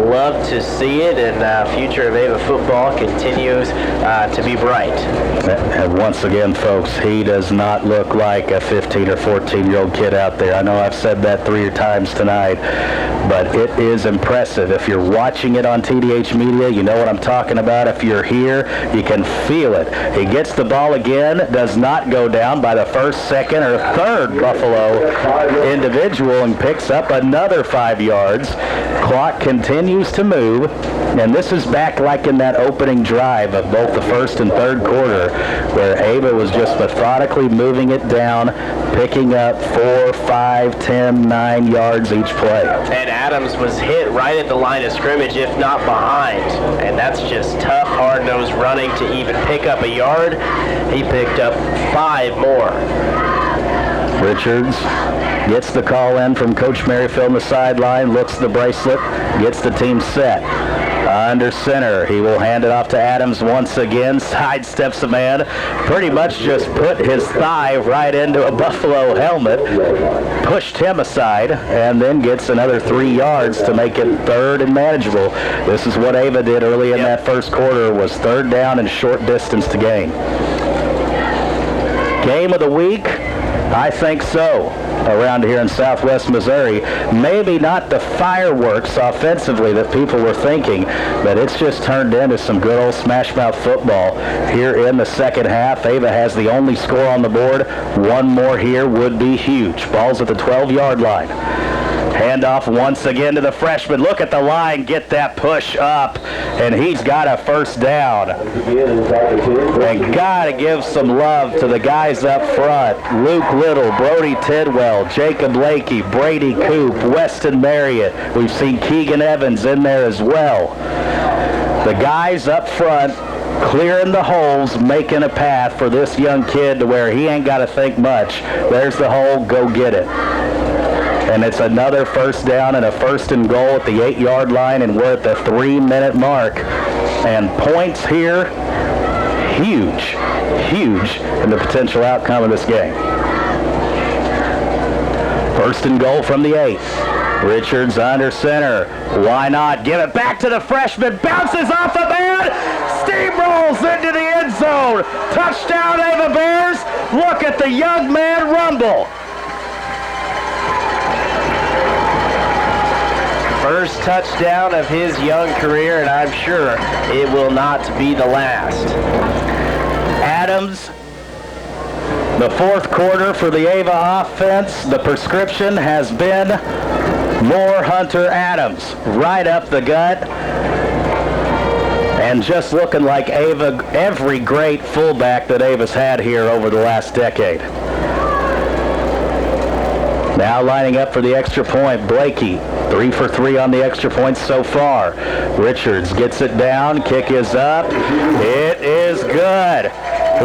Love to see it, and future of Ava football continues to be bright. And once again, folks, he does not look like a 15 or 14-year-old kid out there. I know I've said that 3 times tonight, but it is impressive. If you're watching it on TDH Media, you know what I'm talking about. If you're here, you can feel it. He gets the ball again, does not go down by the first, second, or third Buffalo individual, and picks up another 5 yards. Clock continues to move, and this is back like in that opening drive of both the first and third quarter, where Ava was just methodically moving it down, picking up 4, 5, 10, 9 yards each play. And Adams was hit right at the line of scrimmage, if not behind. And that's just tough, hard-nosed running to even pick up a yard. He picked up 5 more. Richards gets the call in from Coach Merrifield on the sideline, looks at the bracelet, gets the team set. Under center, he will hand it off to Adams once again, sidesteps a man, pretty much just put his thigh right into a Buffalo helmet, pushed him aside, and then gets another 3 yards to make it third and manageable. This is what Ava did early in that first quarter, was third down and short distance to gain. Game of the week? I think so. Around here in Southwest Missouri, maybe not the fireworks offensively that people were thinking, but it's just turned into some good old smash-mouth football here in the second half. Ava has the only score on the board. One more here would be huge. Ball's at the 12-yard line. Handoff once again to the freshman. Look at the line, get that push up, and he's got a first down. And gotta give some love to the guys up front. Luke Little, Brody Tidwell, Jacob Lakey, Brady Coop, Weston Marriott. We've seen Keegan Evans in there as well. The guys up front clearing the holes, making a path for this young kid to where he ain't got to think much. There's the hole, go get it. And it's another first down and a first and goal at the 8-yard line, and we're at the 3-minute mark. And points here, huge in the potential outcome of this game. First and goal from the 8. Richards under center. Why not? Give it back to the freshman. Bounces off the man. Steamrolls into the end zone. Touchdown, Ava Bears. Look at the young man rumble. First touchdown of his young career, and I'm sure it will not be the last. Adams, the fourth quarter for the Ava offense, the prescription has been more Hunter Adams. Right up the gut. And just looking like Ava, every great fullback that Ava's had here over the last decade. Now lining up for the extra point, Blakey. 3 for 3 on the extra points so far. Richards gets it down. Kick is up. It is good.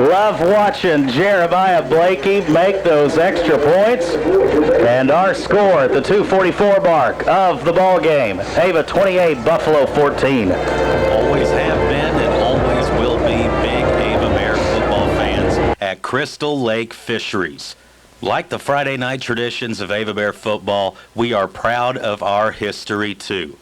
Love watching Jeremiah Blakey make those extra points. And our score at the 2:44 mark of the ball game. Ava 28, Buffalo 14. Always have been and always will be big Ava Bear football fans at Crystal Lake Fisheries. Like the Friday night traditions of Ava Bear football, we are proud of our history too.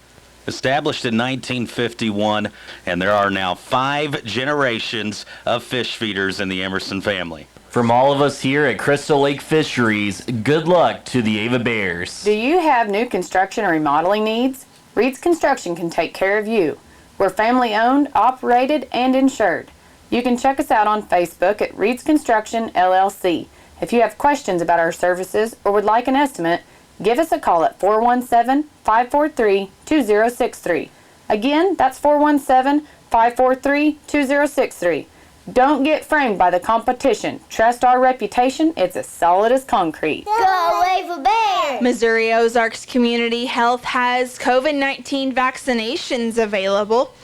Established in 1951, and there are now 5 generations of fish feeders in the Emerson family. From all of us here at Crystal Lake Fisheries, good luck to the Ava Bears. Do you have new construction or remodeling needs? Reed's Construction can take care of you. We're family owned, operated, and insured. You can check us out on Facebook at Reed's Construction LLC. If you have questions about our services or would like an estimate, give us a call at 417-543-2063. Again, that's 417-543-2063. Don't get framed by the competition. Trust our reputation. It's as solid as concrete. Go Ava Bear! Missouri Ozarks Community Health has COVID-19 vaccinations available.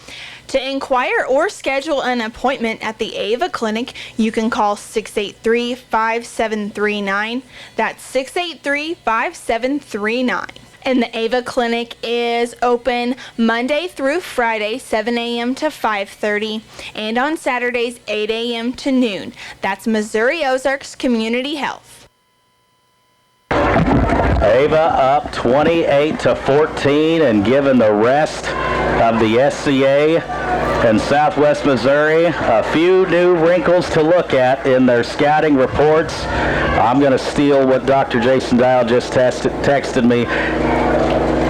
To inquire or schedule an appointment at the Ava Clinic, you can call 683-5739. That's 683-5739. And the Ava Clinic is open Monday through Friday, 7 a.m. to 5:30, and on Saturdays, 8 a.m. to noon. That's Missouri Ozarks Community Health. Ava up 28-14, and given the rest of the SCA and Southwest Missouri a few new wrinkles to look at in their scouting reports. I'm going to steal what Dr. Jason Dial just texted me.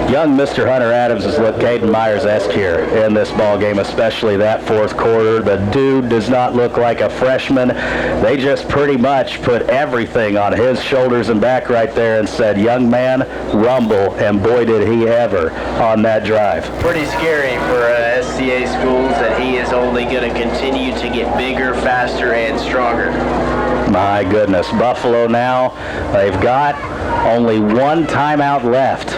Young Mr. Hunter Adams is what Caden Myers-esque here in this ball game, especially that fourth quarter. The dude does not look like a freshman. They just pretty much put everything on his shoulders and back right there and said, young man, rumble, and boy did he ever on that drive. Pretty scary for SCA schools that he is only going to continue to get bigger, faster, and stronger. My goodness, Buffalo now, they've got only one timeout left.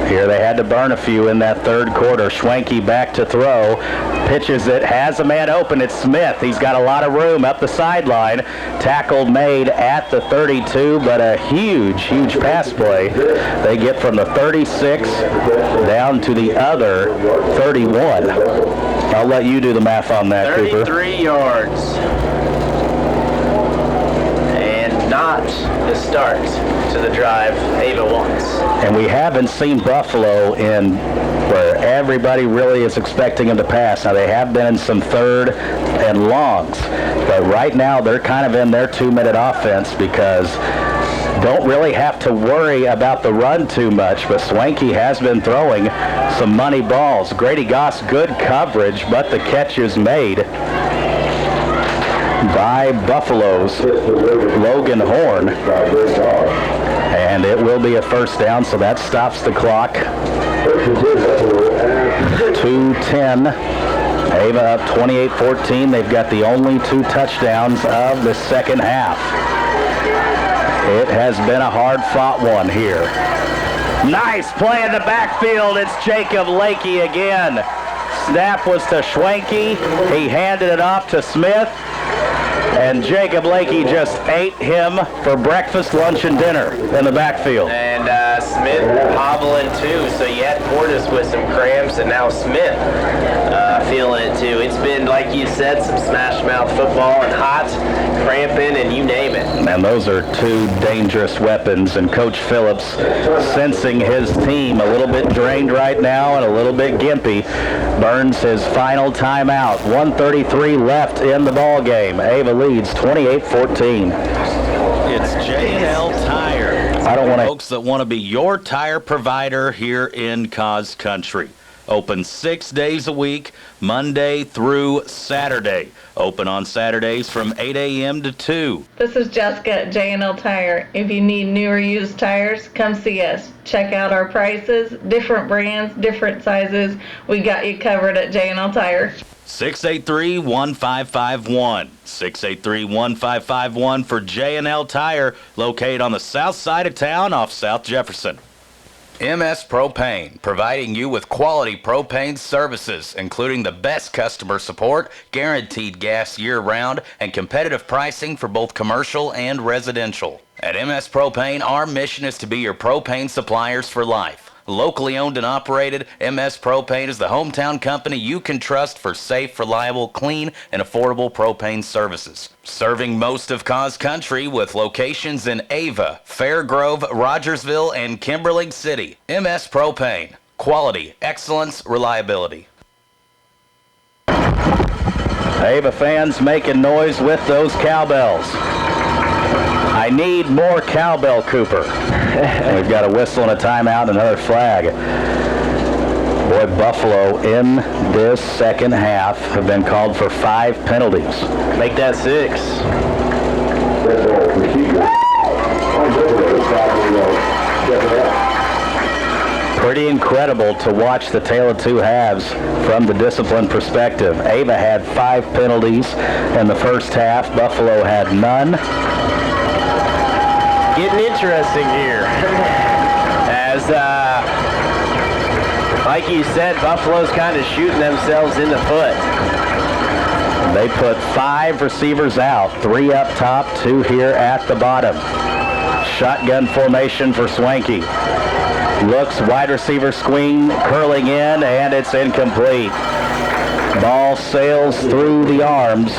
Here they had to burn a few in that third quarter. Schwenke back to throw. Pitches it, has a man open. It's Smith. He's got a lot of room up the sideline. Tackle made at the 32, but a huge, huge pass play. They get from the 36 down to the other 31. I'll let you do the math on that, 33 Cooper. 33 yards. And not the start to the drive Ava wants. And we haven't seen Buffalo in where everybody really is expecting them to pass. Now, they have been in some third and longs, but right now they're kind of in their 2-minute offense because don't really have to worry about the run too much, but Swanky has been throwing some money balls. Grady Goss, good coverage, but the catch is made by Buffalo's Logan Horn. And it will be a first down, so that stops the clock. 2:10. Ava up 28-14. They've got the only 2 touchdowns of the second half. It has been a hard-fought one here. Nice play in the backfield. It's Jacob Lakey again. Snap was to Schwenke. He handed it off to Smith. And Jacob Lakey just ate him for breakfast, lunch, and dinner in the backfield. And Smith hobbling too, so you had Portis with some cramps, and now Smith feeling it too. It's been, like you said, some smash mouth football and hot, cramping, and you name it. And those are 2 dangerous weapons, and Coach Phillips sensing his team a little bit drained right now and a little bit gimpy, burns his final timeout. 1:33 left in the ball game. Ava leads 28-14. It's J&L Tire. I don't want to. Folks that want to be your tire provider here in Cause Country. Open 6 days a week, Monday through Saturday. Open on Saturdays from 8 a.m. to 2. This is Jessica at J&L Tire. If you need new or used tires, come see us. Check out our prices, different brands, different sizes. We got you covered at J&L Tire. 683-1551. 683-1551 for J&L Tire, located on the south side of town off South Jefferson. MS Propane, providing you with quality propane services, including the best customer support, guaranteed gas year-round, and competitive pricing for both commercial and residential. At MS Propane, our mission is to be your propane suppliers for life. Locally owned and operated, MS Propane is the hometown company you can trust for safe, reliable, clean, and affordable propane services. Serving most of Cause Country with locations in Ava, Fairgrove, Rogersville, and Kimberling City. MS Propane. Quality, excellence, reliability. Ava fans making noise with those cowbells. I need more cowbell, Cooper. We've got a whistle and a timeout and another flag. Boy, Buffalo in this second half have been called for 5 penalties. Make that 6. Pretty incredible to watch the tale of two halves from the discipline perspective. Ava had 5 penalties in the first half. Buffalo had none. Getting interesting here. As, like you said, Buffalo's kind of shooting themselves in the foot. They put 5 receivers out, 3 up top, 2 here at the bottom. Shotgun formation for Swanky. Looks, wide receiver screen, curling in, and it's incomplete. Ball sails through the arms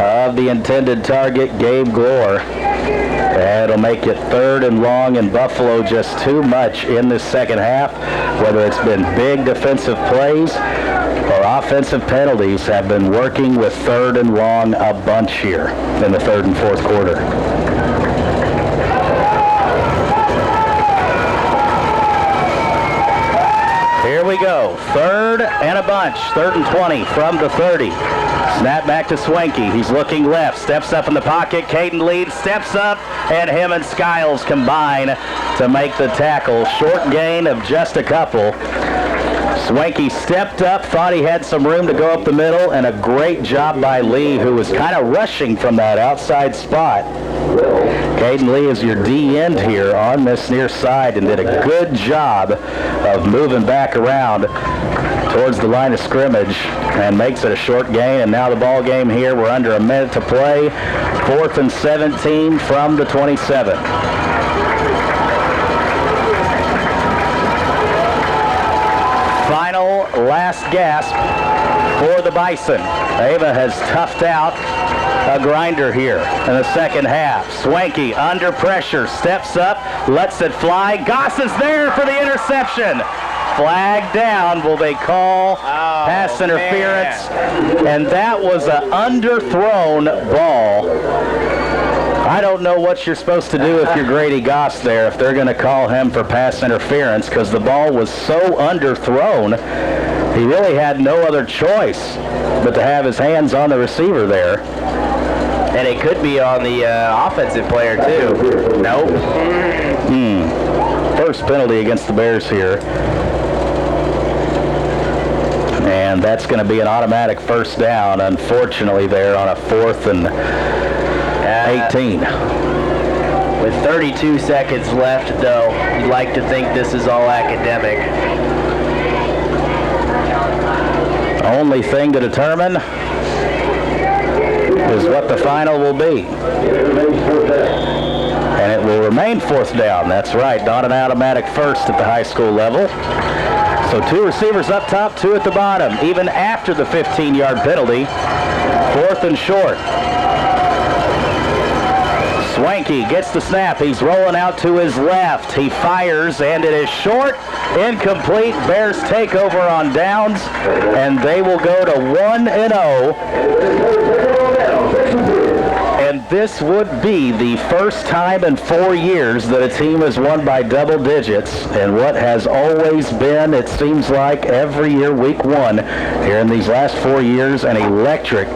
of the intended target, Gabe Glore. That'll make it 3rd and long, and Buffalo just too much in this second half. Whether it's been big defensive plays or offensive penalties, have been working with 3rd and long a bunch here in the 3rd and 4th quarter. Here we go. 3rd and a bunch. 3rd and 20 from the 30. Snap back to Swanky. He's looking left. Steps up in the pocket. Caden leads. Steps up. And him and Skiles combine to make the tackle. Short gain of just a couple. Swanky stepped up, thought he had some room to go up the middle, and a great job by Lee, who was kind of rushing from that outside spot. Caden Lee is your D end here on this near side and did a good job of moving back around towards the line of scrimmage and makes it a short gain. And now the ball game here, we're under a minute to play. 4th and 17 from the 27. Final last gasp for the Bison. Ava has toughed out a grinder here in the second half. Swanky under pressure, steps up, lets it fly. Goss is there for the interception. Flag down. Will they call pass interference? And that was an underthrown ball. I don't know what you're supposed to do if you're Grady Goss there, if they're going to call him for pass interference, because the ball was so underthrown. He really had no other choice but to have his hands on the receiver there. And it could be on the offensive player, too. Nope. First penalty against the Bears here. And that's going to be an automatic first down, unfortunately, there on a 4th and 18. With 32 seconds left, though, you'd like to think this is all academic. Only thing to determine is what the final will be. And it will remain 4th down. That's right, not an automatic first at the high school level. So 2 receivers up top, 2 at the bottom, even after the 15-yard penalty. 4th and short. Swanky gets the snap. He's rolling out to his left. He fires, and it is short, incomplete. Bears take over on downs, and they will go to 1-0. And this would be the first time in 4 years that a team has won by double digits. And what has always been, it seems like, every year, week 1, here in these last 4 years, an electric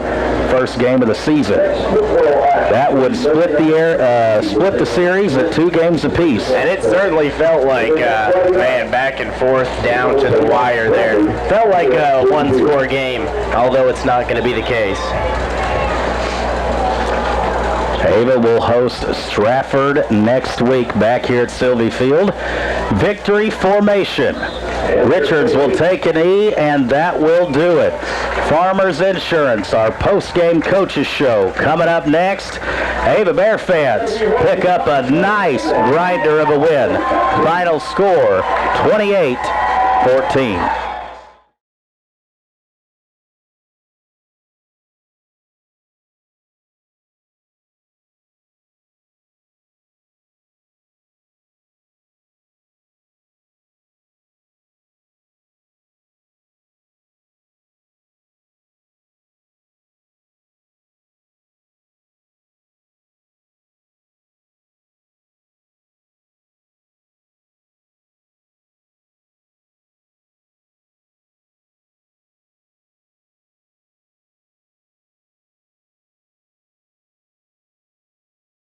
first game of the season. That would split the series at 2 games apiece. And it certainly felt like, man, back and forth down to the wire there. Felt like a 1-score game, although it's not going to be the case. Ava will host Stratford next week back here at Sylvie Field. Victory formation. Richards will take an E, and that will do it. Farmers Insurance, our post-game coaches show, coming up next. Ava Bear fans pick up a nice grinder of a win. Final score, 28-14.